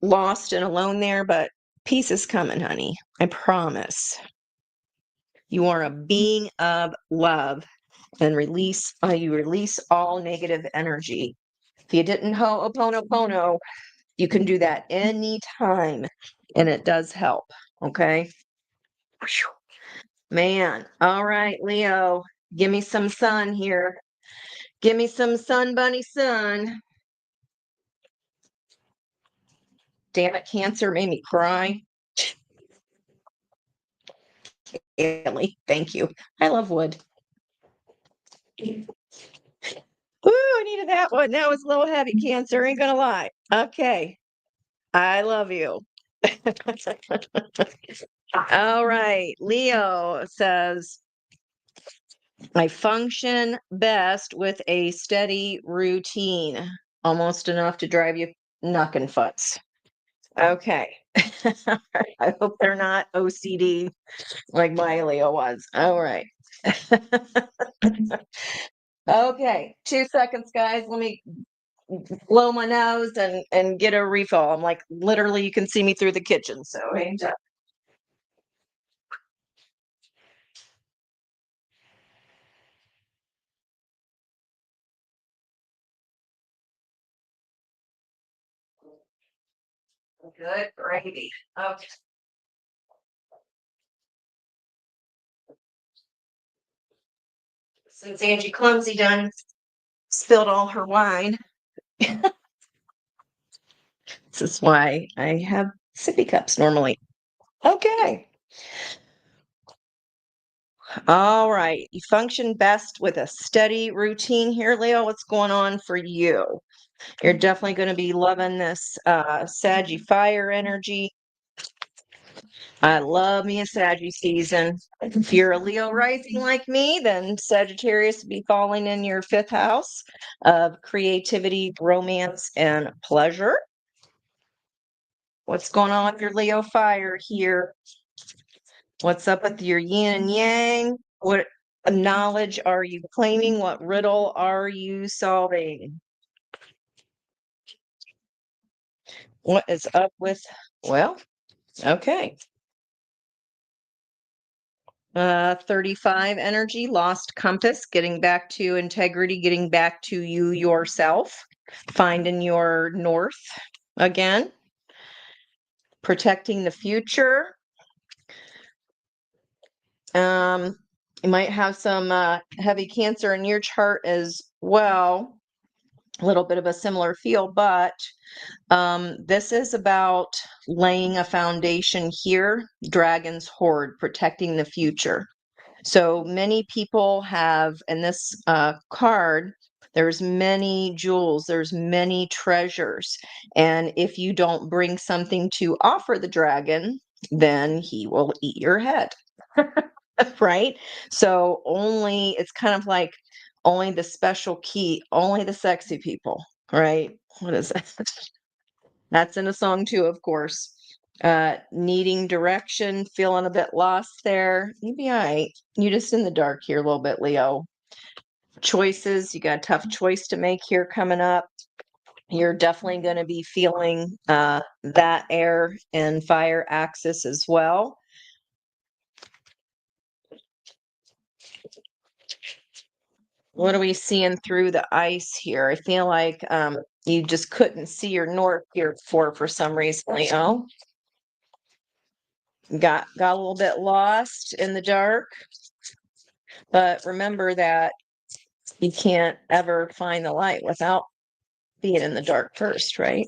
Speaker 1: lost and alone there, but peace is coming, honey. I promise. You are a being of love and you release all negative energy. If you didn't ho'oponopono, you can do that anytime and it does help. Okay. Man. All right, Leo, give me some sun here. Give me some sun, bunny sun. Damn it, Cancer made me cry. Ellie, thank you. I love wood. Ooh, I needed that one. That was a little heavy, Cancer. Ain't gonna lie. Okay. I love you. All right. Leo says, I function best with a steady routine, almost enough to drive you knuckin' futs. Okay. I hope they're not OCD like my Leo was. All right. Okay. 2 seconds, guys. Let me blow my nose and get a refill. I'm like, literally, you can see me through the kitchen. So, hang up. Good gravy. Okay. Since Angie Clumsy done spilled all her wine, this is why I have sippy cups normally. Okay. All right. You function best with a steady routine here, Leo. What's going on for you? You're definitely going to be loving this Saggy fire energy. I love me a Saggy season. If you're a Leo rising like me, then Sagittarius would be falling in your fifth house of creativity, romance, and pleasure. What's going on with your Leo fire here? What's up with your yin and yang? What knowledge are you claiming? What riddle are you solving? What is up with, well, okay. 35 energy, lost compass, getting back to integrity, getting back to you yourself, finding your north again, protecting the future. You might have some heavy Cancer in your chart as well. A little bit of a similar feel, but this is about laying a foundation here. Dragon's Hoard, protecting the future. So many people have, in this card, there's many jewels, there's many treasures. And if you don't bring something to offer the dragon, then he will eat your head. Right? So it's kind of like only the special key, only the sexy people, right? What is that? That's in a song too, of course. Needing direction, feeling a bit lost there. You'd be all right. You're just in the dark here a little bit, Leo. Choices, you got a tough choice to make here coming up. You're definitely going to be feeling that air and fire axis as well. What are we seeing through the ice here? I feel like you just couldn't see your north here for some reason, Leo. Got a little bit lost in the dark, but remember that you can't ever find the light without being in the dark first, right?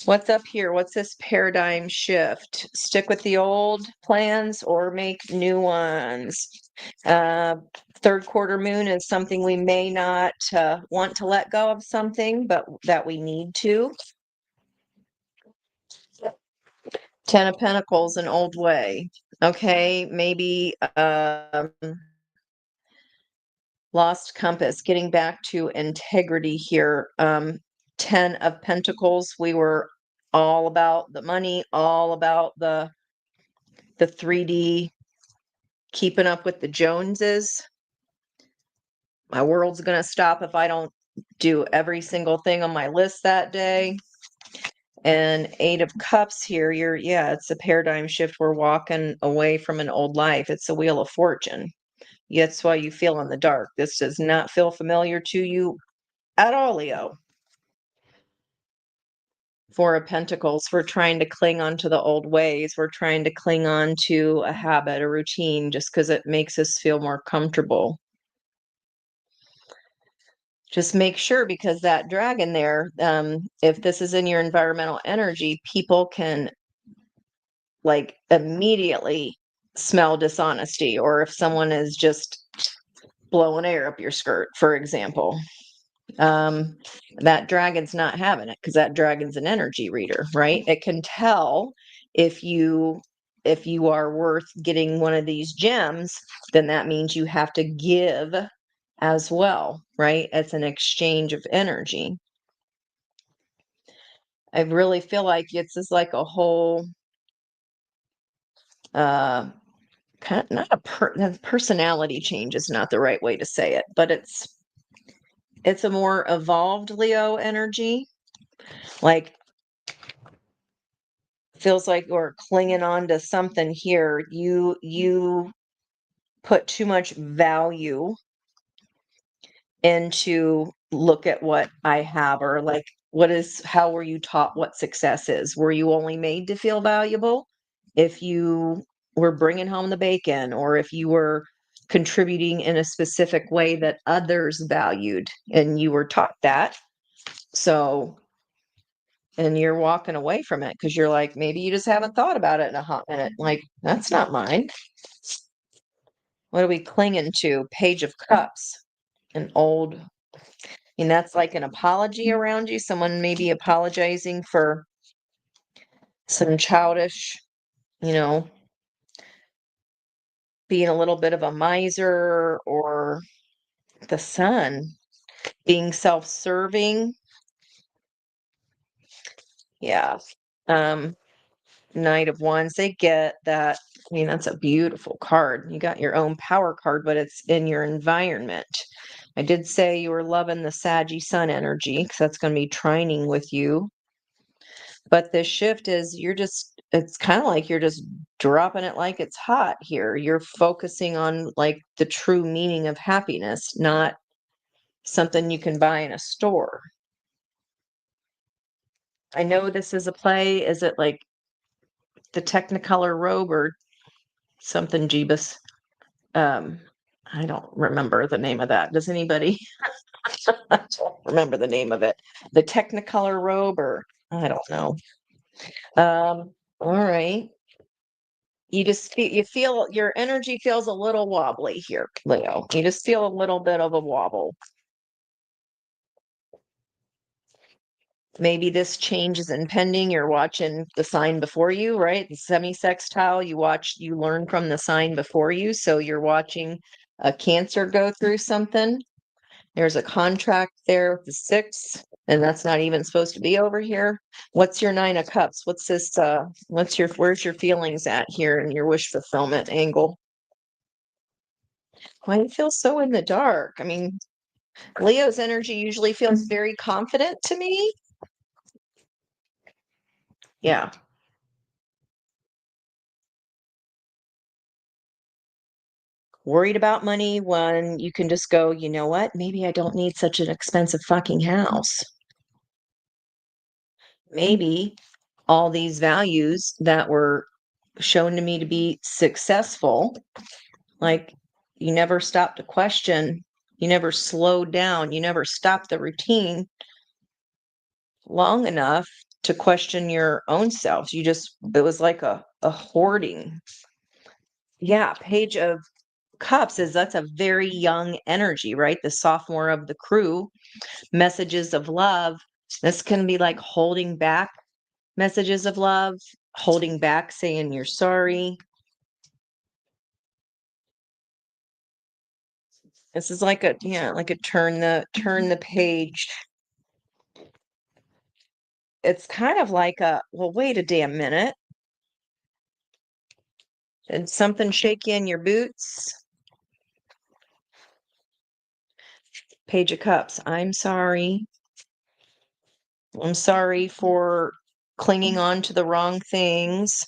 Speaker 1: What's up here? What's this paradigm shift? Stick with the old plans or make new ones? Uh, third quarter moon is something we may not want to let go of something, but that we need to. Ten of Pentacles, an old way. Okay, maybe lost compass, getting back to integrity here. 10 of Pentacles, we were all about the money, all about the 3D, keeping up with the Joneses. My world's going to stop if I don't do every single thing on my list that day. And 8 of Cups here, it's a paradigm shift. We're walking away from an old life. It's a Wheel of Fortune. That's why you feel in the dark. This does not feel familiar to you at all, Leo. 4 of Pentacles, we're trying to cling on to the old ways. We're trying to cling on to a habit, a routine, just because it makes us feel more comfortable. Just make sure, because that dragon there, if this is in your environmental energy, people can like immediately smell dishonesty, or if someone is just blowing air up your skirt, for example. That dragon's not having it, because that dragon's an energy reader, right? It can tell if you are worth getting one of these gems, then that means you have to give as well, right? It's an exchange of energy. I really feel like it's just like a whole kind of, not a personality change is not the right way to say it, but it's a more evolved Leo energy. Like, feels like we're clinging on to something here. You put too much value into look at what I have, or like how were you taught what success is? Were you only made to feel valuable if you were bringing home the bacon, or if you were contributing in a specific way that others valued and you were taught that? So, and you're walking away from it because you're like, maybe you just haven't thought about it in a hot minute. Like, that's not mine. What are we clinging to? Page of Cups, an old, and that's like an apology around you. Someone may be apologizing for some childish, you know, being a little bit of a miser, or the Sun being self-serving. Yeah. Knight of Wands, they get that. I mean, that's a beautiful card. You got your own power card, but it's in your environment. I did say you were loving the Saggy Sun energy, because that's going to be trining with you. But this shift is it's kind of like you're just dropping it like it's hot here. You're focusing on like the true meaning of happiness, not something you can buy in a store. I know this is a play. Is it like the Technicolor robe or something, Jeebus? Um, I don't remember the name of that. Does anybody remember the name of it? The Technicolor robe, or I don't know. All right. You feel your energy feels a little wobbly here, Leo. You just feel a little bit of a wobble. Maybe this change is impending. You're watching the sign before you, right? The semi-sextile, you learn from the sign before you. So you're watching a Cancer go through something. There's a contract there with the 6, and that's not even supposed to be over here. What's your 9 of Cups? What's this? Where's your feelings at here in your wish fulfillment angle? Why do you feel so in the dark? I mean, Leo's energy usually feels very confident to me. Yeah. Worried about money when you can just go, you know what? Maybe I don't need such an expensive fucking house. Maybe all these values that were shown to me to be successful, like you never stopped to question, you never slowed down, you never stopped the routine long enough to question your own self. You just, it was like a hoarding. Yeah, Page of Cups is that's a very young energy, right? The sophomore of the crew, messages of love. This can be like holding back messages of love, holding back saying you're sorry. This is like a yeah, like a turn the page. It's kind of like a well, wait a damn minute. Did something shake you in your boots? Page of Cups. I'm sorry. I'm sorry for clinging on to the wrong things.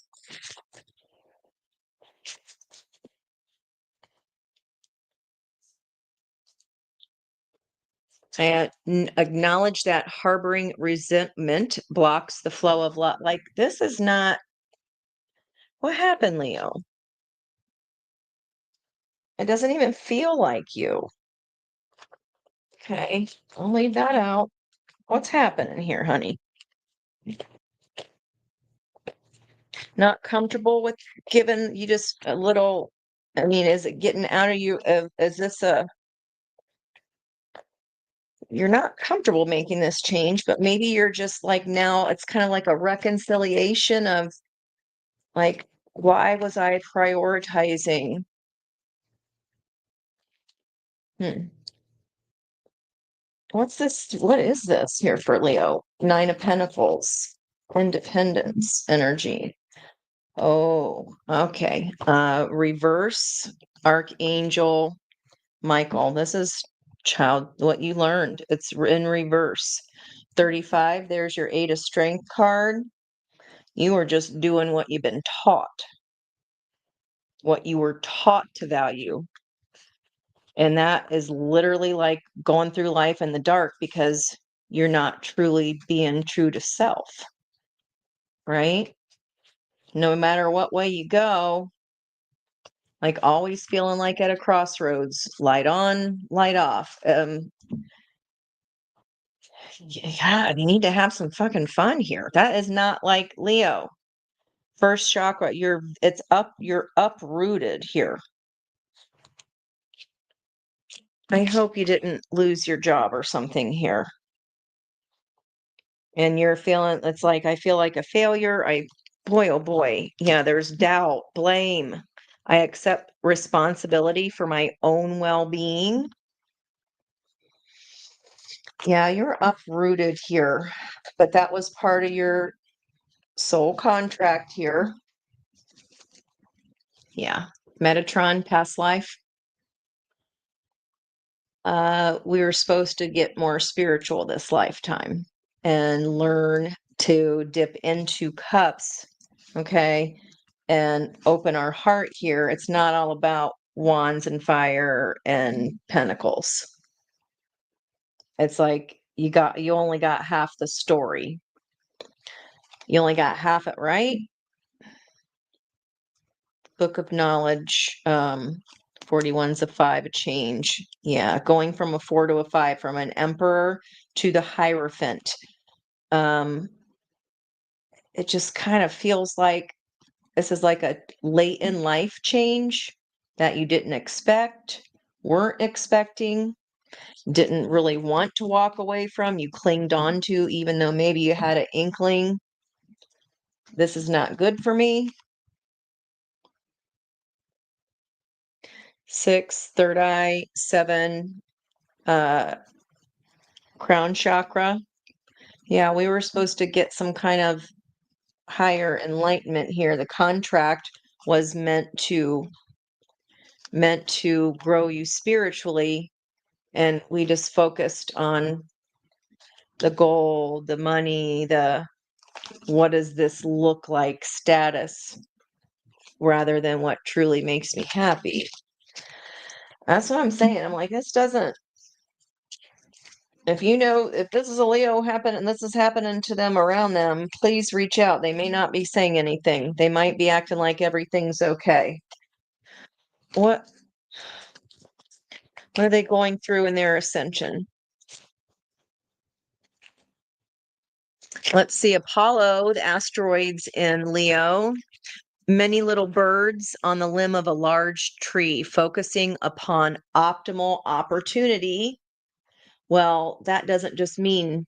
Speaker 1: And acknowledge that harboring resentment blocks the flow of love. Like, this is not what happened, Leo. It doesn't even feel like you. Okay, I'll leave that out. What's happening here, honey? Not comfortable with giving you just a little, I mean, is it getting out of you? Is this a, you're not comfortable making this change, but maybe you're just like now it's kind of like a reconciliation of like, why was I prioritizing? Hmm. What's this? What is this here for Leo? Nine of Pentacles, independence energy. Oh, okay. Reverse Archangel Michael. This is child, what you learned. It's in reverse. 35, there's your Eight of Strength card. You are just doing what you've been taught, what you were taught to value. And that is literally like going through life in the dark because you're not truly being true to self, right? No matter what way you go, like always feeling like at a crossroads, light on, light off. Yeah, you need to have some fucking fun here. That is not like Leo. First chakra, you're uprooted here. I hope you didn't lose your job or something here. And you're feeling it's like I feel like a failure. Boy, oh boy. Yeah, there's doubt, blame. I accept responsibility for my own well-being. Yeah, you're uprooted here, but that was part of your soul contract here. Yeah. Metatron, past life. We were supposed to get more spiritual this lifetime and learn to dip into cups, okay, and open our heart here. It's not all about wands and fire and pentacles. It's like you only got half the story. You only got half it right. Book of Knowledge, 41's a 5, a change. Yeah, going from a 4 to a 5, from an Emperor to the Hierophant. Um, it just kind of feels like this is like a late in life change that you didn't expect, weren't expecting, didn't really want to walk away from, you clinged on to, even though maybe you had an inkling, this is not good for me. 6, third eye, 7, crown chakra. Yeah, we were supposed to get some kind of higher enlightenment here. The contract was meant to grow you spiritually, And we just focused on the goal, the money, the what does this look like status rather than what truly makes me happy. That's what I'm saying. I'm like, this doesn't, if you know, if this is a Leo happen and this is happening to them around them, please reach out. They may not be saying anything. They might be acting like everything's okay. What are they going through in their ascension? Let's see, Apollo, the asteroids in Leo. Many little birds on the limb of a large tree, focusing upon optimal opportunity. Well, that doesn't just mean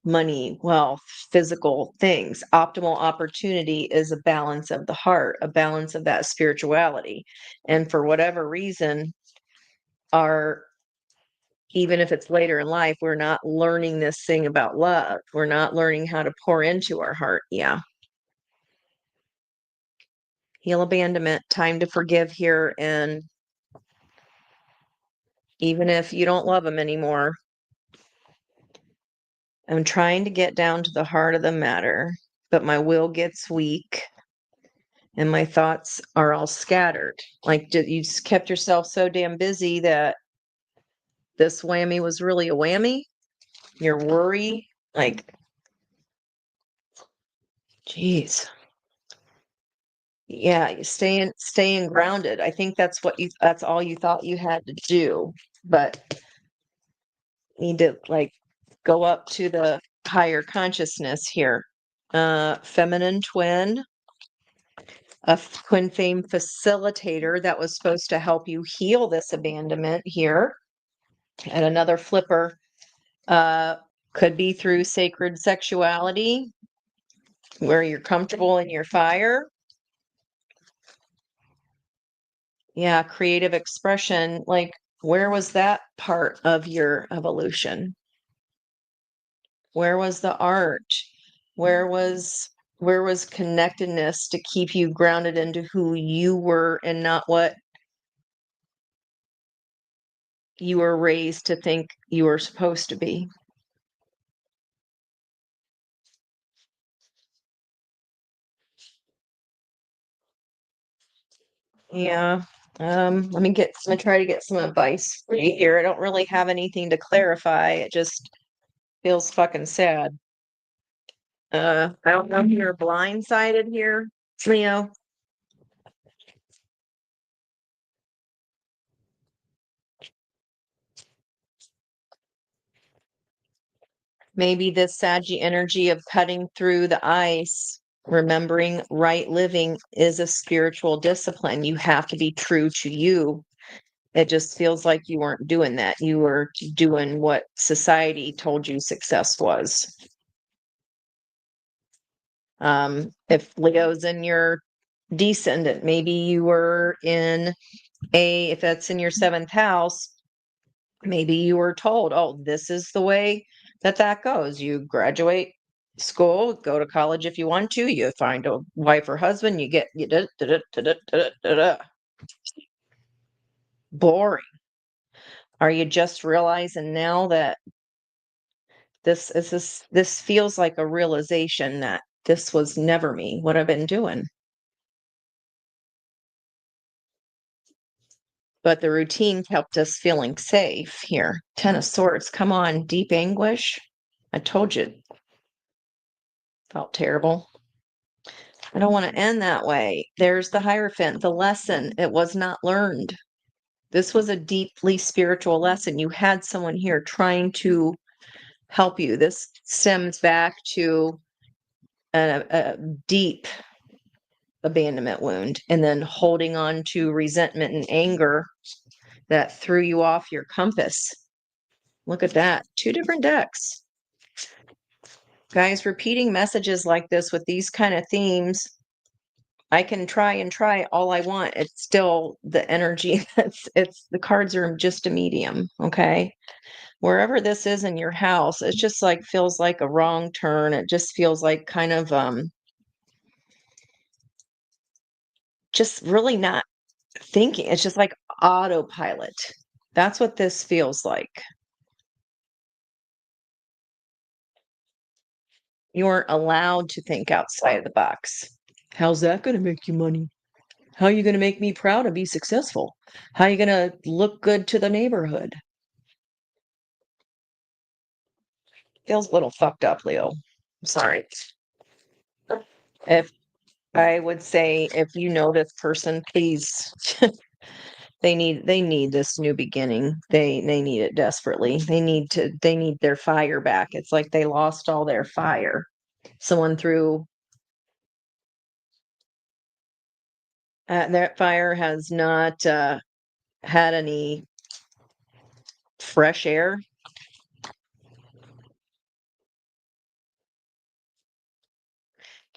Speaker 1: money, wealth, physical things. Optimal opportunity is a balance of the heart, a balance of that spirituality. And for whatever reason, our even if it's later in life, we're not learning this thing about love. We're not learning how to pour into our heart. Yeah. Heal abandonment, time to forgive here. And even if you don't love them anymore, I'm trying to get down to the heart of the matter, but my will gets weak and my thoughts are all scattered. Like you just kept yourself so damn busy that this whammy was really a whammy. Your worry, like, geez. Yeah, you staying grounded. I think that's all you thought you had to do. But you need to like go up to the higher consciousness here. Feminine twin, a twin flame facilitator that was supposed to help you heal this abandonment here. And another flipper could be through sacred sexuality, where you're comfortable in your fire. Yeah, creative expression. Like, where was that part of your evolution? Where was the art? Where was connectedness to keep you grounded into who you were and not what you were raised to think you were supposed to be? Yeah. Let me try to get some advice for you here. I don't really have anything to clarify. It just feels fucking sad. I don't know if you're blindsided here, Leo. Maybe this Saggy energy of cutting through the ice, remembering right living is a spiritual discipline. You have to be true to you. It just feels like you weren't doing that. You were doing what society told you success was. If Leo's in your descendant, maybe you were in if that's in your seventh house, maybe you were told, oh, this is the way that goes. You graduate school, go to college if you want to, you find a wife or husband, you boring. Are you just realizing now that this feels like a realization that this was never me, what I've been doing? But the routine kept us feeling safe here. Ten of Swords, come on, deep anguish. I told you, felt terrible. I don't want to end that way. There's the Hierophant, the lesson. It was not learned. This was a deeply spiritual lesson. You had someone here trying to help you. This stems back to a deep abandonment wound and then holding on to resentment and anger that threw you off your compass. Look at that. Two different decks. Guys, repeating messages like this with these kind of themes, I can try and try all I want. It's still the energy it's the cards are just a medium, okay? Wherever this is in your house, it's just like feels like a wrong turn. It just feels like kind of just really not thinking. It's just like autopilot. That's what this feels like. You aren't allowed to think outside of the box. How's that going to make you money? How are you going to make me proud and be successful? How are you going to look good to the neighborhood? Feels a little fucked up, Leo. I'm sorry. If I would say if you know this person, please they need this new beginning. They need it desperately. They need their fire back. It's like they lost all their fire. Someone threw that fire has not had any fresh air.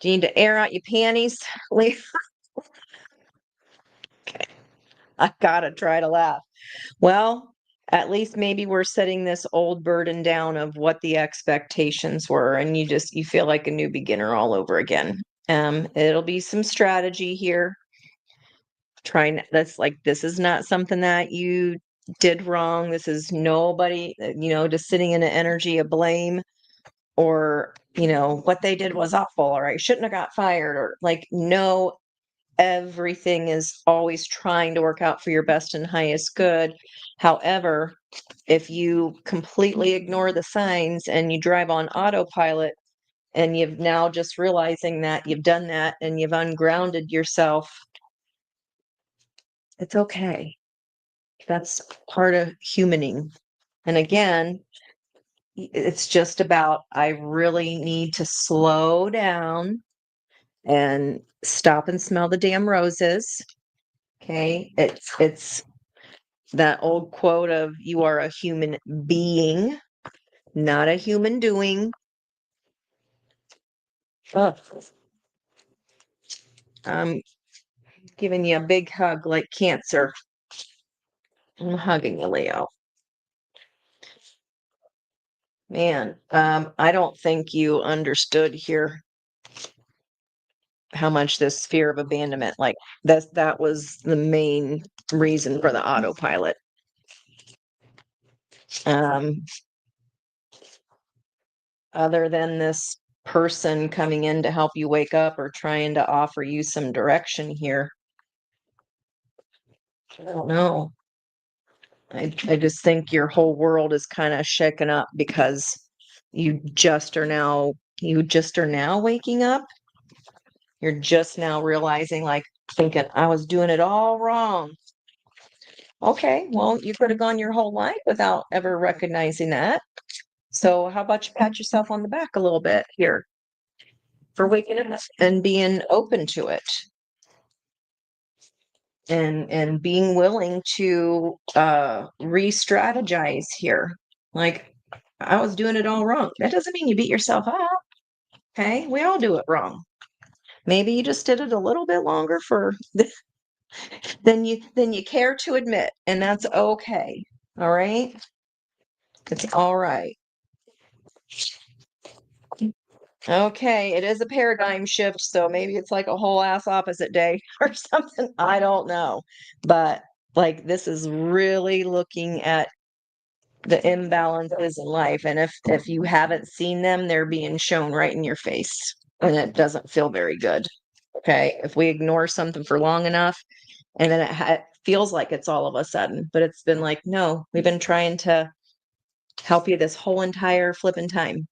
Speaker 1: Do you need to air out your panties? Lee? I gotta try to laugh. Well, at least maybe we're setting this old burden down of what the expectations were, and you feel like a new beginner all over again. It'll be some strategy here. Trying that's like this is not something that you did wrong. This is nobody, just sitting in an energy of blame or what they did was awful or I shouldn't have got fired or like no, everything is always trying to work out for your best and highest good. However, if you completely ignore the signs and you drive on autopilot and you've now just realizing that you've done that and you've ungrounded yourself, it's okay. That's part of humaning. And again, it's just about I really need to slow down and stop and smell the damn roses. Okay. It's that old quote of you are a human being, not a human doing. Ugh. I'm giving you a big hug like cancer. I'm hugging you, Leo. Man, I don't think you understood here how much this fear of abandonment, like that was the main reason for the autopilot. Um, other than this person coming in to help you wake up or trying to offer you some direction here, I don't know. I just think your whole world is kind of shaken up because you just are now waking up. You're just now realizing, like, thinking, I was doing it all wrong. Okay, well, you could have gone your whole life without ever recognizing that. So, how about you pat yourself on the back a little bit here for waking up and being open to it and being willing to re-strategize here. Like, I was doing it all wrong. That doesn't mean you beat yourself up. Okay, we all do it wrong. Maybe you just did it a little bit longer for than you care to admit, and that's okay. All right, it's all right. Okay, it is a paradigm shift, so maybe it's like a whole ass opposite day or something. I don't know. But like this is really looking at the imbalances in life. And if you haven't seen them, they're being shown right in your face. And it doesn't feel very good. Okay. If we ignore something for long enough and then it feels like it's all of a sudden, but it's been like, no, we've been trying to help you this whole entire flipping time.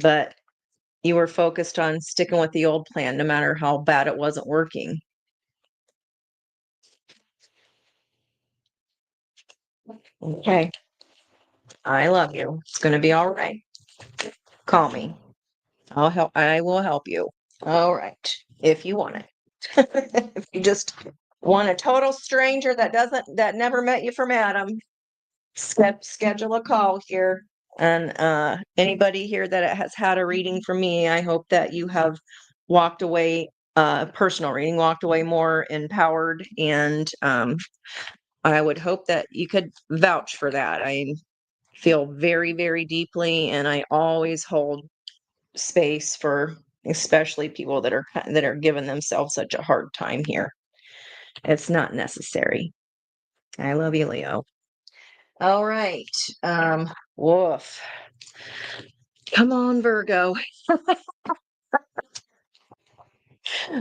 Speaker 1: But you were focused on sticking with the old plan, no matter how bad it wasn't working. Okay. I love you. It's going to be all right. Call me. I will help you. All right. If you want it. If you just want a total stranger that never met you from Adam, schedule a call here. And anybody here that has had a reading from me, I hope that you have walked away, personal reading, walked away more empowered. And I would hope that you could vouch for that. I feel very, very deeply, and I always hold space for especially people that are giving themselves such a hard time here. It's not necessary. I love you, Leo. All right. Woof. Come on, Virgo.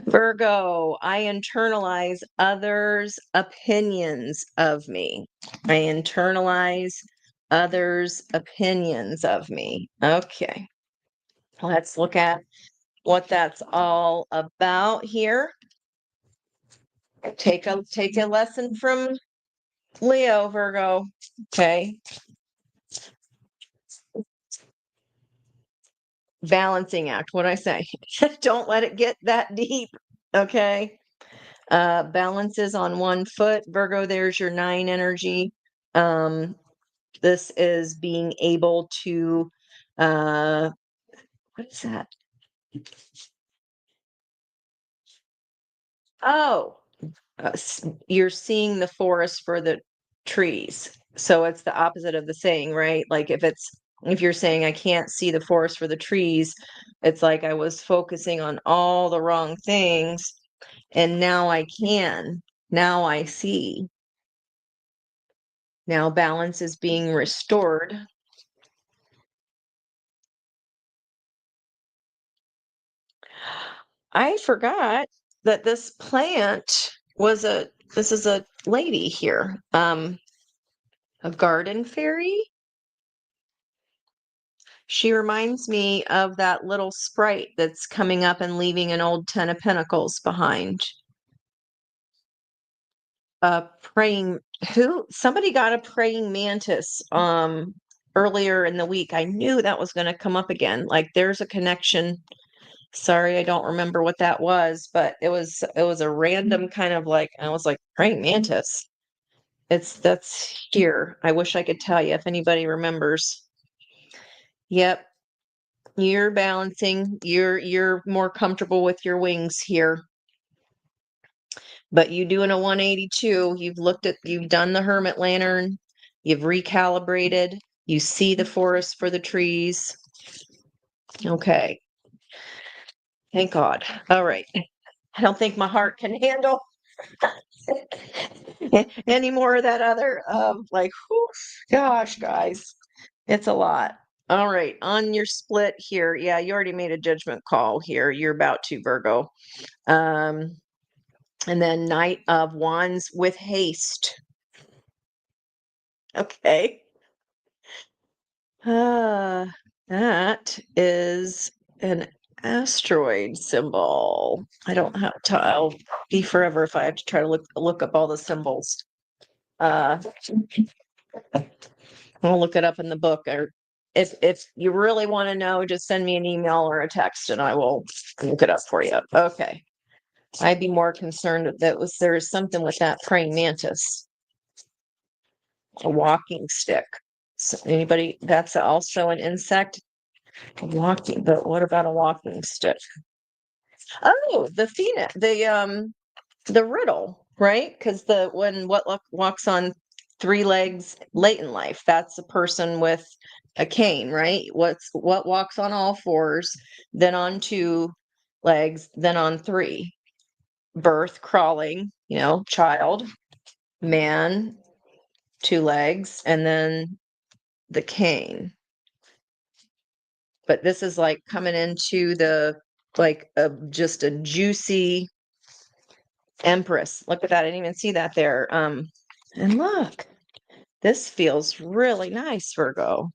Speaker 1: Virgo, I internalize others' opinions of me. I internalize others' opinions of me. Okay. Let's look at what that's all about here. Take a lesson from Leo, Virgo. Okay. Balancing act. What I say? Don't let it get that deep. Okay. Balances on one foot. Virgo, there's your 9 energy. This is being able to what is that? Oh, you're seeing the forest for the trees. So it's the opposite of the saying, right? Like if you're saying I can't see the forest for the trees, it's like I was focusing on all the wrong things and now I can. Now I see. Now balance is being restored. I forgot that this plant was this is a lady here. A garden fairy. She reminds me of that little sprite that's coming up and leaving an old 10 of Pentacles behind. Praying somebody got a praying mantis earlier in the week. I knew that was going to come up again. Like there's a connection. Sorry, I don't remember what that was, but it was a random kind of like I was like praying mantis. That's here. I wish I could tell you if anybody remembers. Yep, you're balancing. You're more comfortable with your wings here. But you doing a 182, you've done the hermit lantern, you've recalibrated, you see the forest for the trees. Okay. Thank God. All right. I don't think my heart can handle any more of that other like whew, gosh, guys. It's a lot. All right. On your split here. Yeah, you already made a judgment call here. You're about to, Virgo. Um and then Knight of Wands with haste. Okay. That is an asteroid symbol. I don't have to, I'll be forever if I have to try to look up all the symbols. Uh, I'll look it up in the book, or if you really want to know, just send me an email or a text and I will look it up for you. Okay. I'd be more concerned that there is something with that praying mantis, a walking stick. So anybody, that's also an insect. Walking, but what about a walking stick? Oh, the phoenix, the riddle, right? Because walks on 3 legs late in life, that's a person with a cane, right? What walks on all 4s, then on 2 legs, then on 3? Birth, crawling, child, man, 2 legs, and then the cane. But this is like coming into the just a juicy Empress. Look at that. I didn't even see that there. And look, this feels really nice, Virgo.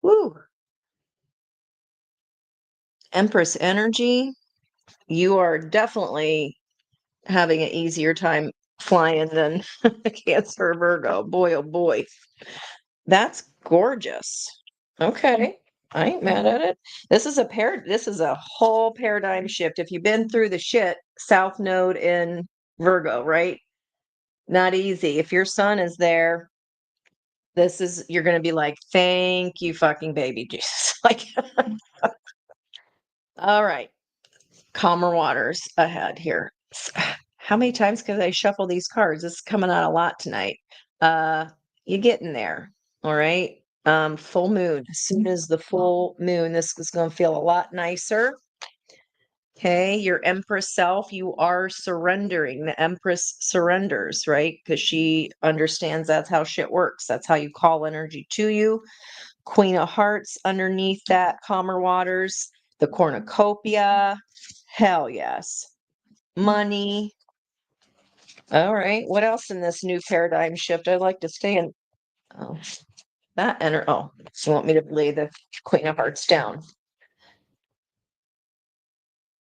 Speaker 1: Woo. Empress energy. You are definitely having an easier time flying than Cancer, Virgo. Boy, oh boy. That's gorgeous. Okay. I ain't mad at it. This is a whole paradigm shift. If you've been through the shit, South Node in Virgo, right? Not easy. If your sun is there, you're going to be like, thank you, fucking baby Jesus. Like, all right, calmer waters ahead here. How many times can I shuffle these cards? This is coming out a lot tonight. Uh, you getting there. All right. Full moon. As soon as the full moon, this is going to feel a lot nicer. Okay, your Empress self, you are surrendering. The Empress surrenders, right? Because she understands that's how shit works. That's how you call energy to you. Queen of Hearts underneath that, calmer waters. The cornucopia. Hell yes. Money. All right. What else in this new paradigm shift? I'd like to stay in. Oh, that enter. Oh, you want me to lay the Queen of Hearts down?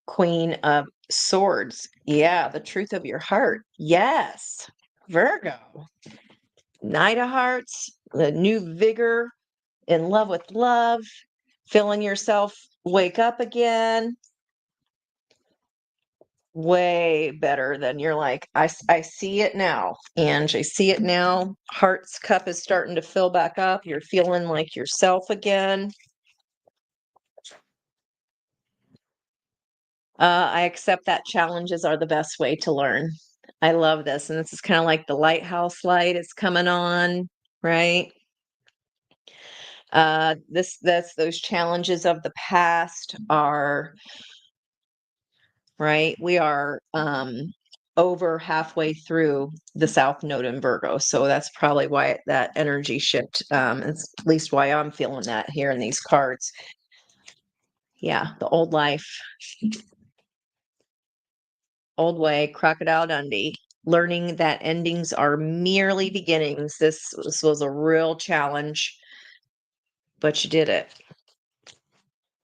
Speaker 1: Queen of Swords. Yeah, the truth of your heart. Yes. Virgo. Knight of Hearts, the new vigor, in love with love, feeling yourself wake up again. Way better than you're like, I see it now. And I see it now. Heart's cup is starting to fill back up. You're feeling like yourself again. I accept that challenges are the best way to learn. I love this. And this is kind of like the lighthouse light is coming on, right? That's those challenges of the past are right. We are over halfway through the South Node in Virgo. So that's probably why that energy shift, it's at least why I'm feeling that here in these cards. Yeah, the old life. Old way, Crocodile Dundee, learning that endings are merely beginnings. This was a real challenge, but you did it.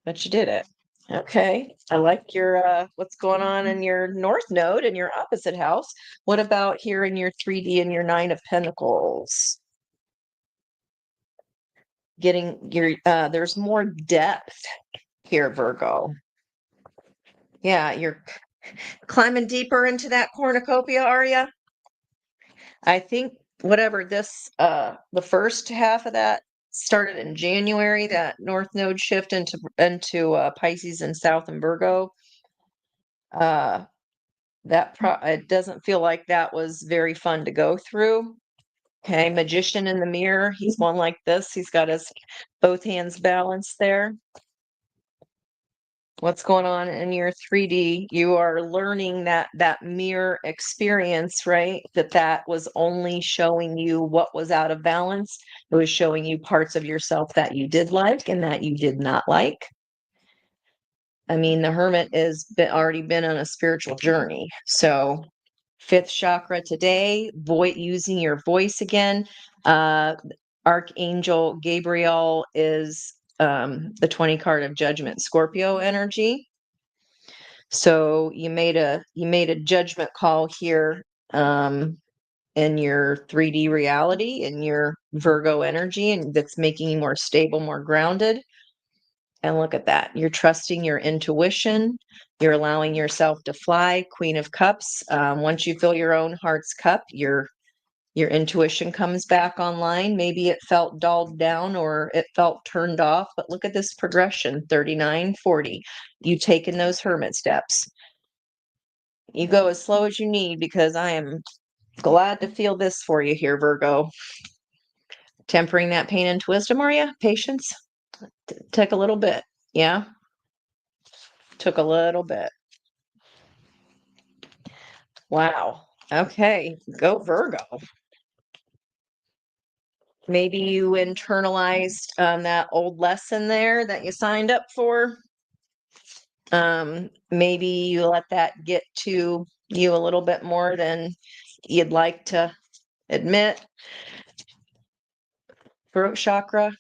Speaker 1: But you did it. Okay. I like your what's going on in your north node in your opposite house. What about here in your 3D and your 9 of Pentacles? Getting your there's more depth here, Virgo. Yeah, you're climbing deeper into that cornucopia, are you? I think whatever this the first half of that started in January, that north node shift into Pisces and South and Virgo. Uh it doesn't feel like that was very fun to go through. Okay, magician in the mirror. He's one like this. He's got his both hands balanced there. What's going on in your 3D? You are learning that mirror experience, right? That was only showing you what was out of balance. It was showing you parts of yourself that you did like and that you did not like. I mean, the hermit is already been on a spiritual journey. So, fifth chakra today, using your voice again. Archangel Gabriel is the 20 card of judgment, Scorpio energy. So you made a judgment call here in your 3D reality, in your Virgo energy, and that's making you more stable, more grounded. And look at that. You're trusting your intuition. You're allowing yourself to fly. Queen of Cups. Once you fill your own heart's cup, your intuition comes back online. Maybe it felt dulled down or it felt turned off, but look at this progression, 39, 40. You've taken those hermit steps. You go as slow as you need because I am glad to feel this for you here, Virgo. Tempering that pain into wisdom, are you? Patience? Took a little bit. Yeah? Took a little bit. Wow. Okay. Go Virgo. Maybe you internalized that old lesson there that you signed up for. Maybe you let that get to you a little bit more than you'd like to admit. Throat chakra,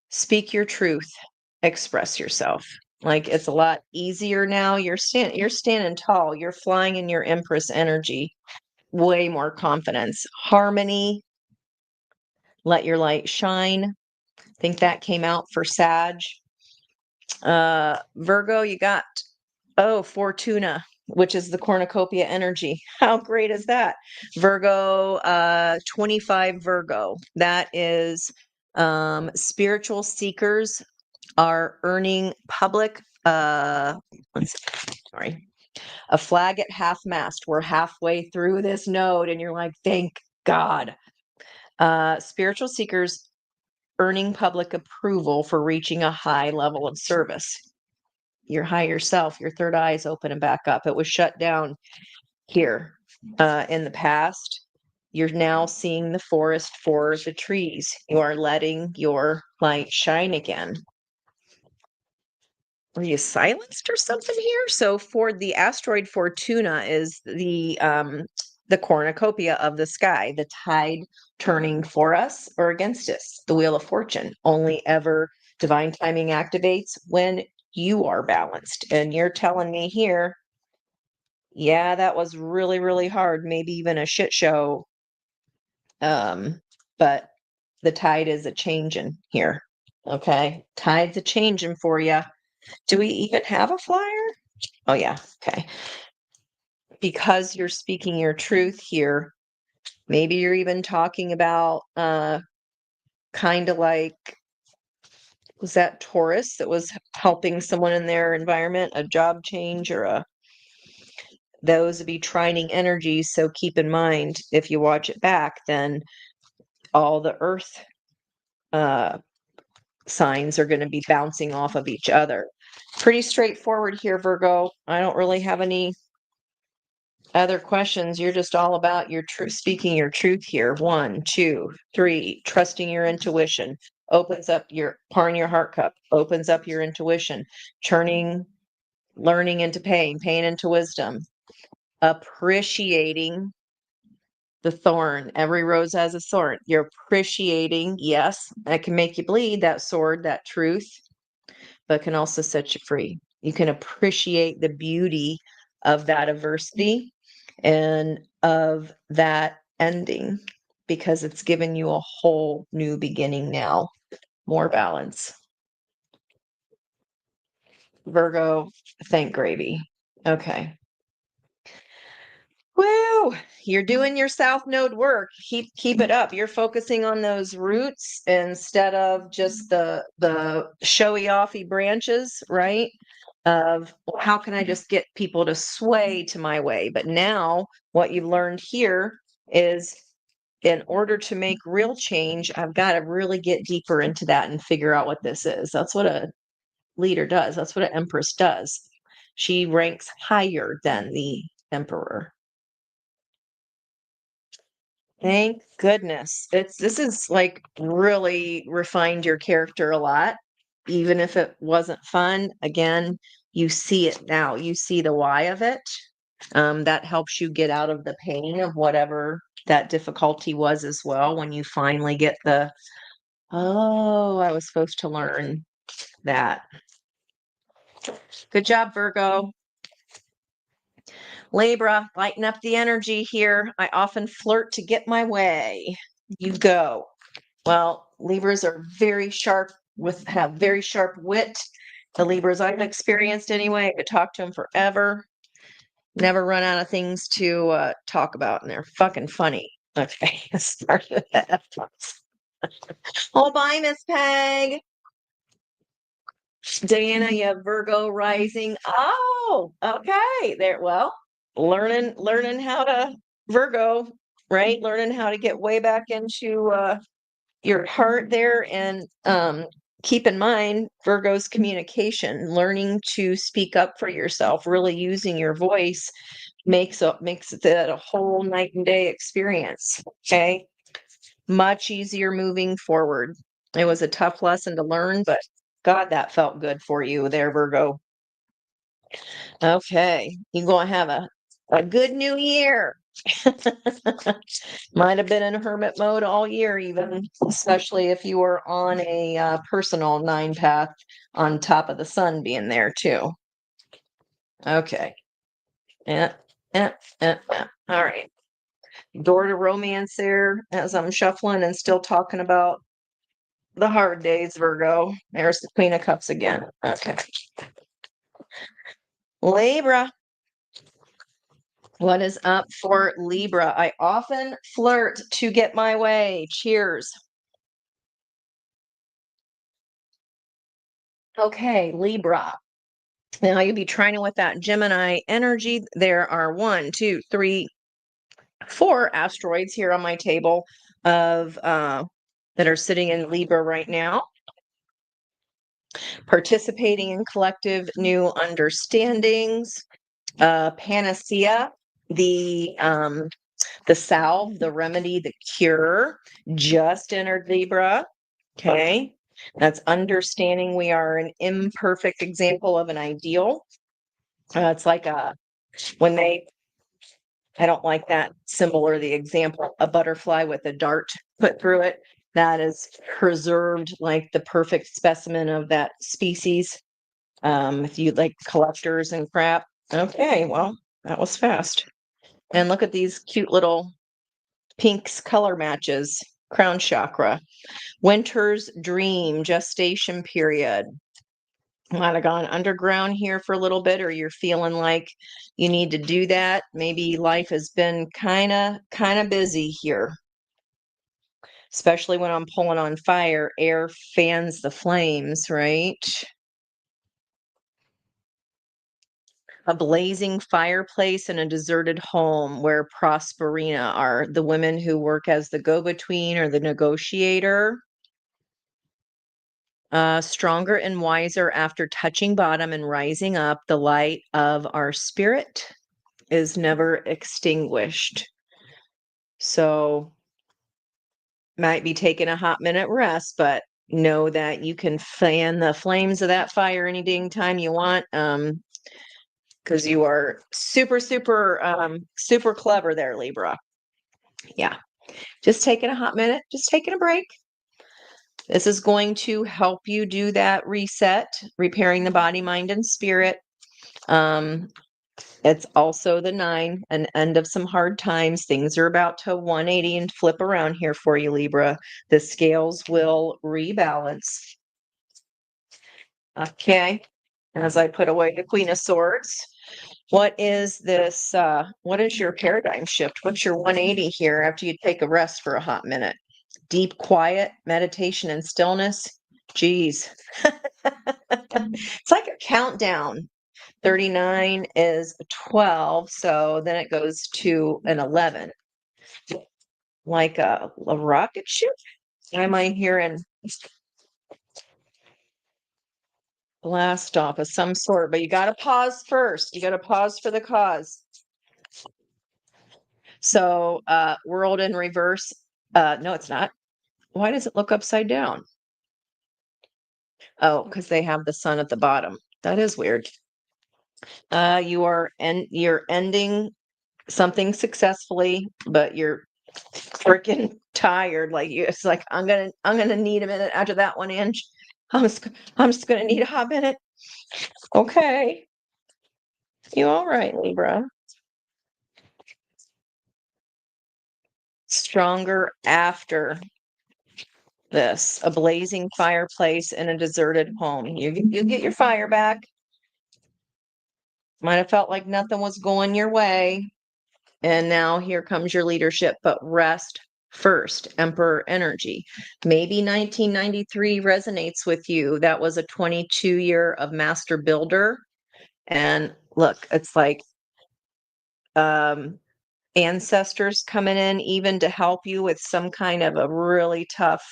Speaker 1: speak your truth, express yourself. Like it's a lot easier now. You're standing tall. You're flying in your Empress energy. Way more confidence. Harmony, let your light shine. I think that came out for Sag. Virgo, you got Fortuna, which is the cornucopia energy. How great is that? Virgo, 25 Virgo. That is spiritual seekers are earning public sorry. A flag at half mast. We're halfway through this node and you're like, thank God. Spiritual seekers earning public approval for reaching a high level of service. your higher self, your third eye is opening back up. It was shut down here in the past. You're now seeing the forest for the trees. You are letting your light shine again. Were you silenced or something here? So for the asteroid Fortuna is the cornucopia of the sky, the tide turning for us or against us, the wheel of fortune. Only ever divine timing activates when you are balanced. And you're telling me here, yeah, that was really, really hard, maybe even a shit show. But the tide is a changing here. Okay. Tide's a changing for you. Do we even have a flyer? Oh, yeah. Okay. Because you're speaking your truth here, maybe you're even talking about kind of like, was that Taurus that was helping someone in their environment, a job change or those would be trining energies. So keep in mind, if you watch it back, then all the earth signs are going to be bouncing off of each other. Pretty straightforward here, Virgo. I don't really have any other questions. You're just all about your truth, speaking your truth here. 1, 2, 3, trusting your intuition opens up your pouring your heart cup, opens up your intuition, turning learning into pain, pain into wisdom, appreciating the thorn. Every rose has a thorn. You're appreciating, yes, that can make you bleed, that sword, that truth, but can also set you free. You can appreciate the beauty of that adversity and of that ending because it's given you a whole new beginning now. More balance. Virgo, thank gravy. Okay. Woo! You're doing your South Node work. Keep it up. You're focusing on those roots instead of just the showy offy branches, right? Of how can I just get people to sway to my way? But now what you've learned here is in order to make real change, I've got to really get deeper into that and figure out what this is. That's what a leader does. That's what an empress does. She ranks higher than the emperor. Thank goodness. This is like really refined your character a lot. Even if it wasn't fun, again, you see it now. You see the why of it. That helps you get out of the pain of whatever that difficulty was as well when you finally get the, oh, I was supposed to learn that. Good job, Virgo. Libra, lighten up the energy here. I often flirt to get my way. You go. Well, Libras are very sharp have very sharp wit. The Libras I've experienced anyway, I could talk to them forever. Never run out of things to talk about, and they're fucking funny. Okay, start with that. Oh, bye, Miss Peg. Diana, you have Virgo rising. Oh, okay. There, well, learning how to Virgo, right? Learning how to get way back into your heart there, and keep in mind Virgo's communication, learning to speak up for yourself, really using your voice makes it a whole night and day experience. Okay, much easier moving forward. It was a tough lesson to learn, but God, that felt good for you there, Virgo. Okay, you're gonna have a good new year. Might have been in hermit mode all year, even, especially if you were on a personal 9 path on top of the sun being there too. Okay. Yeah. Yeah. Yeah. Yeah. All right. Door to romance there as I'm shuffling and still talking about the hard days, Virgo. There's the Queen of Cups again. Okay. Libra. What is up for Libra? I often flirt to get my way. Cheers. Okay, Libra. Now you'll be trying with that Gemini energy. There are 1, 2, 3, 4 asteroids here on my table of that are sitting in Libra right now. Participating in collective new understandings. Panacea, the salve, the remedy, the cure, just entered Libra. Okay. That's understanding we are an imperfect example of an ideal. It's like when I don't like that symbol or the example, a butterfly with a dart put through it. That is preserved like the perfect specimen of that species. If you like collectors and crap. Okay, well, that was fast. And look at these cute little pinks color matches. Crown chakra. Winter's dream, gestation period. Might have gone underground here for a little bit, or you're feeling like you need to do that. Maybe life has been kind of busy here, especially when I'm pulling on fire. Air fans the flames, right? A blazing fireplace in a deserted home where Prosperina are the women who work as the go-between or the negotiator. Stronger and wiser after touching bottom and rising up, the light of our spirit is never extinguished. So, might be taking a hot minute rest, but know that you can fan the flames of that fire any dang time you want. Because you are super, super clever there, Libra. Yeah. Just taking a hot minute, just taking a break. This is going to help you do that reset, repairing the body, mind, and spirit. It's also the 9, an end of some hard times. Things are about to 180 and flip around here for you, Libra. The scales will rebalance. Okay. As I put away the Queen of Swords. What is this? What is your paradigm shift? What's your 180 here after you take a rest for a hot minute? Deep quiet, meditation, and stillness. Geez. It's like a countdown. 39 is 12, so then it goes to an 11. Like a rocket ship? Am I hearing blast off of some sort? But you got to pause first. You got to pause for the cause. So, world in reverse. No, it's not. Why does it look upside down? Oh, because they have the sun at the bottom. That is weird. You're ending something successfully, but you're freaking tired. Like it's like I'm gonna need a minute after that one, Ange. I'm just gonna need a hot minute. Okay. You all right, Libra? Stronger after this. A blazing fireplace in a deserted home. You get your fire back. Might have felt like nothing was going your way. And now here comes your leadership, but rest first. Emperor energy. Maybe 1993 resonates with you. That was a 22-year of master builder. And look, it's like ancestors coming in even to help you with some kind of a really tough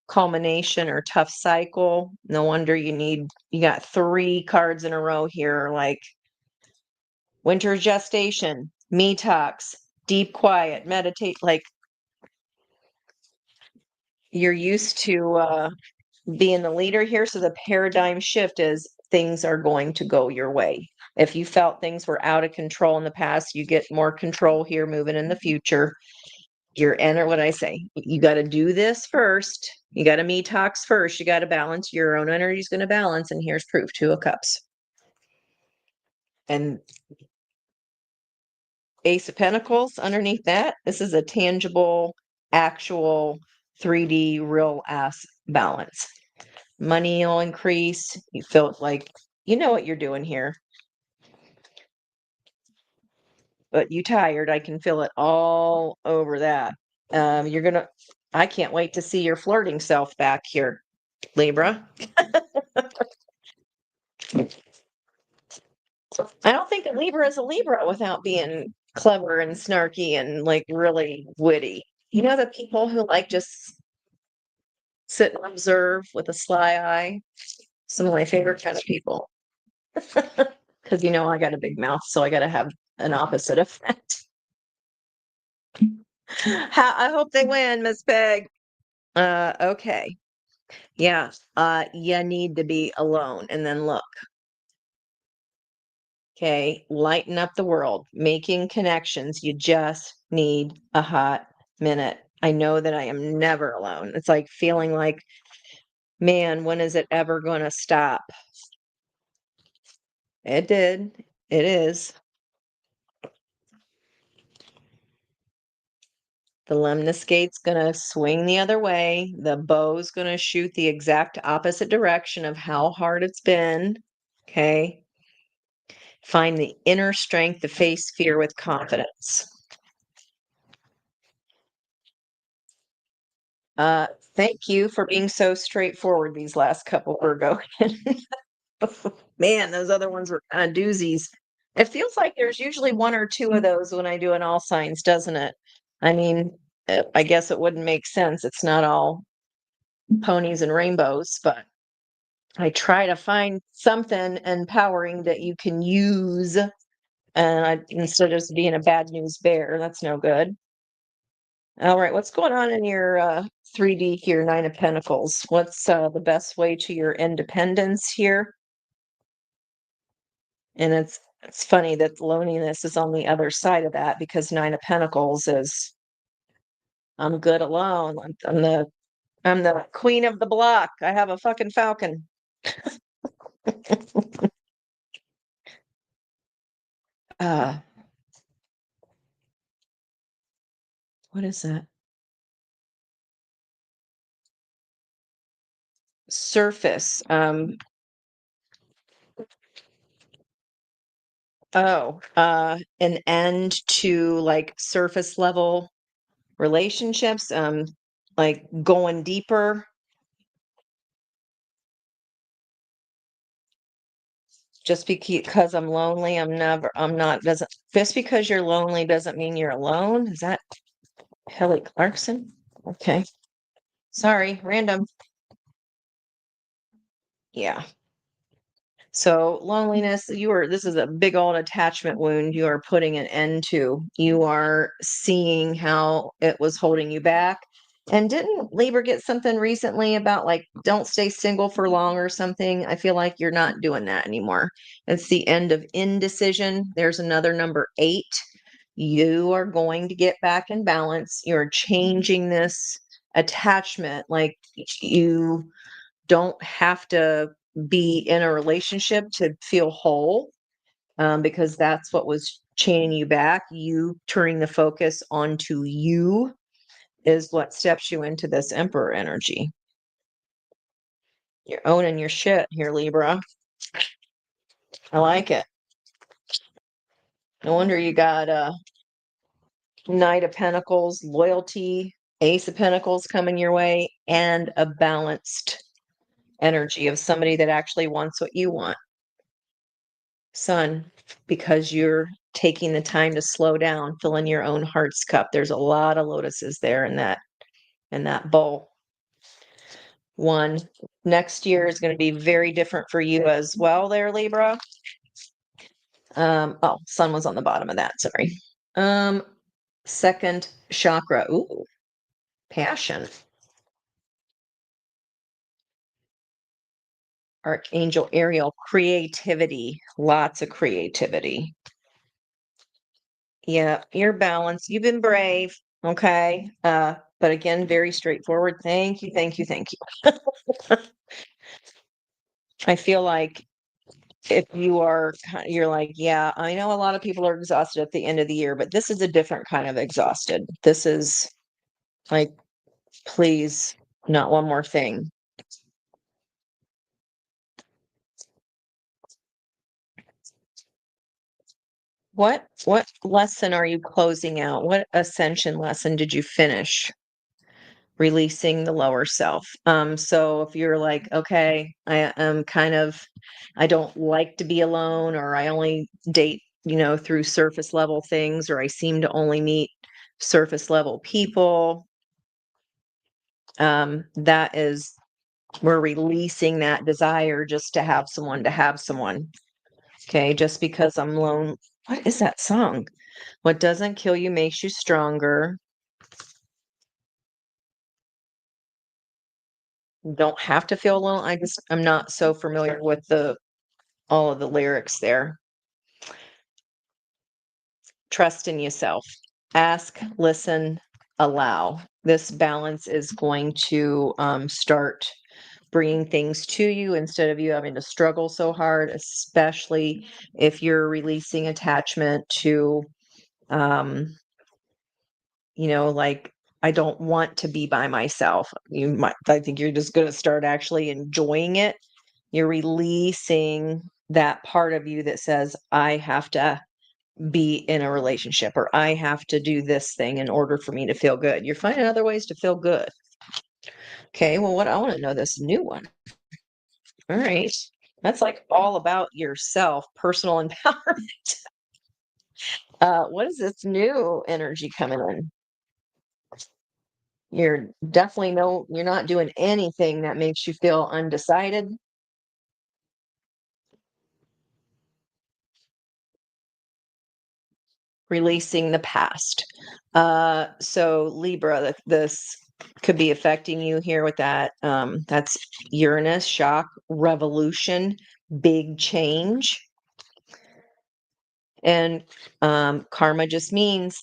Speaker 1: culmination or tough cycle. No wonder you got 3 cards in a row here, like winter gestation, detox, deep quiet, meditate. Like you're used to being the leader here. So the paradigm shift is things are going to go your way. If you felt things were out of control in the past, you get more control here moving in the future. What I say, you got to do this first. You got to detox first. You got to balance. Your own energy is going to balance. And here's proof: 2 of Cups. And Ace of Pentacles underneath that. This is a tangible, actual 3D real ass balance. Money will increase. You feel like you know what you're doing here. But you tired. I can feel it all over that. I can't wait to see your flirting self back here, Libra. I don't think a Libra is a Libra without being clever and snarky and like really witty. You know, the people who like just sit and observe with a sly eye. Some of my favorite kind of people. Because I got a big mouth, so I got to have an opposite effect. I hope they win, Miss Peg. Okay. Yeah. You need to be alone. And then look, okay, lighten up the world, making connections. You just need a hot minute. I know that I am never alone. It's like feeling like, man, when is it ever going to stop? It did. It is. The lemniscate's gonna swing the other way. The bow's gonna shoot the exact opposite direction of how hard it's been. Okay. Find the inner strength to face fear with confidence. Uh, Thank you for being so straightforward these last couple, Virgo. Man, those other ones were kind of doozies. It feels like there's usually one or two of those when I do an all signs, doesn't it? I mean, I guess it wouldn't make sense. It's not all ponies and rainbows, but I try to find something empowering that you can use, instead of just being a bad news bear. That's no good. All right, what's going on in your 3D here, Nine of Pentacles? What's the best way to your independence here? And it's funny that loneliness is on the other side of that, because Nine of Pentacles is, I'm good alone. I'm the queen of the block. I have a fucking falcon. Uh, what is that? Surface. An end to like surface level relationships, like going deeper. Just because I'm lonely, I'm not, doesn't, just because you're lonely doesn't mean you're alone. Is that Kelly Clarkson? Okay. Sorry, random. Yeah. So loneliness, this is a big old attachment wound you are putting an end to. You are seeing how it was holding you back. And didn't Libra get something recently about like, don't stay single for long or something? I feel like you're not doing that anymore. It's the end of indecision. There's another number 8. You are going to get back in balance. You're changing this attachment. Like, you don't have to be in a relationship to feel whole, because that's what was chaining you back. You turning the focus onto you is what steps you into this Emperor energy. You're owning your shit here, Libra. I like it. No wonder you got Knight of Pentacles, loyalty, Ace of Pentacles coming your way, and a balanced energy of somebody that actually wants what you want. Sun, because you're taking the time to slow down, fill in your own heart's cup. There's a lot of lotuses there in that bowl. One, next year is going to be very different for you as well there, Libra. Sun was on the bottom of that, sorry. Second chakra. Ooh, passion. Archangel Ariel, creativity, lots of creativity. Yeah, you're balanced. You've been brave. Okay. But again, very straightforward. Thank you, thank you, thank you. I feel like if you're like, yeah, I know a lot of people are exhausted at the end of the year, but this is a different kind of exhausted. This is like, please, not one more thing. What lesson are you closing out? What ascension lesson did you finish? Releasing the lower self. So if you're like, okay, I am I don't like to be alone, or I only date, through surface level things, or I seem to only meet surface level people. That is We're releasing that desire just to have someone. Okay, just because I'm lone. What is that song? What doesn't kill you makes you stronger. You don't have to feel alone. I'm not so familiar with all of the lyrics there. Trust in yourself. Ask, listen, allow. This balance is going to start bringing things to you instead of you having to struggle so hard, especially if you're releasing attachment to, um, like, I don't want to be by myself. I think you're just going to start actually enjoying it. You're releasing that part of you that says, I have to be in a relationship or I have to do this thing in order for me to feel good. You're finding other ways to feel good. Okay, well, what I want to know this new one. All right. That's like all about yourself, personal empowerment. What is this new energy coming in? You're definitely you're not doing anything that makes you feel undecided. Releasing the past. So Libra, this could be affecting you here with that. That's Uranus, shock, revolution, big change. And karma just means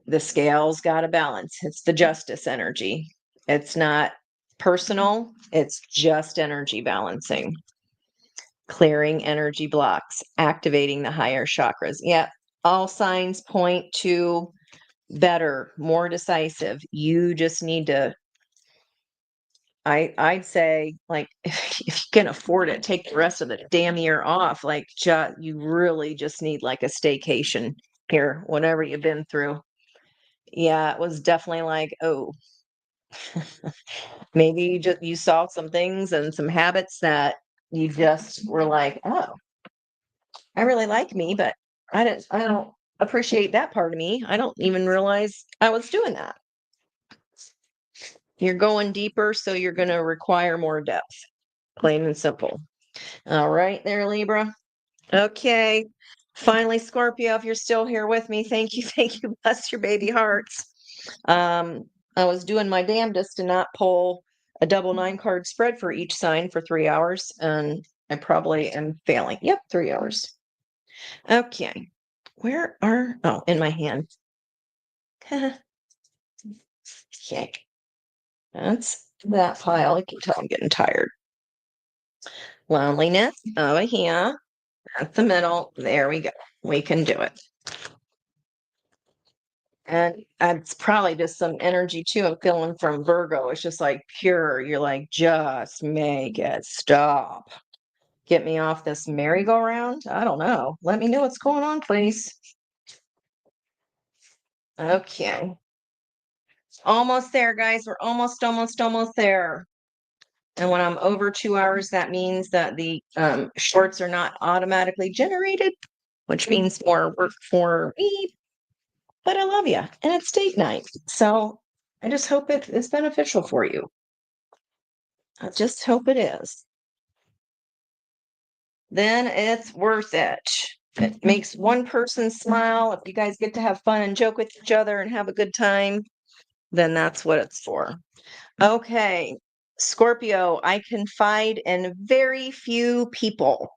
Speaker 1: the scales got to balance. It's the justice energy. It's not personal, it's just energy balancing. Clearing energy blocks, activating the higher chakras. Yeah, all signs point to better, more decisive. You just need to, I'd say, like, if you can afford it, take the rest of the damn year off. Like, you really just need like a staycation here, whatever you've been through. Yeah, it was definitely like, oh, maybe you saw some things and some habits that you just were like, oh, I really like me, but I don't appreciate that part of me. I don't even realize I was doing that. You're going deeper, so you're going to require more depth, plain and simple. All right, there, Libra. Okay. Finally, Scorpio, if you're still here with me, thank you. Thank you. Bless your baby hearts. I was doing my damnedest to not pull a double 9-card spread for each sign for 3 hours, and I probably am failing. Yep, 3 hours. Okay. In my hand. Okay. That's that pile. I can tell I'm getting tired. Loneliness over here. That's the middle. There we go. We can do it. And it's probably just some energy too. I'm feeling from Virgo. It's just like pure. You're like, just make it stop. Get me off this merry-go-round. I don't know. Let me know what's going on, please. Okay. Almost there, guys. We're almost there. And when I'm over 2 hours, that means that the shorts are not automatically generated, which means more work for me. But I love you, and it's date night. So I just hope it is beneficial for you. I just hope it is. Then it's worth it. It makes one person smile. If you guys get to have fun and joke with each other and have a good time, then that's what it's for. Okay, Scorpio, I confide in very few people.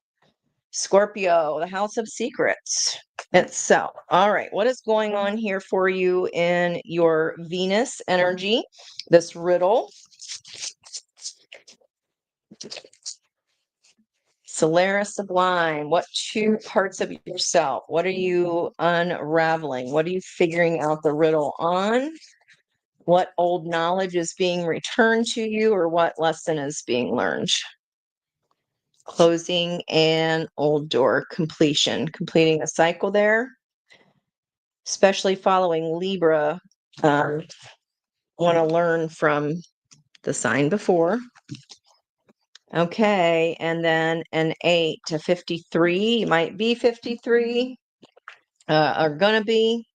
Speaker 1: Scorpio, the house of secrets itself. All right, what is going on here for you in your Venus energy? This riddle. Solaris Sublime. What two parts of yourself? What are you unraveling? What are you figuring out the riddle on? What old knowledge is being returned to you, or what lesson is being learned? Closing an old door, completing a cycle there, especially following Libra. Want to learn from the sign before. Okay, and then an 8 to 53, you might be 53, are gonna be,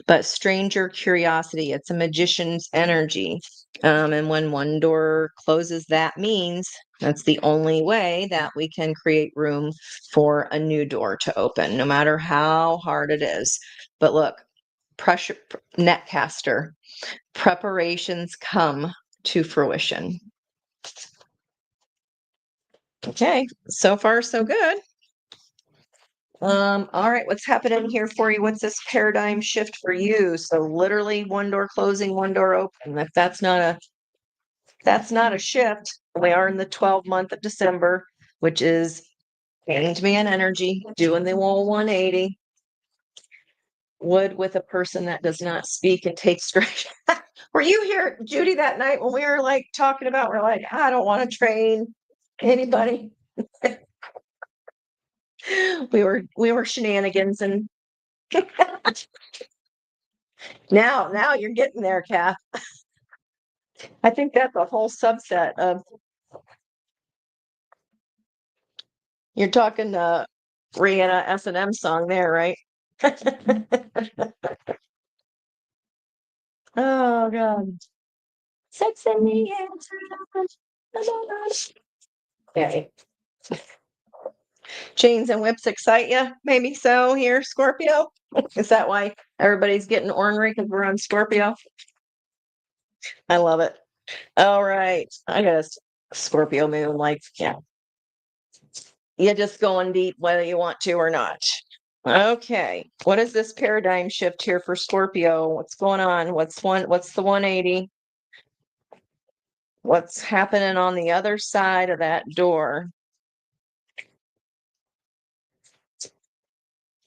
Speaker 1: but stranger curiosity, it's a magician's energy. And when one door closes, that means that's the only way that we can create room for a new door to open, no matter how hard it is. But look, pressure, netcaster, preparations come to fruition. Okay, so far so good. All right, what's happening here for you? What's this paradigm shift for you? So literally one door closing, one door open. If that's not a shift, we are in the 12th month of December, which is change man energy, doing the whole 180. Wood with a person that does not speak and take straight. Were you here, Judy, that night when we were like talking about, we're like, I don't want to train anybody. we were shenanigans, and now you're getting there, Kath. I think that's a whole subset of, you're talking Rihanna S&M song there, right? Oh God. Sex in the air. Okay. Chains and whips excite you? Maybe so here, Scorpio. Is that why everybody's getting ornery because we're on Scorpio? I love it. All right. I got a Scorpio moon, like, yeah. You're just going deep whether you want to or not. Okay. What is this paradigm shift here for Scorpio? What's going on? What's the 180? What's happening on the other side of that door?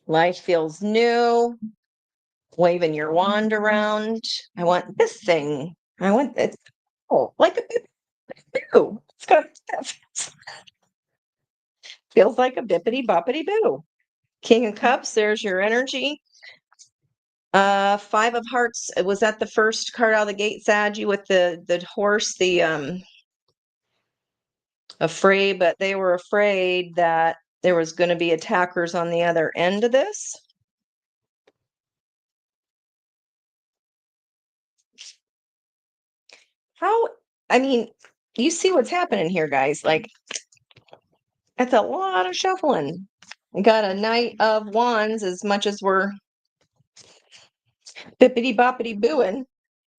Speaker 1: Life feels new. Waving your wand around. I want this thing. I want it. Oh, like a boo. It's got feels like a bippity boppity boo. King of Cups, there's your energy. Five of Hearts. Was that the first card out of the gate, Sagi, with the horse, the afraid, but they were afraid that there was going to be attackers on the other end of this. How, I mean, you see what's happening here, guys. Like, it's a lot of shuffling. We got a Knight of Wands, as much as we're bippity boppity booing.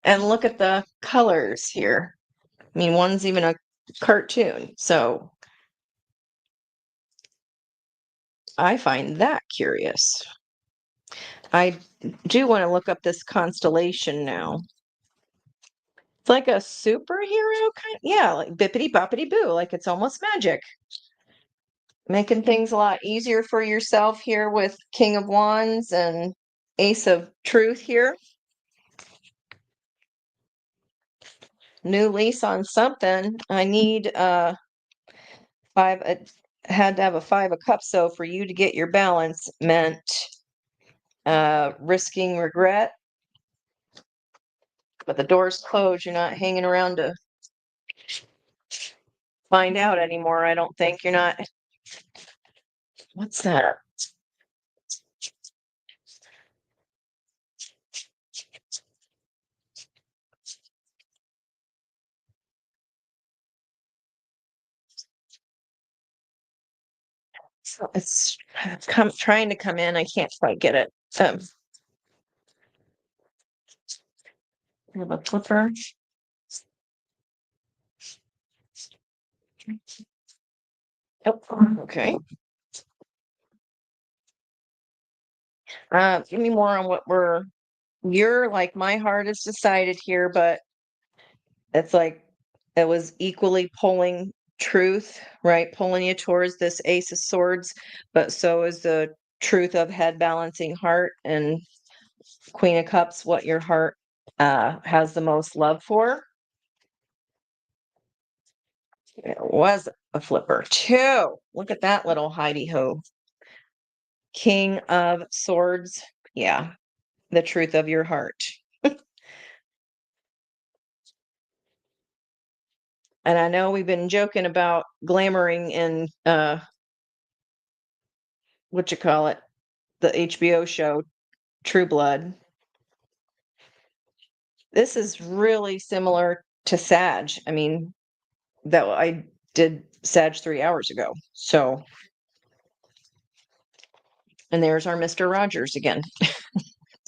Speaker 1: And look at the colors here. I mean, one's even a cartoon. So I find that curious. I do want to look up this constellation now. It's like a superhero kind. Yeah, like bippity boppity boo. Like it's almost magic. Making things a lot easier for yourself here with King of Wands and Ace of Truth here. New lease on something. I need five. Had to have a 5 of Cups. So for you to get your balance meant risking regret. But the door's closed. You're not hanging around to find out anymore. I don't think you're not. What's that? So it's trying to come in. I can't quite get it. I have a flipper. Oh, okay. Give me more on you're like, my heart is decided here, but it's like it was equally pulling truth, right? Pulling you towards this Ace of Swords, but so is the truth of head balancing heart and Queen of Cups, what your heart has the most love for. It was a flipper too. Look at that little hidey ho. King of Swords. Yeah, the truth of your heart. And I know we've been joking about glamoring in what you call it, the HBO show True Blood. This is really similar to Sag. I mean, that I did Sag 3 hours ago. So, and there's our Mr. Rogers again.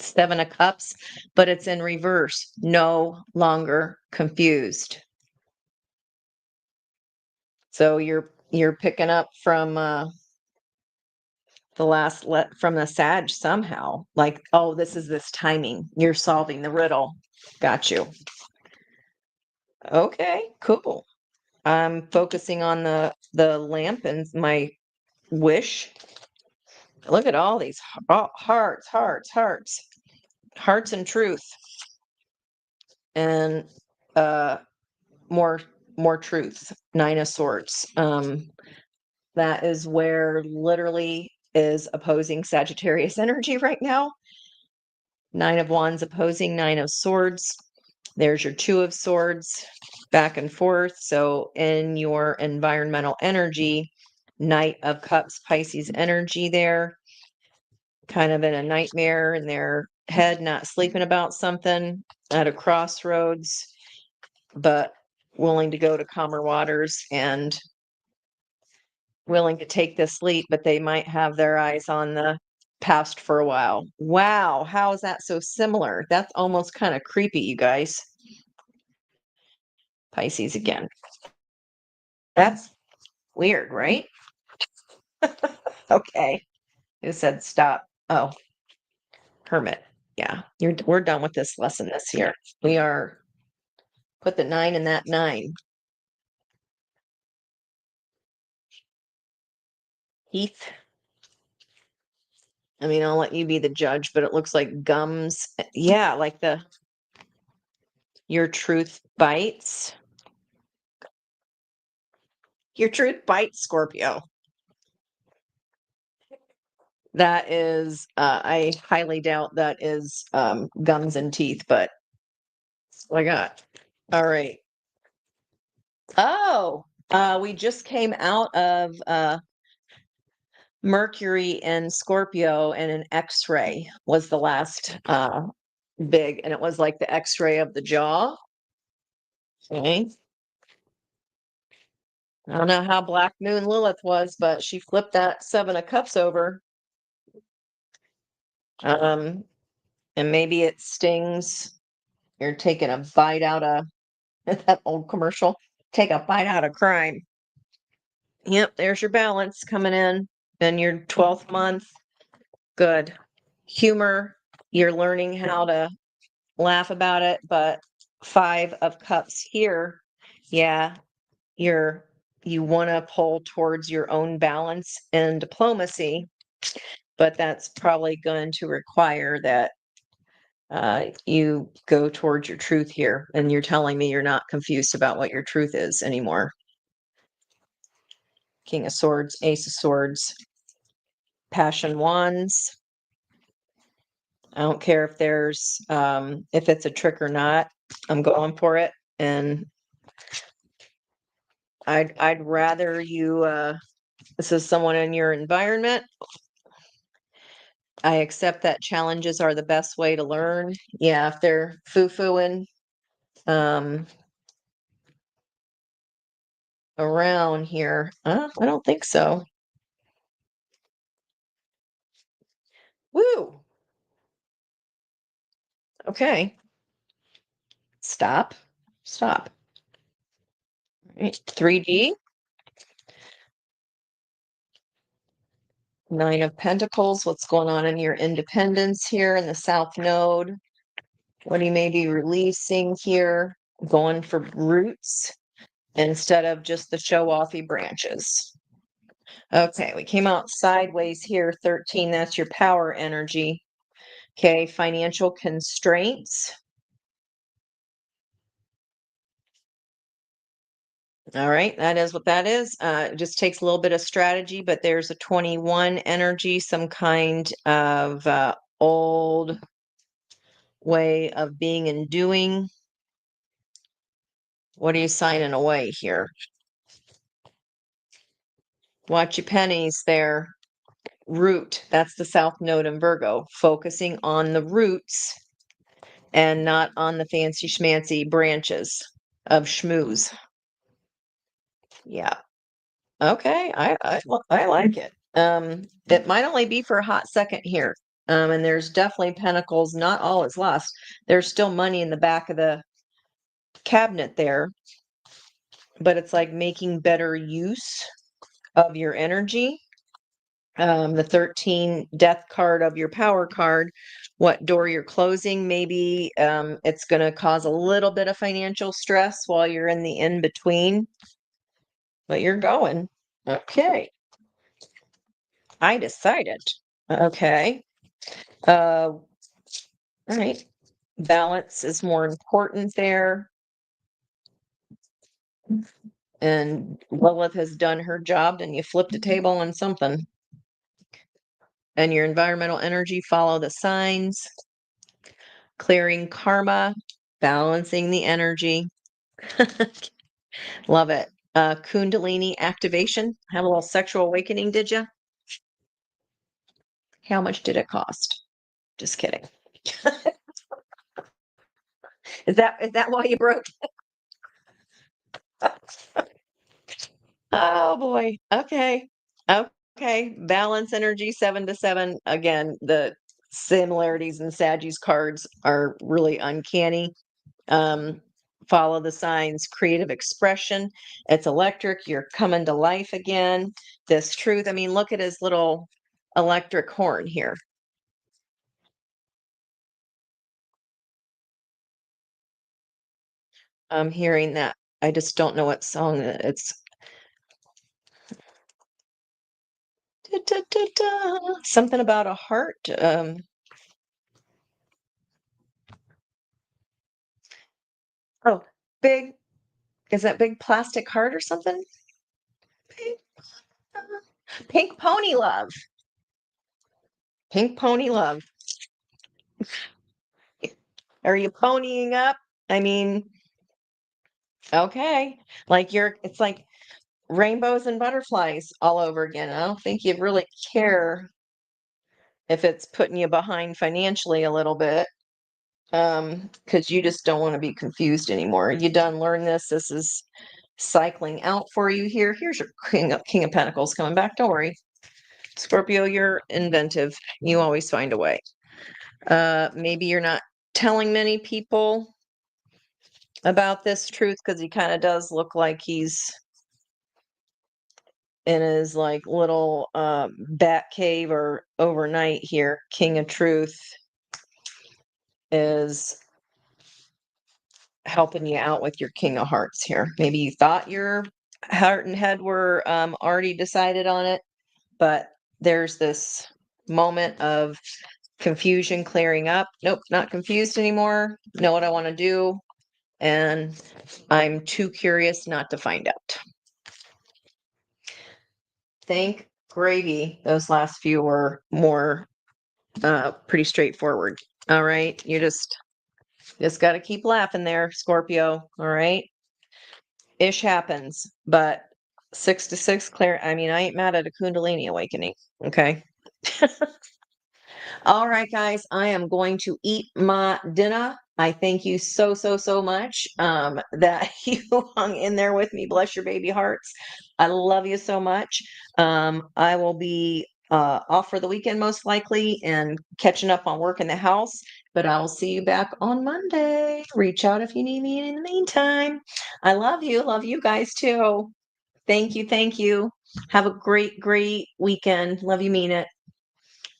Speaker 1: 7 of Cups, but it's in reverse. No longer confused. So you're picking up from from the Sag somehow. Like, oh, this is this timing. You're solving the riddle. Got you. Okay, cool. I'm focusing on the lamp and my wish. Look at all these hearts, hearts, hearts, hearts and truth, and more truth. 9 of Swords. That is where literally is opposing Sagittarius energy right now. 9 of Wands opposing 9 of Swords. There's your 2 of Swords back and forth. So in your environmental energy, Knight of Cups, Pisces energy there, kind of in a nightmare in their head, not sleeping about something at a crossroads, but willing to go to calmer waters and willing to take this leap, but they might have their eyes on the past for a while. Wow, how is that so similar? That's almost kind of creepy, you guys. Pisces again. That's weird, right? Okay. Who said stop? Oh, Hermit. Yeah, we're done with this lesson this year. We are put the 9 in that 9. Heath. I mean, I'll let you be the judge, but it looks like gums. Yeah, like your truth bites. Your truth bites, Scorpio. That is, I highly doubt that is gums and teeth, but that's what I got. All right. Oh, we just came out of Mercury and Scorpio, and an X-ray was the last big, and it was like the X-ray of the jaw. Okay. I don't know how Black Moon Lilith was, but she flipped that 7 of Cups over. And maybe it stings. You're taking a bite out of that old commercial. Take a bite out of crime. Yep, there's your balance coming in. Then your 12th month. Good. Humor. You're learning how to laugh about it, but 5 of Cups here. Yeah, you want to pull towards your own balance and diplomacy, but that's probably going to require that you go towards your truth here. And you're telling me you're not confused about what your truth is anymore. King of Swords, Ace of Swords, Passion Wands. I don't care if there's if it's a trick or not. I'm going for it, and I'd rather you. This is someone in your environment. I accept that challenges are the best way to learn. Yeah, if they're foo-fooing around here, I don't think so. Woo. Okay. Stop. Stop. All right. 3D. 9 of Pentacles. What's going on in your independence here in the South Node? What you may be releasing here, going for roots instead of just the show-offy branches. Okay, we came out sideways here, 13. That's your power energy. Okay, financial constraints. All right, that is what that is. It just takes a little bit of strategy, but there's a 21 energy, some kind of old way of being and doing. What are you signing away here? Watch your pennies there. Root, that's the South Node in Virgo, focusing on the roots and not on the fancy schmancy branches. of schmooze. Yeah. Okay. I like it. It might only be for a hot second here. And there's definitely pentacles. Not all is lost. There's still money in the back of the cabinet there, but it's like making better use of your energy. The 13 death card of your power card, what door you're closing. Maybe it's going to cause a little bit of financial stress while you're in the in between, but you're going. Okay. I decided. Okay. All right. Balance is more important there. And Lilith has done her job, and you flipped a table on something. And your environmental energy, follow the signs. Clearing karma, balancing the energy. Love it. Kundalini activation. Have a little sexual awakening, did you? How much did it cost? Just kidding. Is that why you broke? Oh boy. Okay. Okay. Balance energy 7 to 7. Again, the similarities in Sagittarius cards are really uncanny. Um, Follow the signs, creative expression. It's electric. You're coming to life again. This truth. I mean, look at his little electric horn here. I'm hearing that. I just don't know what song it's. Da, da, da, da. Something about a heart. Oh, big. Is that big plastic heart or something? Pink, pink pony love. Pink pony love. Are you ponying up? I mean, okay. Like it's like rainbows and butterflies all over again. I don't think you really care if it's putting you behind financially a little bit. Because you just don't want to be confused anymore. You done learn this. This is cycling out for you here. Here's your King of Pentacles coming back. Don't worry. Scorpio, you're inventive. You always find a way. Maybe you're not telling many people about this truth because he kind of does look like he's in his like little bat cave or overnight here. King of Truth is helping you out with your King of Hearts here. Maybe you thought your heart and head were already decided on it, but there's this moment of confusion clearing up. Nope, not confused anymore. Know what I want to do, and I'm too curious not to find out. Thank gravy. Those last few were more pretty straightforward. All right, you just got to keep laughing there, Scorpio. All right, ish happens, but 6 to 6 clear. I mean, I ain't mad at a Kundalini awakening. Okay. All right, guys, I am going to eat my dinner. I thank you so, so, so much that you hung in there with me. Bless your baby hearts. I love you so much. I will be off for the weekend most likely and catching up on work in the house, but I will see you back on Monday. Reach out if you need me in the meantime. I love you. Love you guys too. Thank you. Thank you. Have a great, great weekend. Love you, mean it.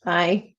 Speaker 1: Bye.